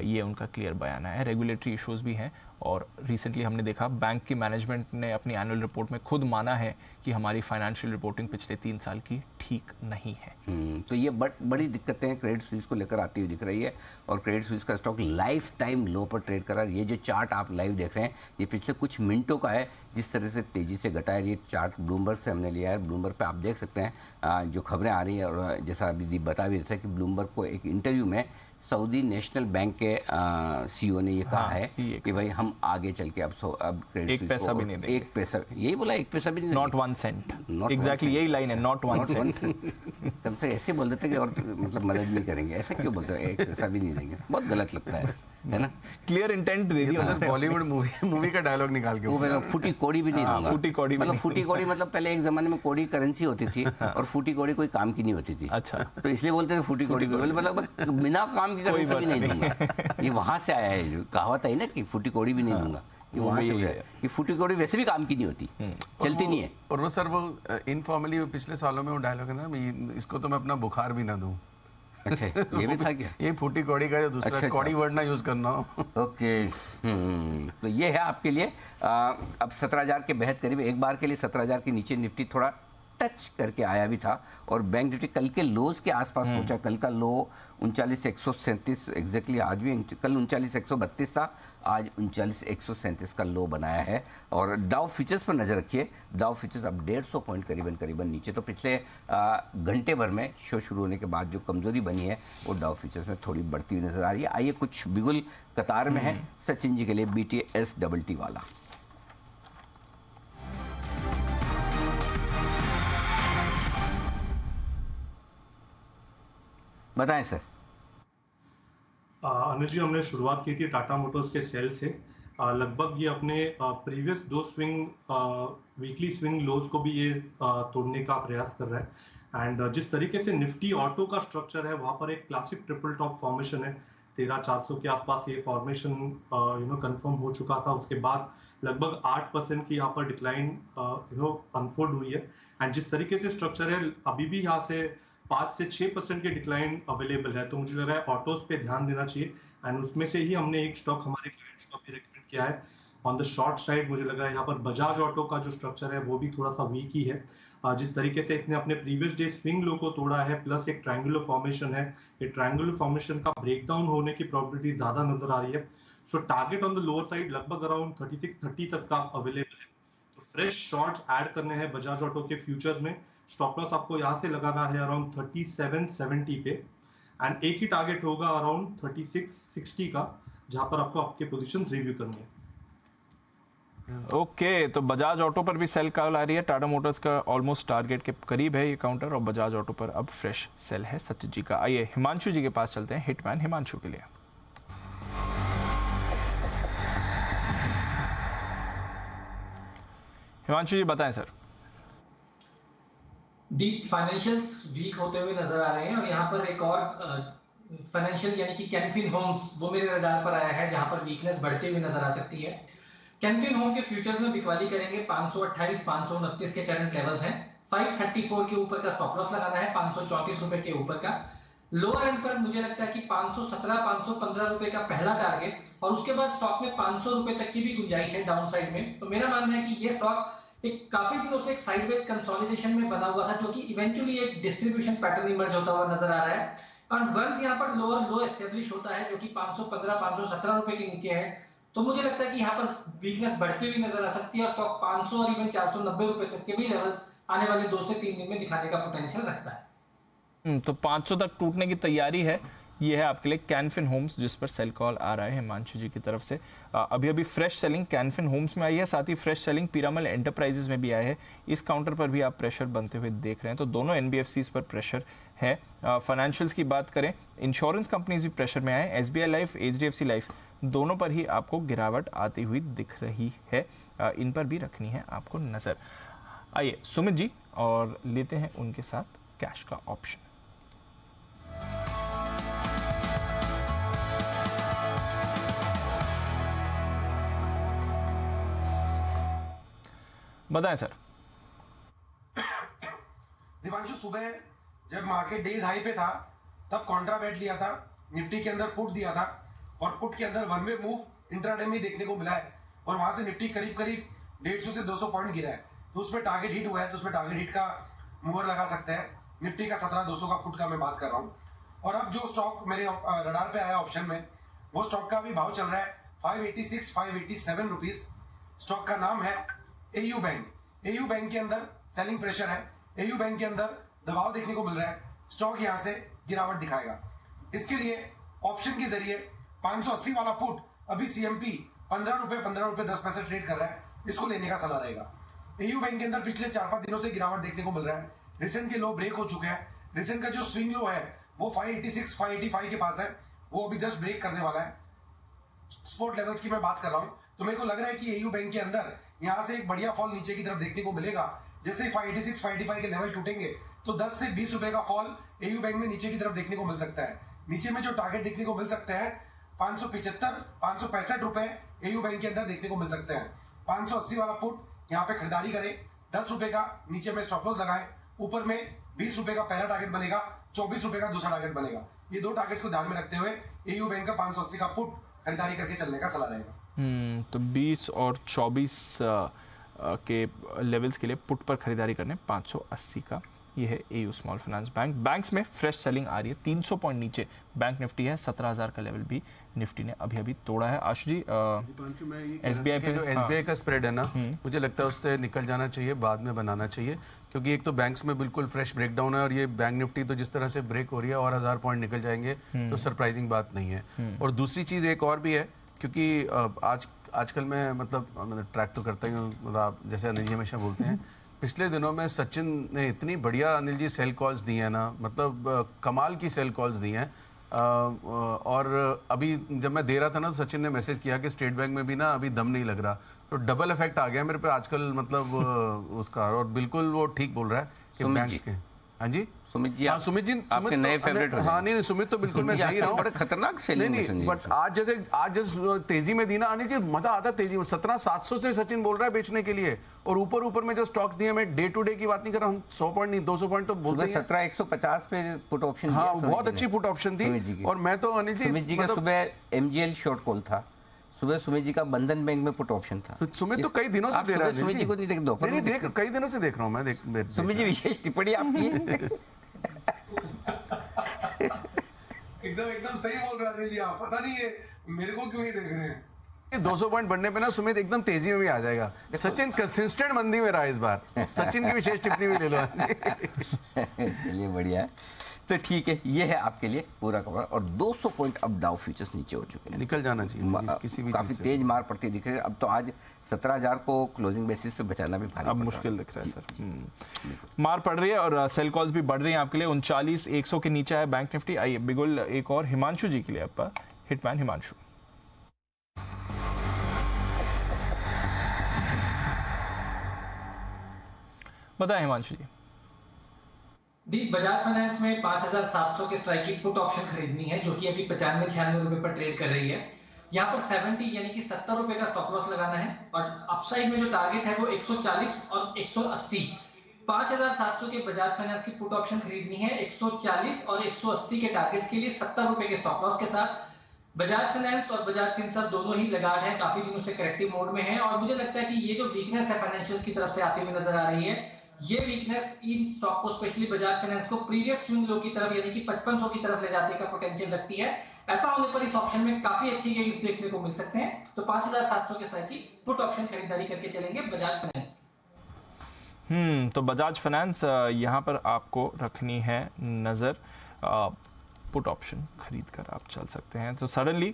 [SPEAKER 1] ये उनका क्लियर बयान है। रेगुलेटरी इश्यूज भी हैं और रिसेंटली हमने देखा बैंक की मैनेजमेंट ने अपनी एनुअल रिपोर्ट में खुद माना है कि हमारी फाइनेंशियल रिपोर्टिंग पिछले 3 साल की ठीक नहीं है।
[SPEAKER 2] तो ये बड़ी दिक्कतें क्रेडिट स्विस को लेकर आती हुई दिख रही है और क्रेडिट स्विस का स्टॉक लाइफ टाइम लो पर ट्रेड कर रहा है। ये जो चार्ट आप लाइव देख रहे हैं ये पिछले कुछ मिनटों का है, जिस तरह से तेज़ी से घटा है। ये चार्ट ब्लूमबर्ग से हमने लिया है। ब्लूमबर्ग पे आप देख सकते हैं जो खबरें आ रही हैं, और जैसा अभी दीप बता भी रहे थे कि ब्लूमबर्ग को एक इंटरव्यू में सऊदी नेशनल बैंक के CEO ने ये कहा है कि भाई हम आगे चल के अब क्रेडिट
[SPEAKER 1] 1 पैसा भी नहीं देंगे।
[SPEAKER 2] 1 पैसा, यही बोला, 1 पैसा भी नहीं,
[SPEAKER 1] नॉट 1 सेंट। एग्जैक्टली यही लाइन है, नॉट 1 सेंट।
[SPEAKER 2] तब से ऐसे बोल देते कि और मतलब मदद नहीं करेंगे, ऐसा क्यों बोलते हैं? 1 पैसा भी नहीं देंगे, बहुत गलत लगता है ना?
[SPEAKER 1] क्लियर इंटेंट दे दिया
[SPEAKER 5] सर। बॉलीवुड मूवी का डायलॉग निकाल के
[SPEAKER 2] वो फूटी कौड़ी भी नहीं दूंगा।
[SPEAKER 1] फूटी कौड़ी
[SPEAKER 2] मतलब फूटी कौड़ी मतलब पहले एक जमाने में कौड़ी करेंसी होती थी और फूटी कौड़ी कोई काम की नहीं होती थी।
[SPEAKER 1] अच्छा,
[SPEAKER 2] तो इसलिए बोलते थे फूटी कौड़ी, मतलब बिना काम की करेंसी भी नहीं दूंगा। ये वहां से आया है, जो कहावत है ना कि फूटी कौड़ी भी नहीं दूंगा, ये वहां से है कि फूटी कौड़ी वैसे भी काम की नहीं होती, चलती नहीं है।
[SPEAKER 5] और वो सर वो इनफॉर्मली पिछले सालों में वो डायलॉग है ना, इसको तो मैं अपना बुखार भी ना दूं।
[SPEAKER 2] अच्छा, ये भी था क्या?
[SPEAKER 5] ये फूटी कौड़ी का जो दूसरा कौड़ी वर्ड ना यूज करना हो।
[SPEAKER 2] ओके, तो ये है आपके लिए। अब 17,000 के बेहद करीब, एक बार के लिए 17,000 के नीचे निफ्टी थोड़ा टच करके आया भी था और बैंक निफ्टी कल के लोज के आसपास पहुंचा। कल का लो 39,137 एग्जैक्टली, आज भी कल 39,132 था, आज 39,137 का लो बनाया है। और डाउ फ्यूचर्स पर नजर रखिए, डाउ फ्यूचर्स अब 150 पॉइंट करीबन नीचे। तो पिछले घंटे भर में शो शुरू होने के बाद जो कमजोरी बनी है वो डाउ फ्यूचर्स में थोड़ी बढ़ती हुई नजर आ रही है। आइए कुछ बिगुल कतार में है सचिन जी के लिए BTST वाला। बताएं सर।
[SPEAKER 7] अनिल जी, हमने शुरुआत की थी टाटा मोटर्स के सेल से। लगभग ये अपने प्रीवियस 2 वीकली स्विंग लोज को भी ये तोड़ने का प्रयास कर रहा है। एंड जिस तरीके से निफ्टी ऑटो का स्ट्रक्चर है, वहां पर एक क्लासिक ट्रिपल टॉप फॉर्मेशन है। 13,400 के आसपास ये फॉर्मेशन कंफर्म हो चुका था। उसके बाद लगभग 8% की यहाँ पर डिक्लाइन अनफोल्ड हुई है। एंड जिस तरीके से स्ट्रक्चर है, अभी भी यहाँ से 5 से 6% की डिक्लाइन अवेलेबल है। तो मुझे लग रहा है ऑटोज पे ध्यान देना चाहिए। एंड उसमें से ही हमने एक स्टॉक हमारे क्लाइंट्स को भी रेकमेंड किया है। ऑन द शॉर्ट साइड मुझे लग रहा है यहाँ पर बजाज ऑटो का जो स्ट्रक्चर है वो भी थोड़ा सा वीक ही है। जिस तरीके से इसने अपने प्रीवियस डे स्विंग लो को तोड़ा है, प्लस एक ट्रायंगुलर फॉर्मेशन है, ये ट्रायंगुलर फॉर्मेशन का ब्रेकडाउन होने की प्रोबेबिलिटी ज्यादा नजर आ रही है। सो target on the lower side लगभग अराउंड 36-30 तक का अवेलेबल है। तो फ्रेश शॉर्ट्स ऐड करने हैं बजाज ऑटो के फ्यूचर्स में। स्टॉप लॉस आपको यहाँ से लगाना है अराउंड 3770 पे। एंड एक ही टारगेट होगा अराउंड 3660 का, जहां पर आपको आपके पोजीशंस रिव्यू करनी है।
[SPEAKER 1] ओके, तो बजाज ऑटो पर भी सेल कॉल आ रही है। टाटा मोटर्स का ऑलमोस्ट टारगेट के करीब है ये काउंटर, और बजाज ऑटो पर अब फ्रेश सेल है सचिन जी का। आइए हिमांशु जी के पास चलते हैं, हिटमैन हिमांशु के लिए। हिमांशु जी बताएं सर।
[SPEAKER 6] डीप फाइनेंशियल्स वीक होते हुए नजर आ रहे हैं, और यहाँ पर एक और फाइनेंशियल यानी कि कैनफिन होम्स वो मेरे रडार पर आया है, जहां पर वीकनेस बढ़ते हुए नजर आ सकती है। कैनफिन होम के फ्यूचर्स में बिकवाली करेंगे 528 529 के करंट लेवल्स हैं। 534 के ऊपर का स्टॉप लॉस लगाना है, 534 रुपए के ऊपर का। लोअर एंड पर मुझे लगता है कि 517 515 रुपए का पहला टारगेट, और उसके बाद स्टॉक में 500 रुपए तक की भी गुंजाइश है डाउन साइड में। तो मेरा मानना है कि ये स्टॉक एक काफी दिनों से एक साइडवेज कंसोलिडेशन में बना हुआ था, जो कि इवेंचुअली एक डिस्ट्रीब्यूशन पैटर्न इमर्ज होता हुआ नजर आ रहा है। और वंस यहाँ पर लोअर लो एस्टेब्लिश होता है, जो कि 515 517 रुपए के नीचे है, तो मुझे लगता है कि यहाँ पर वीकनेस बढ़ती हुई नजर आ सकती है, और स्टॉक 500 और इवन 490 रुपए तक के भी लेवल्स आने वाले 2 से 3 दिन में दिखाने का पोटेंशियल रखता है।
[SPEAKER 1] तो 500 तक टूटने की तैयारी है। ये है आपके लिए कैनफिन होम्स, जिस पर सेल कॉल आ रहा है हिमांशु जी की तरफ से। अभी फ्रेश सेलिंग कैनफिन होम्स में आई है, साथ ही फ्रेश सेलिंग पीरामल एंटरप्राइजेज में भी आया है। इस काउंटर पर भी आप प्रेशर बनते हुए देख रहे हैं। तो दोनों NBFCs पर प्रेशर है। फाइनेंशियल्स की बात करें, इंश्योरेंस कंपनीज भी प्रेशर में आए। SBI लाइफ, HDFC लाइफ दोनों पर ही आपको गिरावट आती हुई दिख रही है। इन पर भी रखनी है आपको नजर। आइए सुमित जी और लेते हैं उनके साथ कैश का ऑप्शन। बताएं सर।
[SPEAKER 11] दिवांशु, सुबह जब मार्केट डेज हाई पे था तब कॉन्ट्रा बेट लिया था, निफ्टी के अंदर पुट दिया था, और पुट के अंदर वन वे मूव इंट्राडे में देखने को मिला है, और वहां से निफ्टी करीब करीब 150 से 200 पॉइंट गिरा है। तो उसमें टारगेट हिट हुआ है, तो उसमें टारगेट हिट का मूवर लगा सकते हैं। निफ्टी का 17,200 का पुट का मैं बात कर रहा हूँ। और अब जो स्टॉक मेरे रडार पे आया ऑप्शन में, वो स्टॉक का भी भाव चल रहा है 586 587 रुपीज। स्टॉक का नाम है AU बैंक। AU बैंक के अंदर सेलिंग प्रेशर है, AU बैंक के अंदर दबाव देखने को मिल रहा है। स्टॉक यहां से गिरावट दिखाएगा। इसके लिए ऑप्शन के जरिए 580 वाला पुट अभी CMP 15 रुपए 10 पैसे ट्रेड कर रहा है, इसको लेने का सलाह रहेगा। AU बैंक के अंदर पिछले 4-5 दिनों से गिरावट देखने को मिल रहा है। रिसेंट के लो ब्रेक हो चुके हैं। रिसेंट का जो स्विंग लो है वो 586 585 के पास है, वो अभी जस्ट ब्रेक करने वाला है। स्पोर्ट लेवल्स की मैं बात कर रहा हूं, तो मेरे को लग रहा है कि AU बैंक के अंदर यहां से एक बढ़िया फॉल नीचे की तरफ देखने को मिलेगा। जैसे ही 586 585 के लेवल टूटेंगे तो 10 से 20 रुपए का फॉल AU बैंक में नीचे की तरफ देखने को मिल सकता है। नीचे में जो टारगेट देखने को मिल सकते हैं 575 565 रुपए AU बैंक के अंदर देखने को मिल सकते हैं। 580 वाला पुट यहाँ पे खरीदारी करें, 10 रुपए का नीचे में स्टॉप लॉस लगाएं, ऊपर में 20 रुपए का पहला टारगेट बनेगा, 24 रुपए का दूसरा टारगेट बनेगा। ये 2 टारगेट्स को ध्यान में रखते हुए AU बैंक का 580 का पुट खरीदारी करके चलने का सलाह रहेगा।
[SPEAKER 1] तो 20 और 24 के लेवल्स के लिए पुट पर खरीदारी करने 580 का। ये है AU small finance bank. Banks में फ्रेश सेलिंग आ रही है, 300 पॉइंट नीचे बैंक निफ्टी है, 17,000 का लेवल भी निफ्टी ने अभी तोड़ा है। आशु जी,
[SPEAKER 5] एसबीआई पे जो एसबीआई का स्प्रेड है ना, मुझे लगता है उससे निकल जाना चाहिए, बाद में बनाना चाहिए, क्योंकि एक तो बैंक्स में बिल्कुल फ्रेश ब्रेकडाउन है और ये बैंक निफ्टी तो जिस तरह से ब्रेक हो रही है और 1000 पॉइंट निकल जाएंगे तो सरप्राइजिंग बात नहीं है। और दूसरी चीज़ एक और भी है, क्योंकि आजकल मैं मतलब ट्रैक तो करता ही हूँ, मतलब जैसे अनिल जी हमेशा बोलते हैं, पिछले दिनों में सचिन ने इतनी बढ़िया अनिल जी सेल कॉल्स दी हैं ना, मतलब कमाल की सेल कॉल्स दी हैं। और अभी जब मैं दे रहा था ना तो सचिन ने मैसेज किया कि स्टेट बैंक में भी ना अभी दम नहीं लग रहा, तो डबल इफेक्ट आ गया मेरे पे आजकल, मतलब उसका। और बिल्कुल वो ठीक बोल रहा है कि बैंक्स के। हाँ जी
[SPEAKER 2] सुमित जी,
[SPEAKER 5] सुमित जी
[SPEAKER 2] आपके नए फेवरेट।
[SPEAKER 5] हाँ नहीं सुमित तो बिल्कुल मैं दे ही रहा हूँ,
[SPEAKER 2] बड़े खतरनाक सेलिंग
[SPEAKER 5] नहीं, बट आज जैसे तेजी में दी ना अनिल जी, मजा आता तेजी में। 17,700 से सचिन बोल रहा है बेचने के लिए, और ऊपर में जो स्टॉक्स दिए, मैं डे टू डे की बात नहीं कर रहा हूँ, 100 पॉइंट नहीं 200 पॉइंट तो बोलते हैं।
[SPEAKER 2] 17,150 पे पुट ऑप्शन,
[SPEAKER 5] हाँ बहुत अच्छी पुट ऑप्शन थी। और मैं तो अनिल जी,
[SPEAKER 2] सुमित जी का सुबह एमजीएल शॉर्ट कॉल था, सुबह सुमित जी का बंधन बैंक में पुट ऑप्शन था।
[SPEAKER 5] सुमित तो कई दिनों से दे रहा है,
[SPEAKER 2] सुमित जी को नहीं देख दो,
[SPEAKER 5] कई दिनों से देख रहा हूँ मैं।
[SPEAKER 2] सुमित जी विशेष टिप्पणी आपकी
[SPEAKER 11] एकदम सही बोल रहे हैं जी आप, पता नहीं है मेरे को क्यों नहीं देख रहे हैं।
[SPEAKER 5] 200 पॉइंट बढ़ने पे ना सुमित एकदम तेजी में भी आ जाएगा। सचिन कंसिस्टेंट मंदी में रहा इस बार, सचिन की विशेष टिप्पणी भी ले लो।
[SPEAKER 2] चलिए बढ़िया है, तो ठीक है, ये है आपके लिए पूरा कवर। और 200 पॉइंट अब डाउ फ्यूचर्स नीचे हो चुके हैं,
[SPEAKER 5] निकल जाना चाहिए किसी भी,
[SPEAKER 2] काफी तेज मार पड़ती दिख रही है। अब तो आज 17,000 को क्लोजिंग बेसिस पे बचाना भी भारी,
[SPEAKER 1] अब मुश्किल दिख रहा है सर। मार पड़ रही है और सेल कॉल्स भी बढ़ रही हैं आपके लिए। 39,100 के नीचे है बैंक निफ्टी। आइए बिगुल एक और हिमांशु जी के लिए आपका हिटमैन हिमांशु। बताएं हिमांशु जी।
[SPEAKER 6] बजाज फाइनेंस में 5,700 के स्ट्राइकिंग पुट ऑप्शन खरीदनी है, जो कि अभी 95-96 रुपए पर ट्रेड कर रही है। यहाँ पर 70 यानी कि 70 रुपए का स्टॉप लॉस लगाना है, और अपसाइड में जो टारगेट है वो 140 और 180। 5,700 के बजाज फाइनेंस की पुट ऑप्शन खरीदनी है 140 और 180 के टारगेट्स के लिए 70 रुपए के स्टॉप लॉस के साथ। बजाज फाइनेंस और बजाज फिनसर्व दोनों ही लगाड़ है, काफी दिनों से करेक्टिव मोड में है, और मुझे लगता है कि ये जो वीकनेस है फाइनेंशियल्स की तरफ से आती हुई नजर आ रही है, ये वीकनेस इन स्टॉक को, स्पेशली बजाज फाइनेंस को, प्रीवियस स्विंग लो की तरफ यानी कि 5500 की तरफ ले जाने का पोटेंशियल रखती है। ऐसा होने पर इस ऑप्शन में काफी अच्छी गेन देखने को मिल सकते हैं। तो 5,700 के स्ट्राइक की पुट ऑप्शन खरीदारी करके चलेंगे बजाज फाइनेंस।
[SPEAKER 1] तो बजाज फाइनेंस यहाँ पर आपको रखनी है नजर, पुट ऑप्शन खरीद कर आप चल सकते हैं। तो सडनली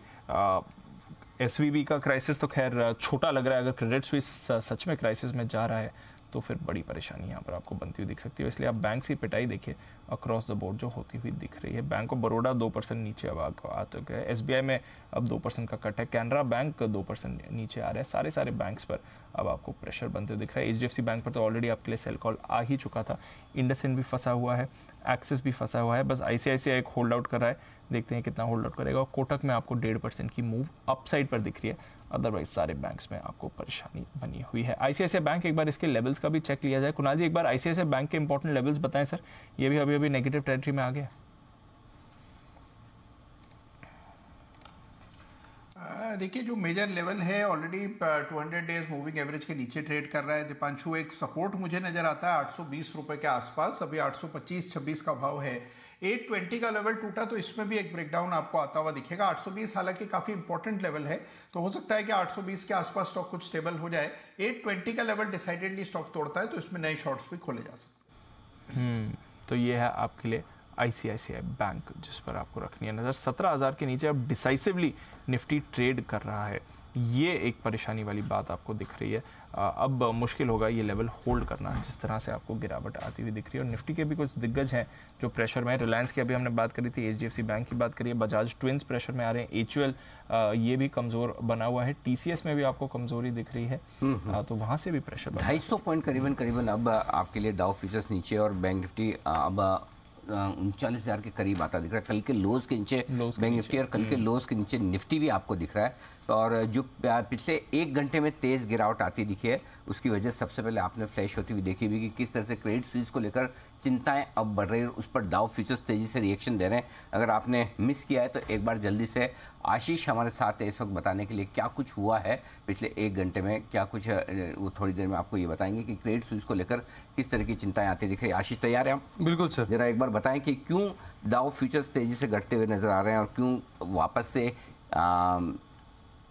[SPEAKER 1] एसवीबी का क्राइसिस तो खैर छोटा लग रहा है, अगर क्रेडिट स्विस सच में क्राइसिस में जा रहा है तो फिर बड़ी परेशानी यहाँ पर आपको बनती हुई दिख सकती है। इसलिए आप बैंक की पिटाई देखिए अक्रॉस द बोर्ड जो होती हुई दिख रही है। बैंक ऑफ बड़ौदा 2% नीचे अब आ चुका है, एसबीआई में अब 2% का कट है, कैनरा बैंक 2% नीचे आ रहा है। सारे बैंक्स पर अब आपको प्रेशर बनते हुए दिख रहा है। एचडीएफसी बैंक पर तो ऑलरेडी आपके लिए सेल कॉल आ ही चुका था, इंडसइंड भी फंसा हुआ है, एक्सिस भी फंसा हुआ है, बस आईसीआईसीआई एक होल्ड आउट कर रहा है, देखते हैं कितना होल्ड आउट करेगा। और कोटक में आपको 1.5% की मूव अपसाइड पर दिख रही है, अदरवाइज सारे बैंक्स में आपको परेशानी बनी हुई है। आईसीआईसीआई बैंक, एक बार इसके लेवल्स का भी चेक लिया जाए। कुणाल जी एक बार आईसीआईसीआई बैंक के इंपॉर्टेंट लेवल्स बताएं सर, ये भी अभी नेगेटिव टेरिटरी में आ गया।
[SPEAKER 9] देखिए जो मेजर लेवल है ऑलरेडी 200 डेज मूविंग एवरेज के नीचे ट्रेड कर रहा है दीपांशु। एक सपोर्ट मुझे नजर आता है 820 रुपए के आसपास, अभी 825-26 का भाव है। 820 का लेवल टूटा तो इसमें भी एक ब्रेकडाउन आपको आता हुआ दिखेगा। 820 हालांकि काफी इंपॉर्टेंट लेवल है, तो हो सकता है कि 820 के आसपास स्टॉक कुछ स्टेबल हो जाए। 820 का लेवल डिसाइडेडली स्टॉक तोड़ता है तो इसमें नए शॉर्ट्स भी खोले जा सकते हैं।
[SPEAKER 1] तो ये है आपके लिए आईसीआईसीआई बैंक, जिस पर आपको रखनी है नजर। 17,000 के नीचे अब डिसाइसिवली निफ्टी ट्रेड कर रहा है, ये एक परेशानी वाली बात आपको दिख रही है। अब मुश्किल होगा ये लेवल होल्ड करना, जिस तरह से आपको गिरावट आती हुई दिख रही है। और निफ्टी के भी कुछ दिग्गज हैं जो प्रेशर में है। रिलायंस की अभी हमने बात करी थी, एचडीएफसी बैंक की बात करिए, बजाज ट्विंस प्रेशर में आ रहे हैं, एचयूएल ये भी कमजोर बना हुआ है, टीसीएस में भी आपको कमजोरी दिख रही है, तो वहाँ से भी प्रेशर
[SPEAKER 2] 250 पॉइंट करीबन अब आपके लिए डाउ फ्यूचर्स नीचे, और बैंक निफ्टी अब 39,000 के करीब आता दिख रहा है। कल के लोज के नीचे बैंक निफ्टी और कल के लोज के नीचे निफ्टी भी आपको दिख रहा है। और जो पिछले 1 घंटे में तेज़ गिरावट आती दिखी है, उसकी वजह सबसे पहले आपने फ्लैश होती हुई देखी हुई कि किस तरह से क्रेडिट स्विस को लेकर चिंताएं अब बढ़ रही है, उस पर डाउ फ्यूचर्स तेज़ी से रिएक्शन दे रहे हैं। अगर आपने मिस किया है तो एक बार जल्दी से आशीष हमारे साथ है इस वक्त बताने के लिए क्या कुछ हुआ है पिछले 1 घंटे में, क्या कुछ वो थोड़ी देर में आपको ये बताएंगे कि क्रेडिट स्विस को लेकर किस तरह की चिंताएं आती दिख रही है। आशीष, तैयार है आप?
[SPEAKER 13] बिल्कुल सर।
[SPEAKER 2] जरा एक बार बताएं कि क्यों डाउ फ्यूचर्स तेज़ी से घटते हुए नजर आ रहे हैं और क्यों वापस से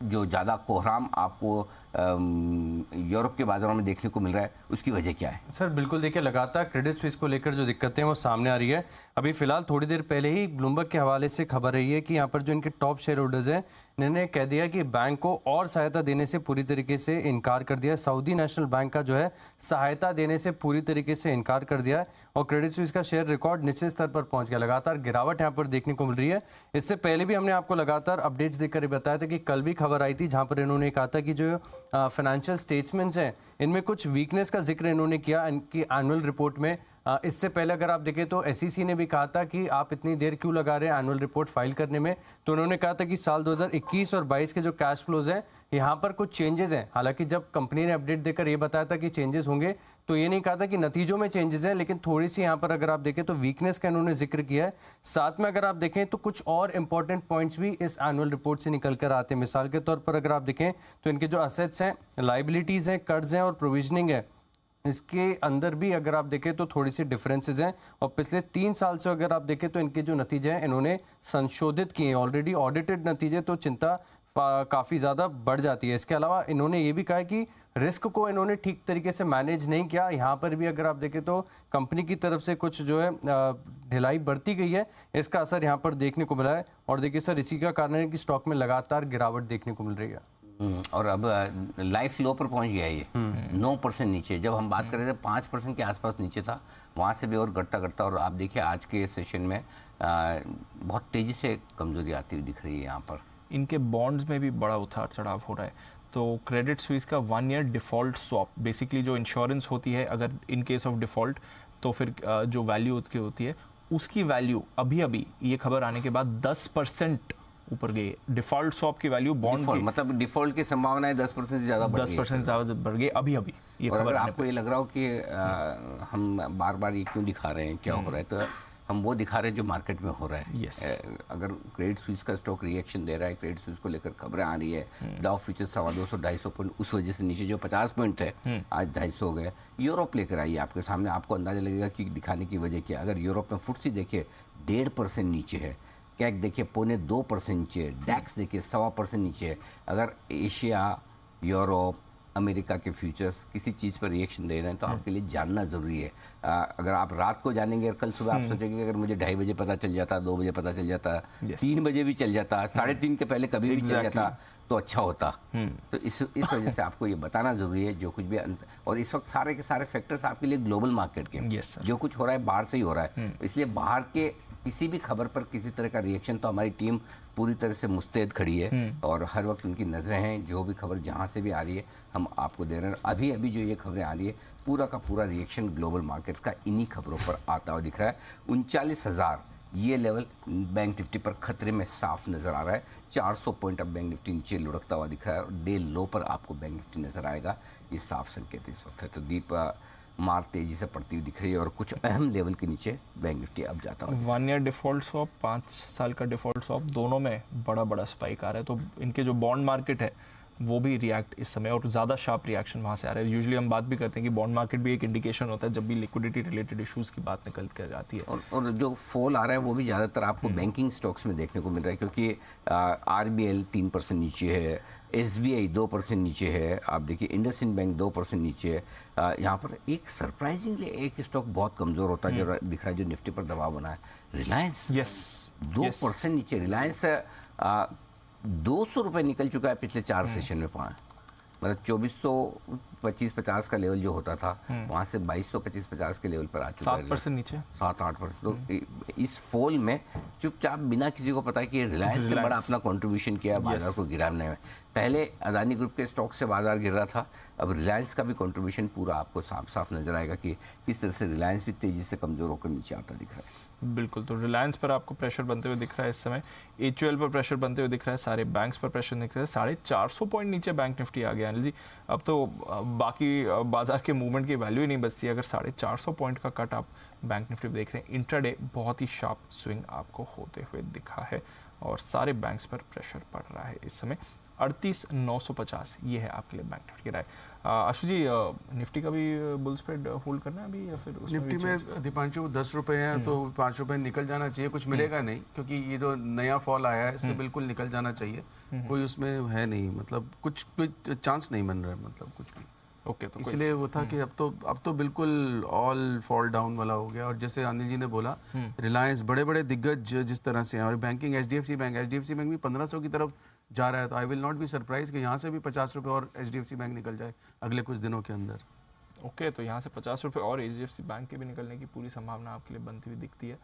[SPEAKER 2] जो ज़्यादा कोहराम आपको यूरोप के बाजारों में देखने को मिल रहा है, उसकी वजह क्या है?
[SPEAKER 13] सर बिल्कुल, देखिए लगातार क्रेडिट स्विस को लेकर जो दिक्कतें हैं वो सामने आ रही है। अभी फिलहाल थोड़ी देर पहले ही ब्लूमबर्ग के हवाले से खबर रही है कि यहाँ पर जो इनके टॉप शेयर होल्डर्स हैं, इन्होंने कह दिया कि बैंक को और सहायता देने से पूरी तरीके से इनकार कर दिया। सऊदी नेशनल बैंक का जो है सहायता देने से पूरी तरीके से इनकार कर दिया है और क्रेडिट स्विस का शेयर रिकॉर्ड निश्चित स्तर पर पहुंच गया। लगातार गिरावट यहाँ पर देखने को मिल रही है। इससे पहले भी हमने आपको लगातार अपडेट्स देकर बताया था कि कल भी खबर आई थी जहाँ पर इन्होंने कहा था कि जो फाइनेंशियल स्टेटमेंट्स हैं इनमें कुछ वीकनेस का जिक्र इन्होंने किया इनकी एनुअल रिपोर्ट में। इससे पहले अगर आप देखें तो एसईसी ने भी कहा था कि आप इतनी देर क्यों लगा रहे हैं एनुअल रिपोर्ट फाइल करने में, तो उन्होंने कहा था कि साल 2021 और 22 के जो कैश फ्लोज हैं यहाँ पर कुछ चेंजेस हैं। हालांकि जब कंपनी ने अपडेट देकर ये बताया था कि चेंजेस होंगे तो ये नहीं कहा था कि नतीजों में चेंजेस हैं, लेकिन थोड़ी सी यहाँ पर अगर आप देखें तो वीकनेस का इन्होंने जिक्र किया है। साथ में अगर आप देखें तो कुछ और इंपॉर्टेंट पॉइंट्स भी इस एनुअल रिपोर्ट से निकल कर आते हैं। मिसाल के तौर पर अगर आप देखें तो इनके जो असेट्स हैं, लाइबिलिटीज़ हैं, कर्ज हैं और प्रोविजनिंग है, इसके अंदर भी अगर आप देखें तो थोड़ी सी डिफरेंसेस हैं। और पिछले 3 साल से अगर आप देखें तो इनके जो नतीजे हैं इन्होंने संशोधित किए हैं। ऑलरेडी ऑडिटेड नतीजे तो चिंता काफ़ी ज़्यादा बढ़ जाती है। इसके अलावा इन्होंने ये भी कहा है कि रिस्क को इन्होंने ठीक तरीके से मैनेज नहीं किया। यहाँ पर भी अगर आप देखें तो कंपनी की तरफ से कुछ जो है ढिलाई बढ़ती गई है, इसका असर यहाँ पर देखने को मिला है। और देखिए सर, इसी का कारण है कि स्टॉक में लगातार गिरावट देखने को मिल रही है।
[SPEAKER 2] और अब लाइफ लो पर पहुंच गया ये 9% नीचे। जब हम बात कर रहे थे 5% के आसपास नीचे था, वहाँ से भी और घटता और आप देखिए आज के सेशन में बहुत तेज़ी से कमजोरी आती हुई दिख रही है। यहाँ पर
[SPEAKER 1] इनके बॉन्ड्स में भी बड़ा उतार चढ़ाव हो रहा है। तो क्रेडिट स्विस का 1 ईयर डिफ़ॉल्ट स्वैप, बेसिकली जो इंश्योरेंस होती है अगर इन केस ऑफ डिफ़ॉल्ट, तो फिर जो वैल्यू उसकी होती है उसकी वैल्यू अभी ये खबर आने के बाद 10% ऊपर गई है। डिफॉल्ट स्वैप की वैल्यू बॉन्ड की,
[SPEAKER 2] मतलब डिफॉल्ट की संभावना है 10% से ज़्यादा
[SPEAKER 1] 10% ज़्यादा बढ़ गई अभी ये
[SPEAKER 2] और
[SPEAKER 1] खबर।
[SPEAKER 2] अगर आपको ये लग रहा हो कि हम बार बार ये क्यों दिखा रहे हैं, क्या हो रहा है, तो हम वो दिखा रहे हैं जो मार्केट में हो रहा है। अगर क्रेडिट स्विस का स्टॉक रिएक्शन दे रहा है, क्रेडिट स्विस को लेकर खबरें आ रही है, डाउ फ्यूचर्स 250-250 पॉइंट उस वजह से नीचे, जो 50 पॉइंट थे आज 250 हो गए। यूरोप लेकर आइए आपके सामने, आपको अंदाजा लगेगा कि दिखाने की वजह क्या। अगर यूरोप में फुट्सी देखिए 1.5% नीचे है, कैक देखिए 0.25% नीचे है, डैक्स देखिए 1.25% नीचे है। अगर एशिया, यूरोप, अमेरिका के फ्यूचर्स किसी चीज़ पर रिएक्शन दे रहे हैं तो आपके लिए जानना ज़रूरी है। अगर आप रात को जानेंगे और कल सुबह आप सोचेंगे अगर मुझे 2:30 बजे पता चल जाता, 2 बजे पता चल जाता, 3 बजे भी चल जाता, 3:30 के पहले कभी भी चल जाता तो अच्छा होता। तो इस वजह से आपको ये बताना ज़रूरी है जो कुछ भी। और इस वक्त सारे के सारे फैक्टर्स आपके लिए ग्लोबल मार्केट के, जो कुछ हो रहा है बाहर से ही हो रहा है, इसलिए बाहर के किसी भी खबर पर किसी तरह का रिएक्शन तो हमारी टीम पूरी तरह से मुस्तैद खड़ी है और हर वक्त उनकी नज़रें हैं। जो भी खबर जहाँ से भी आ रही है हम आपको दे रहे हैं। अभी जो ये खबरें आ रही है पूरा का पूरा रिएक्शन ग्लोबल मार्केट्स का इन्हीं खबरों पर आता हुआ दिख रहा है। 39,000 ये लेवल बैंक निफ्टी पर खतरे में साफ नज़र आ रहा है। 400 पॉइंट अब बैंक निफ्टी नीचे लुढ़कता हुआ दिख रहा है और डे लो पर आपको बैंक निफ्टी नज़र आएगा। ये साफ संकेत इस वक्त है। तो दीप मार तेजी से पड़ती हुई दिख रही है और कुछ अहम लेवल के नीचे बैंक निफ्टी अब जाता है।
[SPEAKER 1] 1 ईयर डिफॉल्ट स्वैप, 5 साल का डिफॉल्ट स्वैप, दोनों में बड़ा स्पाइक आ रहा है। तो इनके जो बॉन्ड मार्केट है वो भी रिएक्ट इस समय और ज़्यादा शार्प रिएक्शन वहाँ से आ रहा है। यूजुअली हम बात भी करते हैं कि बॉन्ड मार्केट भी एक इंडिकेशन होता है जब भी लिक्विडिटी रिलेटेड इश्यूज़ की बात निकल कर जाती है।
[SPEAKER 2] और जो फॉल आ रहा है वो भी ज़्यादातर आपको बैंकिंग स्टॉक्स में देखने को मिल रहा है, क्योंकि RBL 3% नीचे है, SBI 2% नीचे है, आप देखिए इंडसइंड बैंक 2% नीचे है। यहाँ पर एक सरप्राइजिंगली एक स्टॉक बहुत कमज़ोर होता है जो दिख रहा है, जो निफ्टी पर दबाव बना है, रिलायंस। 2% नीचे। रिलायंस 200 रुपये निकल चुका है पिछले 4 सेशन में। मतलब 2425-50 का लेवल जो होता था वहाँ से 2225-50 के लेवल पर आ चुका है।
[SPEAKER 1] 7% नीचे,
[SPEAKER 2] 7-8%। तो इस फॉल में चुपचाप बिना किसी को पता कि रिलायंस ने बड़ा अपना कंट्रीब्यूशन किया बाजार को गिराने में। पहले अदानी ग्रुप के स्टॉक से बाजार गिर रहा था, अब रिलायंस का भी कंट्रीब्यूशन पूरा आपको साफ साफ नजर आएगा कि किस तरह से रिलायंस भी तेजी से कमजोर होकर नीचे आता दिख रहा है।
[SPEAKER 1] बिल्कुल, तो रिलायंस पर आपको प्रेशर बनते हुए दिख रहा है इस समय, HUL पर प्रेशर बनते हुए दिख रहा है, सारे बैंक्स पर प्रेशर दिख रहा है। 450 पॉइंट नीचे बैंक निफ्टी आ गया अनिल जी। अब तो बाकी बाजार के मूवमेंट की वैल्यू ही नहीं बचती अगर 450 पॉइंट का कट आप बैंक निफ्टी पर देख रहे हैं। इंट्राडे बहुत ही शार्प स्विंग आपको होते हुए दिखा है और सारे बैंक्स पर प्रेशर पड़ रहा है इस समय। 38,950 ये है आपके लिए बैंक निफ्टी की राय। आशु जी, निफ्टी का भी बुल स्प्रेड होल्ड करना है अभी या फिर
[SPEAKER 5] निफ्टी में दीपांशु 10 रुपए है तो 5 रुपए निकल जाना चाहिए, कुछ मिलेगा नहीं क्योंकि ये जो नया फॉल आया है इससे बिल्कुल निकल जाना चाहिए। कोई उसमें है नहीं, मतलब कुछ भी चांस नहीं बन रहा है, मतलब कुछ भी।
[SPEAKER 1] ओके, तो
[SPEAKER 5] इसलिए वो था कि अब तो बिल्कुल ऑल फॉल डाउन वाला हो गया। और जैसे अनिल जी ने बोला, रिलायंस, बड़े बड़े दिग्गज जिस तरह से हैं, और बैंकिंग HDFC बैंक भी 1500 की तरफ जा रहा है, तो I will not be surprise कि यहाँ से भी 50 रुपये और HDFC बैंक निकल जाए अगले कुछ दिनों के अंदर।
[SPEAKER 1] ओके, तो यहाँ से 50 रुपये और HDFC बैंक के भी निकलने की पूरी संभावना आपके लिए बनती हुई दिखती है।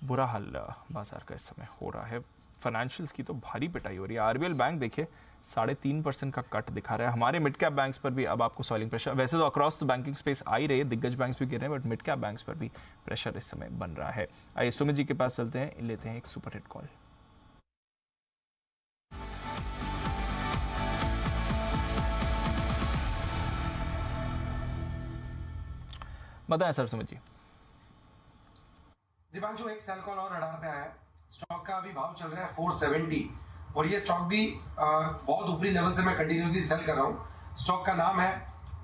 [SPEAKER 1] बुरा हाल बाजार का इस समय हो रहा है, फाइनेंशियल्स की तो भारी पिटाई हो रही है। RBL बैंक देखिए 3.5% का कट दिखा रहा है। हमारे मिड कैप बैंक्स पर भी अब आपको सॉलिंग प्रेशर, वैसे तो अक्रॉस बैंकिंग स्पेस आ ही रही है, दिग्गज बैंक्स भी गिर रहे हैं, बट मिड कैप बैंक्स पर भी प्रेशर इस समय बन रहा है। आइए सुमित जी के पास चलते हैं, लेते हैं एक सुपर हिट कॉल। बताएं सर सुमित जी।
[SPEAKER 11] दीपांशु, एक सेल कॉल और रडार पे आया है। स्टॉक का अभी भाव चल रहा है 470 और ये स्टॉक भी बहुत ऊपरी लेवल से मैं कंटिन्यूसली सेल कर रहा हूँ। स्टॉक का नाम है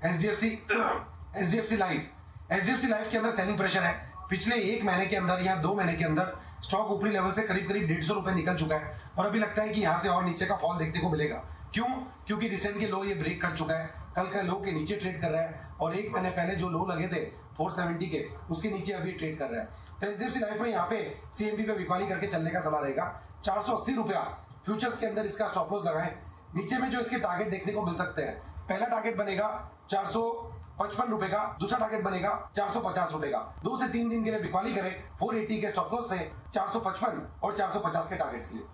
[SPEAKER 11] HDFC लाइफ। HDFC लाइफ के अंदर सेलिंग प्रेशर है। पिछले 1 महीने के अंदर या 2 महीने के अंदर स्टॉक ऊपरी लेवल से करीब 150 रुपए निकल चुका है और अभी लगता है कि यहाँ से और नीचे का फॉल देखने को मिलेगा। क्यों? क्योंकि रिसेंट के लो ये ब्रेक कर चुका है, कल का लो के नीचे ट्रेड कर रहा है और 1 महीने पहले जो लो लगे थे 470 के, उसके नीचे अभी ट्रेड कर रहा है। तो HDFC लाइफ में यहाँ पे CMB पे बिकवाली करके चलने का सलाह रहेगा। 480 रुपया फ्यूचर्स के अंदर इसका स्टॉप लॉस लगाएं। नीचे में जो इसके टारगेट देखने को मिल सकते हैं, पहला टारगेट बनेगा 455 रुपए का, दूसरा टारगेट बनेगा 450 रुपए का। 2 से 3 दिन के लिए बिकवाली करें 480 के स्टॉप लॉस से 455 और 450 के टारगेट्स के लिए।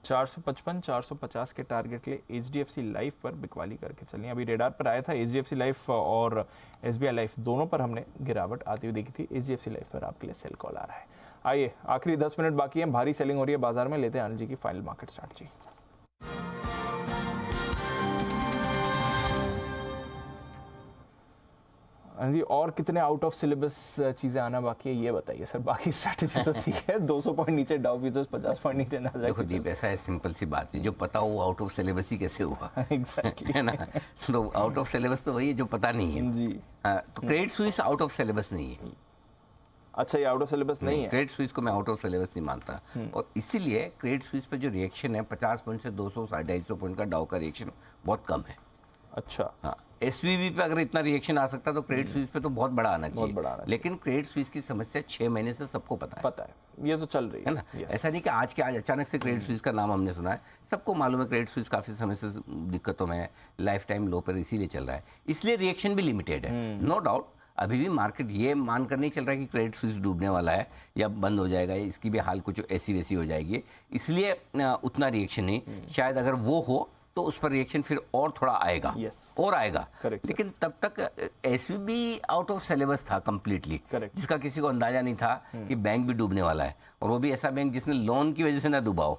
[SPEAKER 1] 455 450 के टारगेट के लिए HDFC लाइफ पर बिकवाली करके चलिए। अभी रेडार पर आया था HDFC लाइफ और SBI लाइफ, दोनों पर हमने गिरावट आती हुई देखी थी। HDFC लाइफ पर आपके लिए सेल कॉल आ रहा है। आइए, आखिरी 10 मिनट बाकी है, भारी सेलिंग हो रही है बाजार में, लेते हैं आनंद जी की फाइनल मार्केट स्ट्रैटेजी। जी, और कितने आउट ऑफ सिलेबस चीजें आना बाकी है ये बताइए सर। बाकी स्ट्रैटेजी तो ठीक है, 200 पॉइंट नीचे डाउ फ्यूचर्स, 50 पॉइंट नीचे ना जाए।
[SPEAKER 2] देखो जी, ऐसा है, सिंपल सी बात है, जो पता हो आउट ऑफ सिलेबस ही कैसे हुआ।
[SPEAKER 1] एग्जैक्टली
[SPEAKER 2] है ना, तो आउट ऑफ सिलेबस तो वही है जो पता नहीं है
[SPEAKER 1] जी।
[SPEAKER 2] तो Credit Suisse out of syllabus नहीं है।
[SPEAKER 1] अच्छा, ये आउट ऑफ सिलेबस नहीं है।
[SPEAKER 2] क्रेडिट स्विस को मैं आउट ऑफ सिलेबस नहीं मानता और इसीलिए क्रेडिट स्विस पे जो रिएक्शन है 50 पॉइंट से 200 250 पॉइंट का डाउ का रिएक्शन बहुत कम है।
[SPEAKER 1] अच्छा,
[SPEAKER 2] हाँ, SVB पे अगर इतना रिएक्शन आ सकता तो क्रेडिट स्विस पे तो बहुत बड़ा आना चाहिए, लेकिन क्रेडिट स्विस की समस्या 6 महीने से सबको पता है,
[SPEAKER 1] ये तो चल रही
[SPEAKER 2] है ना। ऐसा नहीं कि आज के आज अचानक से क्रेडिट स्विस का नाम हमने सुना है, सबको मालूम है क्रेडिट स्विस काफी समय से दिक्कतों में है, लाइफ टाइम लो पर इसीलिए चल रहा है, इसलिए रिएक्शन भी लिमिटेड है। नो डाउट अभी भी मार्केट ये मानकर नहीं चल रहा है कि क्रेडिट स्विस डूबने वाला है या बंद हो जाएगा, इसकी भी हाल कुछ ऐसी वैसी हो जाएगी, इसलिए उतना रिएक्शन नहीं। शायद अगर वो हो तो उस पर रिएक्शन फिर और थोड़ा आएगा और आएगा, लेकिन तब तक SVB आउट ऑफ सिलेबस था कंप्लीटली, जिसका किसी को अंदाजा नहीं था कि बैंक भी डूबने वाला है, और वो भी ऐसा बैंक जिसने लोन की वजह से ना डूबा हो,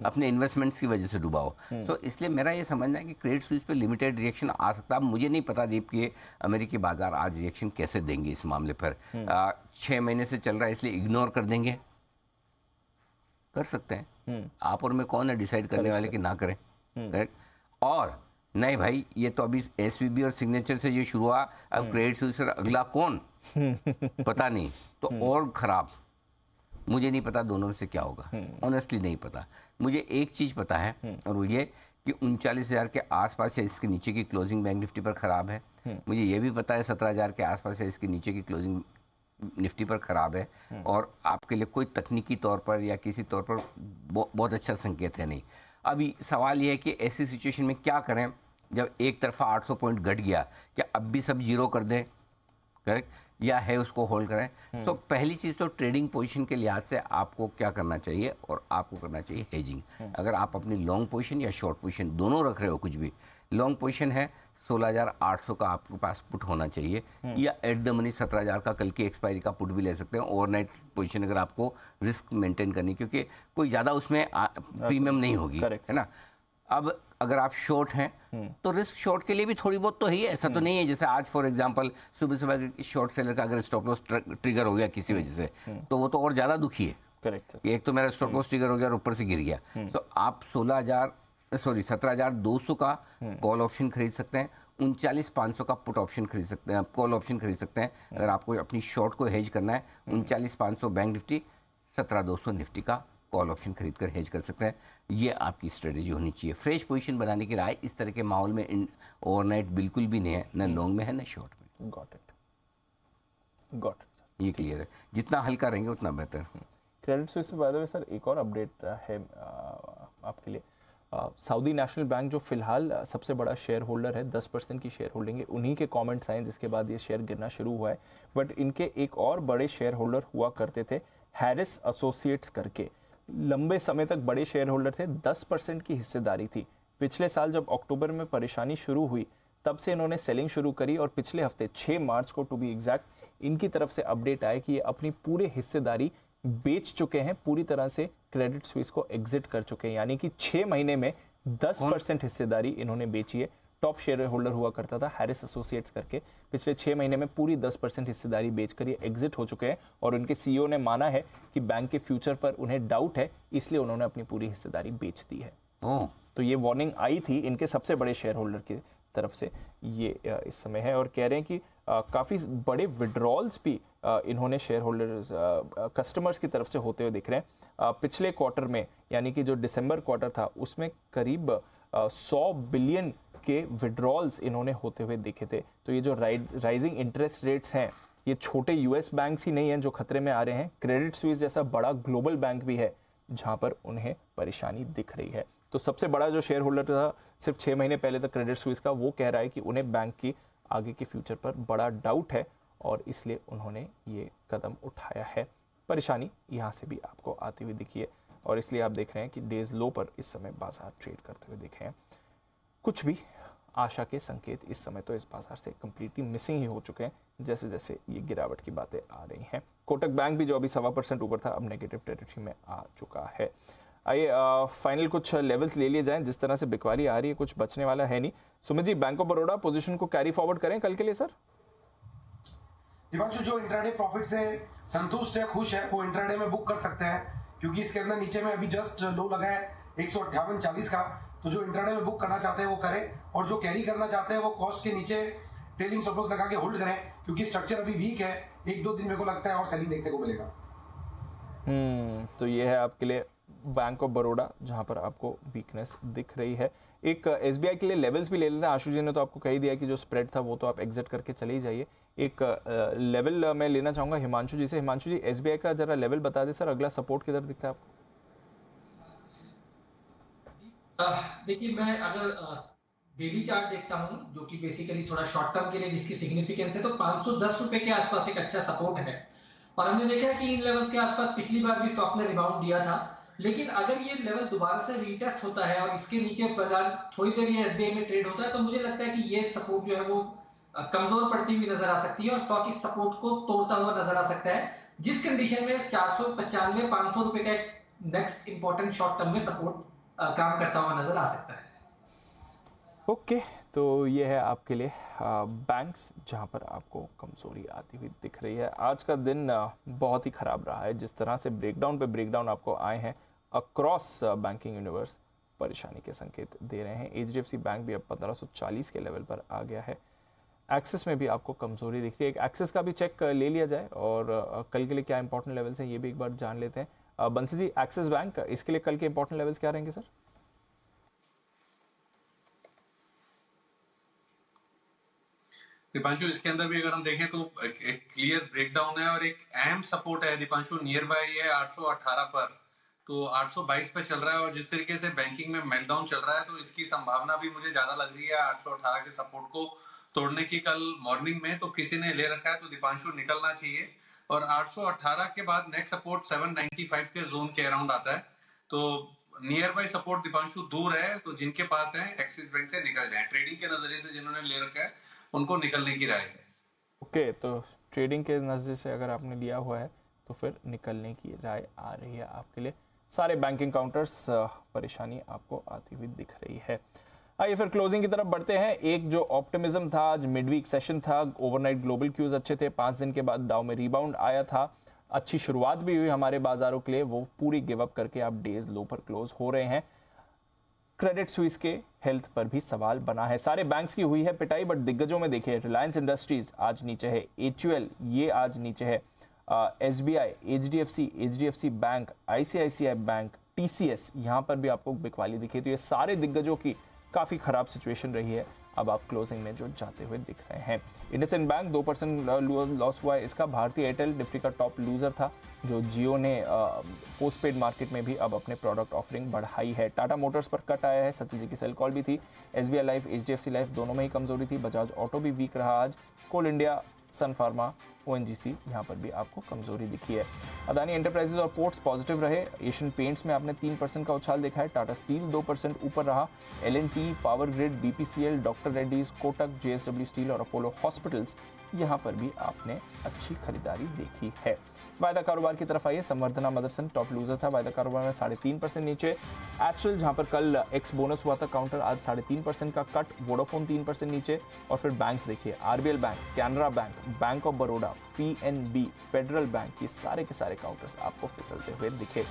[SPEAKER 2] अपने इन्वेस्टमेंट्स की वजह से डूबा हो। तो इसलिए मेरा ये समझना है कि क्रेडिट स्विस पे लिमिटेड रिएक्शन आ सकता है। मुझे नहीं पता दीप कि अमेरिकी बाजार आज रिएक्शन कैसे देंगे इस मामले पर। 6 महीने से चल रहा है इसलिए इग्नोर कर देंगे, कर सकते हैं। आप और मैं कौन है डिसाइड करने वाले कि ना करें, करेक्ट। और नहीं भाई, ये तो अभी SVB और सिग्नेचर से ये शुरू हुआ, अब क्रेडिट स्विस पर अगला कौन पता नहीं, तो और खराब। मुझे नहीं पता दोनों में से क्या होगा, ऑनेस्टली नहीं पता। मुझे एक चीज़ पता है और वो ये कि 39,000 के आसपास या इसके नीचे की क्लोजिंग बैंक निफ्टी पर ख़राब है। मुझे ये भी पता है 17,000 के आसपास या इसके नीचे की क्लोजिंग निफ्टी पर ख़राब है, और आपके लिए कोई तकनीकी तौर पर या किसी तौर पर बहुत अच्छा संकेत है नहीं। अभी सवाल ये है कि ऐसी सिचुएशन में क्या करें जब एक तरफा 800 पॉइंट घट गया, क्या अब भी सब जीरो कर दें, करेक्ट, या है उसको होल्ड करें। तो पहली चीज़ तो ट्रेडिंग पोजीशन के लिहाज से आपको क्या करना चाहिए, और आपको करना चाहिए हेजिंग। अगर आप अपनी लॉन्ग पोजीशन या शॉर्ट पोजीशन दोनों रख रहे हो, कुछ भी लॉन्ग पोजीशन है 16,800 का आपके पास पुट होना चाहिए, या एट द मनी 17,000 का कल की एक्सपायरी का पुट भी ले सकते हैं। ओवरनाइट पोजीशन अगर आपको रिस्क मेंटेन करनी, क्योंकि कोई ज़्यादा उसमें प्रीमियम नहीं होगी, है ना। अब अगर आप शॉर्ट हैं तो रिस्क शॉर्ट के लिए भी थोड़ी बहुत तो है ही, ऐसा तो नहीं है जैसे आज फॉर एग्जांपल सुबह सुबह शॉर्ट सेलर का अगर स्टॉप लॉस ट्रिगर हो गया किसी वजह से, तो वो तो और ज़्यादा दुखी है।
[SPEAKER 1] करेक्ट।
[SPEAKER 2] एक तो मेरा स्टॉप लॉस ट्रिगर हो गया और ऊपर से गिर गया। तो आप 17,200 का कॉल ऑप्शन खरीद सकते हैं, 39,500 का पुट ऑप्शन खरीद सकते हैं, कॉल ऑप्शन खरीद सकते हैं। अगर आपको अपनी शॉर्ट को हेज करना है, 39,500 बैंक निफ्टी, 17,200 निफ्टी का कॉल ऑप्शन खरीद कर हेज कर सकते हैं। ये आपकी स्ट्रेटेजी होनी चाहिए। फ्रेश पोजीशन बनाने की राय इस तरह के माहौल में ओवरनाइट बिल्कुल भी नहीं है, न लॉन्ग में है न शॉर्ट में।
[SPEAKER 1] Got it.
[SPEAKER 2] ये क्लियर है, जितना हल्का रहेंगे उतना बेहतर।
[SPEAKER 1] क्रेडिट स्विस से बाय द वे सर एक और अपडेट है आपके लिए। सऊदी नेशनल बैंक जो फिलहाल सबसे बड़ा शेयर होल्डर है, 10% की शेयर होल्डिंग है, उन्हीं के कमेंट्स आए जिसके बाद ये शेयर गिरना शुरू हुआ है। बट इनके एक और बड़े शेयर होल्डर हुआ करते थे, हैरिस एसोसिएट्स करके, लंबे समय तक बड़े शेयर होल्डर थे, 10% की हिस्सेदारी थी। पिछले साल जब अक्टूबर में परेशानी शुरू हुई तब से इन्होंने सेलिंग शुरू करी और पिछले हफ्ते 6 मार्च को टू बी एग्जैक्ट इनकी तरफ से अपडेट आया कि ये अपनी पूरी हिस्सेदारी बेच चुके हैं, पूरी तरह से क्रेडिट स्विस को एग्जिट कर चुके हैं। यानी कि 6 महीने में 10% हिस्सेदारी इन्होंने बेची है। टॉप शेयर होल्डर हुआ करता था हैरिस एसोसिएट्स करके, पिछले 6 महीने में पूरी 10% हिस्सेदारी बेचकर ये एग्जिट हो चुके हैं। और उनके सीईओ ने माना है कि बैंक के फ्यूचर पर उन्हें डाउट है, इसलिए उन्होंने अपनी पूरी हिस्सेदारी बेच दी है। तो ये वार्निंग आई थी इनके सबसे बड़े शेयर होल्डर की तरफ से, ये इस समय है। और कह रहे हैं कि काफ़ी बड़े विड्रॉल्स भी इन्होंने शेयर होल्डर्स कस्टमर्स की तरफ से होते हुए दिख रहे हैं। पिछले क्वार्टर में यानी कि जो दिसंबर क्वार्टर था उसमें करीब 100 बिलियन के विड्रॉल्स इन्होंने होते हुए दिखे थे। तो ये जो राइजिंग इंटरेस्ट रेट्स हैं, ये छोटे यूएस बैंक्स ही नहीं हैं जो खतरे में आ रहे हैं, क्रेडिट स्विस जैसा बड़ा ग्लोबल बैंक भी है जहां पर उन्हें परेशानी दिख रही है। तो सबसे बड़ा जो शेयर होल्डर था सिर्फ 6 महीने पहले तक क्रेडिट स्विस का, वो कह रहा है कि उन्हें बैंक की आगे के फ्यूचर पर बड़ा डाउट है और इसलिए उन्होंने ये कदम उठाया है। परेशानी यहाँ से भी आपको आती हुई दिखी है और इसलिए आप देख रहे हैं कि डेज लो पर इस समय बाजार ट्रेड करते हुए दिखे हैं। कुछ भी आशा के संकेत इस समय तो इस बाजार से कंप्लीटली मिसिंग ही हो चुके हैं जैसे जैसे ये गिरावट की बातें आ रही हैं। कोटक बैंक भी जो अभी 1.25% ऊपर था अब नेगेटिव टेरिटरी में आ चुका है। आइए फाइनल कुछ लेवल्स ले लिए जाएं। जिस तरह से बिकवाली आ रही है कुछ बचने वाला है नहीं। Sumit ji, bank of Baroda position को कैरी फॉरवर्ड करें कल के लिए सर?
[SPEAKER 11] दिवांशु, जो इंट्राडे प्रॉफिट से संतुष्ट है, खुश है, वो इंट्राडे में बुक कर सकते हैं क्योंकि इसके अंदर नीचे में अभी जस्ट लो लगा है 158.40 का। तो जो इंट्राडे में बुक करना चाहते हैं वो करें और जो कैरी करना चाहते हैं वो कॉस्ट के नीचे ट्रेलिंग स्टॉप लॉस लगा के होल्ड करें क्योंकि स्ट्रक्चर अभी वीक है। 1-2 दिन मेरे को लगता है और सेलिंग देखने को मिलेगा।
[SPEAKER 1] तो ये है आपके लिए बैंक ऑफ बड़ौदा जहां पर आपको वीकनेस दिख रही है। एक एसबीआई के लिए लेवल्स भी ले लेते हैं। आशु जी ने तो आपको कही दिया कि जो स्प्रेड था वो तो आप एग्जिट करके चले ही जाइए। एक लेवल मैं लेना चाहूंगा हिमांशु जी से। हिमांशु जी, एसबीआई का जरा लेवल बता दें सर, अगला सपोर्ट किधर दिखता है आपको?
[SPEAKER 6] देखिए, मैं अगर डेली चार्ट देखता हूं जो कि बेसिकली थोड़ा शॉर्ट टर्म के लिए जिसकी सिग्निफिकेंस है, तो 510 रुपए के आसपास एक अच्छा सपोर्ट है। और हमने देखा है कि इन लेवल्स के आसपास पिछली बार भी स्टॉक ने रिबाउंड दिया था। लेकिन अगर ये लेवल दोबारा से रीटेस्ट होता है और इसके नीचे बाजार थोड़ी देर ये एसबीआई में ट्रेड होता है तो मुझे लगता है कि ये सपोर्ट जो है वो कमजोर पड़ती हुई नजर आ सकती है और स्टॉक इस सपोर्ट को तोड़ता हुआ नजर आ सकता है, जिस कंडीशन में 495-500 रुपए का एक नेक्स्ट इंपॉर्टेंट शॉर्ट टर्म में सपोर्ट काम करता हुआ नजर आ सकता है।
[SPEAKER 1] ओके, तो ये है आपके लिए बैंक्स जहां पर आपको कमजोरी आती हुई दिख रही है। आज का दिन बहुत ही खराब रहा है। जिस तरह से ब्रेकडाउन पे ब्रेकडाउन आपको आए हैं अक्रॉस बैंकिंग यूनिवर्स, परेशानी के संकेत दे रहे हैं। एचडीएफसी बैंक भी अब 1540 के लेवल पर आ गया है। एक्सिस में भी आपको कमजोरी दिख रही है। एक्सिस का भी चेक ले लिया जाए और कल के लिए क्या इंपॉर्टेंट लेवल्स हैं ये भी एक बार जान लेते हैं। बंसी जी, एक्सिस बैंक इसके लिए कल के इंपॉर्टेंट लेवल्स क्या रहेंगे सर?
[SPEAKER 10] दीपांशु, इसके अंदर भी अगर हम देखें तो एक क्लियर ब्रेकडाउन है और एक अहम सपोर्ट है दीपांशु, नियर बाय है 818 पर। तो 822 पे चल रहा है और जिस तरीके से बैंकिंग में मेल्टडाउन चल रहा है तो इसकी संभावना भी मुझे ज्यादा लग रही है 818 के सपोर्ट को तोड़ने की। कल मॉर्निंग में तो किसी ने ले रखा है तो दीपांशु निकलना चाहिए। और 818 के बाद नेक्स्ट सपोर्ट 795 के जोन के अराउंड आता है। तो नियर बाय सपोर्ट दीपांशु दूर है, तो जिनके पास है एक्सिस बैंक से निकल जाए। ट्रेडिंग के नजरिए से जिन्होंने ले रखा है उनको निकलने की राय है।
[SPEAKER 1] ओके, तो ट्रेडिंग के नजरिए से अगर आपने लिया हुआ है तो फिर निकलने की राय आ रही है आपके लिए। सारे बैंकिंग काउंटर्स परेशानी आपको आती हुई दिख रही है। आइए फिर क्लोजिंग की तरफ बढ़ते हैं। एक जो ऑप्टिमिज्म था, आज मिडवीक सेशन था, ओवरनाइट ग्लोबल क्यूज अच्छे थे, 5 दिन के बाद डाउ में रिबाउंड आया था, अच्छी शुरुआत भी हुई हमारे बाजारों के लिए, वो पूरी गिव अप करके आप डेज लो पर क्लोज हो रहे हैं। क्रेडिट स्विस के हेल्थ पर भी सवाल बना है। सारे बैंक्स की हुई है पिटाई, बट दिग्गजों में देखिए रिलायंस इंडस्ट्रीज आज नीचे है, HUL ये आज नीचे है, SBI, HDFC bank, ICICI bank, TCS यहाँ पर भी आपको बिकवाली दिखी। तो ये सारे दिग्गजों की काफ़ी ख़राब सिचुएशन रही है। अब आप क्लोजिंग में जो जाते हुए दिख रहे हैं। इंडसइंड बैंक 2% लॉस हुआ है इसका। भारतीय एयरटेल निफ्टी का टॉप लूजर था, जो जियो ने पोस्टपेड मार्केट में भी अब अपने प्रोडक्ट ऑफरिंग बढ़ाई है। टाटा मोटर्स पर कट आया है, सचिन जी की सेल कॉल भी थी। SBI लाइफ, HDFC लाइफ दोनों में ही कमजोरी थी। बजाज ऑटो भी वीक रहा आज। कोल इंडिया, सन फार्मा, ONGC यहाँ पर भी आपको कमजोरी दिखी है। अदानी एंटरप्राइजेज और पोर्ट्स पॉजिटिव रहे। एशियन पेंट्स में आपने 3% का उछाल देखा है। टाटा स्टील 2% ऊपर रहा। L&T, power grid, BPCL, doctor Reddy's, Kotak, JSW steel और अपोलो हॉस्पिटल्स यहाँ पर भी आपने अच्छी खरीदारी देखी है। वायदा कारोबार की तरफ आइए। संवर्धना मदरसन टॉप लूजर था, वायदा कारोबार में 3.5% नीचे। एस्ट्रल जहां पर कल एक्स बोनस हुआ था काउंटर, आज 3.5% का कट। वोडाफोन 3% नीचे। और फिर बैंक्स देखिए, RBL bank, Canara bank, bank of Baroda, PNB, federal bank, ये सारे के सारे काउंटर्स आपको फिसलते हुए दिखे।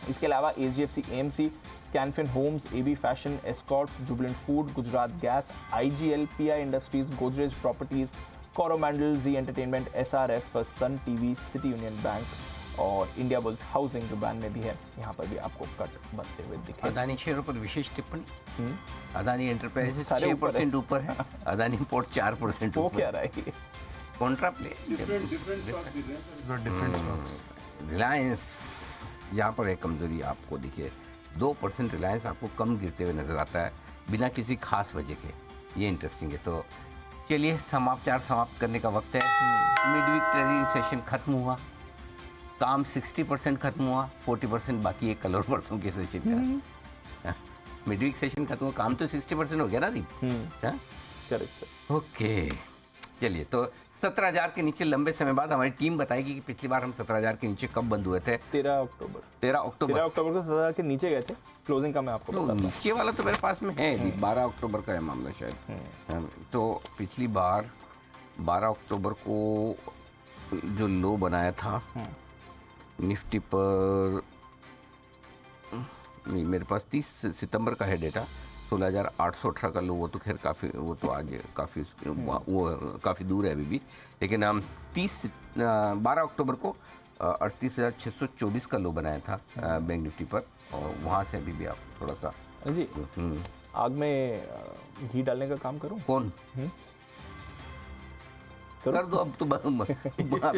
[SPEAKER 1] इसके अलावा HDFC AMC, Canfin Homes, AB Fashion, Escorts, Jubilant Food, Gujarat Gas, IGL, PI Industries, Godrej Properties, Coromandel, Zee Entertainment, SRF, Sun TV, City Union Bank और इंडिया बुल्स हाउसिंग जो बैन में भी है, यहाँ पर भी आपको कट बनते हुए दिखे।
[SPEAKER 2] अदानी शेयरों पर विशेष टिप्पणी। अदानी एंटरप्राइजेस 6% ऊपर है, अदानी पोर्ट 4%
[SPEAKER 1] वो क्या रहा है?
[SPEAKER 2] कॉन्ट्रा प्ले, रिलायंस यहाँ पर एक कमजोरी आपको दिखे। 2% रिलायंस आपको कम गिरते हुए नजर आता है बिना किसी खास वजह के। ये इंटरेस्टिंग है। तो चलिए समाप्त करने का वक्त है। मिडवीक ट्रेडिंग सेशन खत्म हुआ, काम 60% खत्म हुआ, 40% बाकी है कल और परसों के सेशन का। मिडवीक सेशन खत्म हुआ, काम तो 60% हो गया ना दीप।
[SPEAKER 1] करेक्ट।
[SPEAKER 2] ओके, चलिए तो 17,000 के नीचे लंबे समय बाद हमारी टीम बताएगी कि पिछली बार हम 17,000 के नीचे कब बंद हुए थे।
[SPEAKER 1] 13 अक्टूबर को 17,000 के नीचे गए थे। क्लोजिंग का मैं आपको बताता हूं।
[SPEAKER 2] नीचे वाला तो मेरे पास में है, 12 अक्टूबर का है मामला शायद। तो पिछली बार 12 अक्टूबर को जो लो बनाया था निफ्टी पर, मेरे पास 30 सितंबर का है डेटा, 16,818 का लो। वो तो खैर काफ़ी, वो तो आज काफ़ी दूर है अभी भी। लेकिन हम 12 अक्टूबर को 38,624 का लो बनाया था बैंक निफ्टी पर, और वहाँ से अभी भी आप थोड़ा सा
[SPEAKER 1] जी आग में घी डालने का काम करूँ?
[SPEAKER 2] कौन कर दो। अब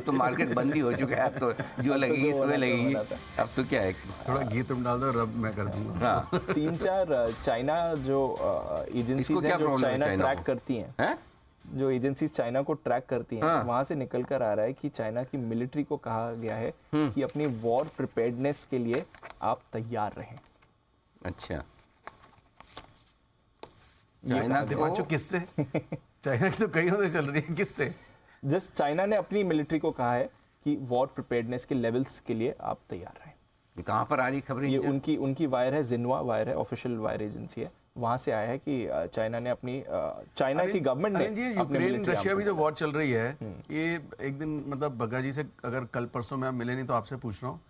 [SPEAKER 2] तो मार्केट बंद ही हो चुका है। अब तो जो लगेगी इसमें लगेगी। अब तो क्या है,
[SPEAKER 5] थोड़ा घी तुम डाल दो, रब मैं कर दूंगा।
[SPEAKER 2] हाँ।
[SPEAKER 1] 3-4 चाइना जो एजेंसीज हैं जो चाइना ट्रैक करती हैं, जो एजेंसीज चाइना को ट्रैक करती हैं, वहां से निकल कर आ रहा है कि चाइना की मिलिट्री को कहा गया है कि अपनी वॉर प्रिपेयर्डनेस के लिए आप तैयार रहें।
[SPEAKER 2] अच्छा,
[SPEAKER 5] चाइना किससे? चाइना की तो कई होने चल रही है, किससे?
[SPEAKER 1] जस्ट चाइना ने अपनी मिलिट्री को कहा है कि वॉर प्रिपेयर्डनेस के लेवल्स के लिए आप तैयार रहें।
[SPEAKER 2] ये कहाँ पर आ रही खबर?
[SPEAKER 1] ये उनकी वायर है, जिन्हुआ वायर है, ऑफिशियल वायर एजेंसी है। वहां से आया है कि चाइना ने अपनी चाइना की गवर्नमेंट ने
[SPEAKER 5] यूक्रेन रशिया भी जो वॉर चल रही है, ये एक दिन मतलब बग्गा जी से अगर कल परसों में आप मिले नहीं तो आपसे पूछ रहा हूँ,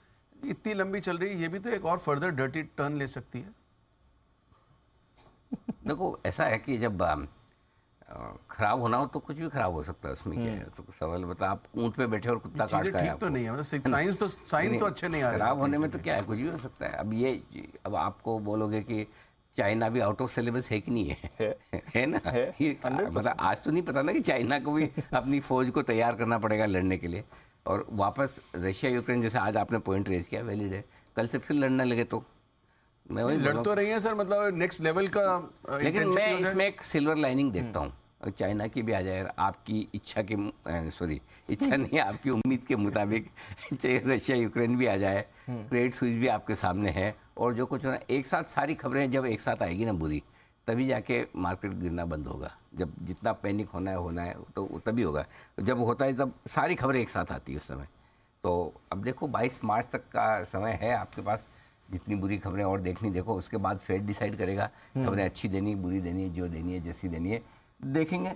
[SPEAKER 5] इतनी लंबी चल रही है, ये भी तो एक और फर्दर डर्टी टर्न ले सकती है।
[SPEAKER 2] देखो ऐसा है कि जब खराब होना हो तो कुछ भी खराब हो सकता है, उसमें क्या है। तो सवाल बता, आप ऊंट पे बैठे और कुत्ता काट रहा है,
[SPEAKER 5] ठीक तो नहीं है, मतलब साइंस तो अच्छे नहीं आ रहे।
[SPEAKER 2] खराब होने में तो क्या है, कुछ भी हो सकता है। अब आपको बोलोगे कि चाइना भी आउट ऑफ सिलेबस है कि नहीं है ना? मतलब आज तो नहीं पता ना कि चाइना को भी अपनी फौज को तैयार करना पड़ेगा लड़ने के लिए। और वापस रशिया यूक्रेन जैसे आज आपने पॉइंट रेज किया, वैलिड है। कल से फिर लड़ने लगे तो मैं वही
[SPEAKER 5] लड़ तो रही है सर, मतलब नेक्स्ट लेवल का।
[SPEAKER 2] लेकिन मैं इसमें एक सिल्वर लाइनिंग देखता हूँ। और चाइना की भी आ जाए, आपकी इच्छा के इच्छा नहीं, आपकी उम्मीद के मुताबिक चाहे रशिया यूक्रेन भी आ जाए, क्रेडिट स्विस भी आपके सामने है, और जो कुछ होना एक साथ, सारी खबरें जब एक साथ आएगी ना बुरी, तभी जाके मार्केट गिरना बंद होगा। जब जितना पैनिक होना है तो तभी होगा, जब होता है तब सारी खबरें एक साथ आती है उस समय। तो अब देखो 22 मार्च तक का समय है आपके पास, जितनी बुरी खबरें और देखनी देखो, उसके बाद फेड डिसाइड करेगा खबरें अच्छी देनी, बुरी देनी, जो देनी है, जैसी देनी है देखेंगे।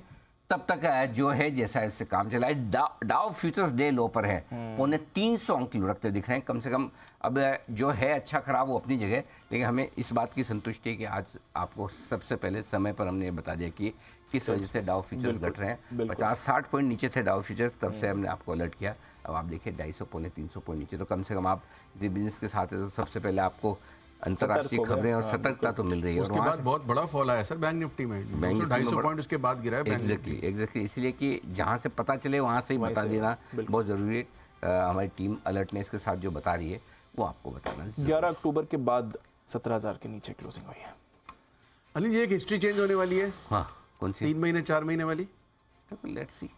[SPEAKER 2] तब तक जो है जैसा इससे काम चला है। डाउ फ्यूचर्स डे लो पर है, 350 अंक लुढ़कते दिख रहे हैं कम से कम। अब जो है अच्छा खराब वो अपनी जगह, लेकिन हमें इस बात की संतुष्टि है कि आज आपको सबसे पहले समय पर हमने ये बता दिया कि किस वजह से डाउ फ्यूचर्स घट रहे हैं। 50-60 पॉइंट नीचे थे डाउ फ्यूचर्स, तब से हमने आपको अलर्ट किया। अब आप देखिए 250-300 पॉइंट नीचे, तो कम से कम आप बिजनेस के साथ है तो सबसे पहले आपको अंतर्राष्ट्रीय खबरें और सतर्कता तो मिल रही है।
[SPEAKER 5] उसके बाद बहुत बड़ा फॉल आया सर बैंक निफ्टी में, 250 पॉइंट उसके बाद गिरा है।
[SPEAKER 2] एग्जैक्टली, इसलिए कि जहाँ से पता चले वहाँ से ही बता देना बहुत ज़रूरी है। हमारी टीम अलर्टनेस के साथ जो बता रही है वो आपको बताना।
[SPEAKER 1] 11 अक्टूबर के बाद 17,000 के नीचे क्लोजिंग हुई है।
[SPEAKER 5] अनिल जी, एक हिस्ट्री चेंज होने वाली है।
[SPEAKER 2] हाँ, कौन सी?
[SPEAKER 5] 3 महीने 4 महीने वाली।
[SPEAKER 2] Let's see.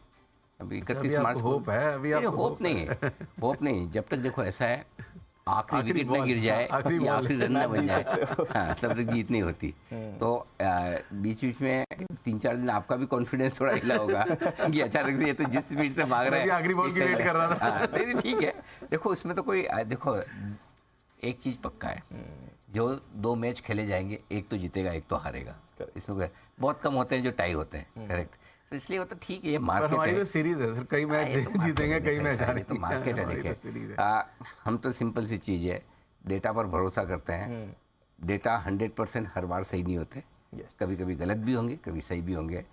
[SPEAKER 2] अभी
[SPEAKER 5] 31 मार्च होप है, अभी आपको
[SPEAKER 2] होप नहीं है, होप नहीं। जब तक देखो ऐसा है आखिरी विकेट न गिर जाए, आखिरी रन न बन जाए, हाँ, तब तक जीत नहीं होती। तो बीच बीच में 3-4 दिन आपका भी कॉन्फिडेंस थोड़ा हिला होगा कि अचानक से ये तो जिस स्पीड से भाग रहा है,
[SPEAKER 5] आखिरी बॉल की वेट कर रहा था।
[SPEAKER 2] नहीं ठीक है, देखो उसमें तो कोई, देखो एक चीज पक्का है, जो 2 मैच खेले जाएंगे, एक तो जीतेगा एक तो हारेगा। इसमें बहुत कम होते हैं जो टाई होते हैं, करेक्ट। तो इसलिए वो तो ठीक है, ये मार्केट है।
[SPEAKER 5] हमारी तो सीरीज है सर, कई मैच जीतेंगे, कई मैच हारेंगे,
[SPEAKER 2] तो मार्केट है। देखिए हम तो सिंपल सी चीज़ है, डेटा पर भरोसा करते हैं। डेटा 100% हर बार सही नहीं होते, कभी कभी गलत भी होंगे, कभी सही भी होंगे।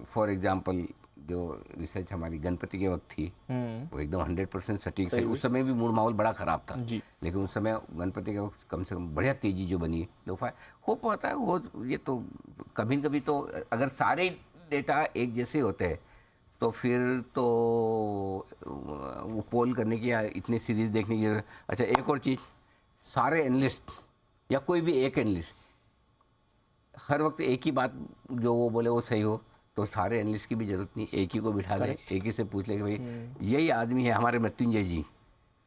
[SPEAKER 2] फॉर एग्जांपल जो रिसर्च हमारी गणपति के वक्त थी वो एकदम 100% सटीक से, उस समय भी मूड माहौल बड़ा ख़राब था, लेकिन उस समय गणपति के वक्त कम से कम बढ़िया तेज़ी जो बनी है, लोग होप होता है वो। ये तो कभी न कभी तो अगर सारे डेटा एक जैसे होते हैं तो फिर तो वो पोल करने की या इतनी सीरीज देखने की। अच्छा, एक और चीज़, सारे एनालिस्ट या कोई भी एक एनालिस्ट हर वक्त एक ही बात जो वो बोले वो सही हो, तो सारे एनालिस्ट की भी जरूरत नहीं, एक ही को बिठा ले, एक ही से पूछ ले कि भाई यही आदमी है हमारे मृत्युंजय जी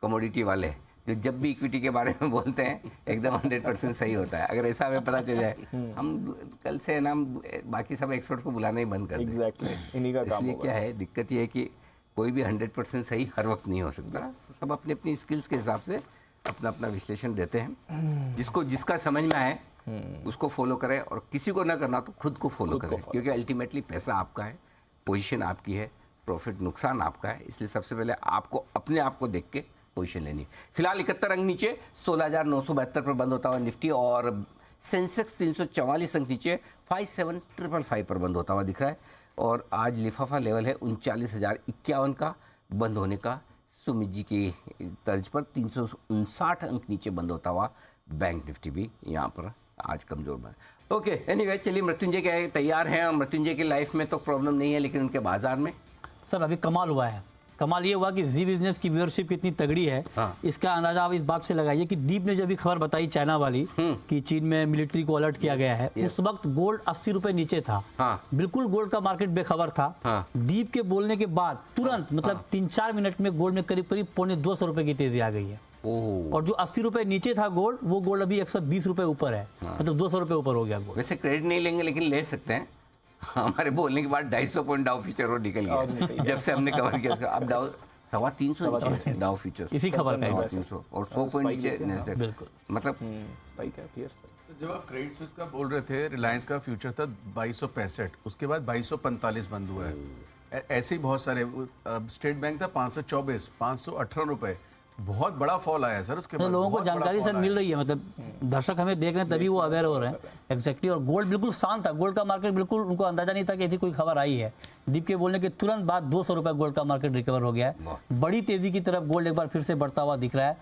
[SPEAKER 2] कमोडिटी वाले, जो जब भी इक्विटी के बारे में बोलते हैं एकदम 100% सही होता है। अगर ऐसा हमें पता चल जाए, हम कल से ना बाकी सब एक्सपर्ट को बुलाना ही बंद कर दें।
[SPEAKER 1] इन्हीं का काम
[SPEAKER 2] इसलिए क्या है, दिक्कत ये है कि कोई भी 100% सही हर वक्त नहीं हो सकता। सब अपनी अपनी स्किल्स के हिसाब से अपना अपना विश्लेषण देते हैं, जिसको जिसका समझ में आए उसको फॉलो करें, और किसी को ना करना तो खुद को फॉलो करें, क्योंकि अल्टीमेटली पैसा आपका है, पोजीशन आपकी है, प्रॉफिट नुकसान आपका है। इसलिए सबसे पहले आपको अपने आप को देख के पोजीशन लेनी। फिलहाल 71 अंक नीचे 16,972 पर बंद होता हुआ निफ्टी, और सेंसेक्स 344 अंक नीचे 57,555 पर बंद होता हुआ दिख रहा है। और आज लिफाफा लेवल है 39,051 का बंद होने का। सुमित जी की तर्ज पर 359 अंक नीचे बंद होता हुआ बैंक निफ्टी भी यहाँ पर आज कमजोर बना। ओके, एनीवे चलिए, मृत्युंजय के तैयार हैं। मृत्युंजय की लाइफ में तो प्रॉब्लम नहीं है, लेकिन उनके बाजार में
[SPEAKER 14] सर अभी कमाल हुआ है। कमाल ये हुआ कि जी बिजनेस की व्यूअरशिप कितनी तगड़ी है। इसका अंदाजा आप इस बात से लगाइए कि दीप ने जब भी खबर बताई चाइना वाली कि चीन में मिलिट्री को अलर्ट किया गया है, उस वक्त गोल्ड 80 रुपए नीचे था। बिल्कुल गोल्ड का मार्केट बेखबर था। दीप के बोलने के बाद तुरंत मतलब 3-4 मिनट में गोल्ड में करीब करीब 250 रुपए की तेजी आ गई है। और जो 80 रुपए नीचे था गोल्ड, वो गोल्ड अभी 120 रुपए ऊपर है, मतलब 200 रुपए ऊपर हो गया गोल्ड।
[SPEAKER 2] वैसे क्रेडिट नहीं लेंगे, लेकिन ले सकते हैं। हमारे बोलने के बाद 250 पॉइंट डाउ फ्यूचर और निकल गया जब से हमने कवर किया। अब डाउ 350 डाउ फ्यूचर
[SPEAKER 14] इसी खबर का
[SPEAKER 2] 300 और 100 पॉइंट नीचे,
[SPEAKER 14] बिल्कुल
[SPEAKER 2] मतलब
[SPEAKER 5] जब आप क्रेडिट स्विस का बोल रहे थे, रिलायंस का फ्यूचर था 2265, उसके बाद 2245 बंद हुआ है। ऐसे ही बहुत सारे, स्टेट बैंक था 524, 518 रुपए, बहुत बड़ा फॉल आया है सर। उसके बाद
[SPEAKER 14] लोगों को जानकारी सर मिल रही है, मतलब दर्शक हमें देख रहे हैं तभी वो अवेयर हो रहे हैं एग्जैक्टली। और गोल्ड बिल्कुल शांत था, गोल्ड का मार्केट बिल्कुल, उनको अंदाजा नहीं था कि ऐसी कोई खबर आई है। दीप के बोलने के तुरंत बाद 200 रुपए गोल्ड का मार्केट रिकवर हो गया है। बड़ी तेजी की तरफ गोल्ड एक बार फिर से बढ़ता हुआ दिख रहा है।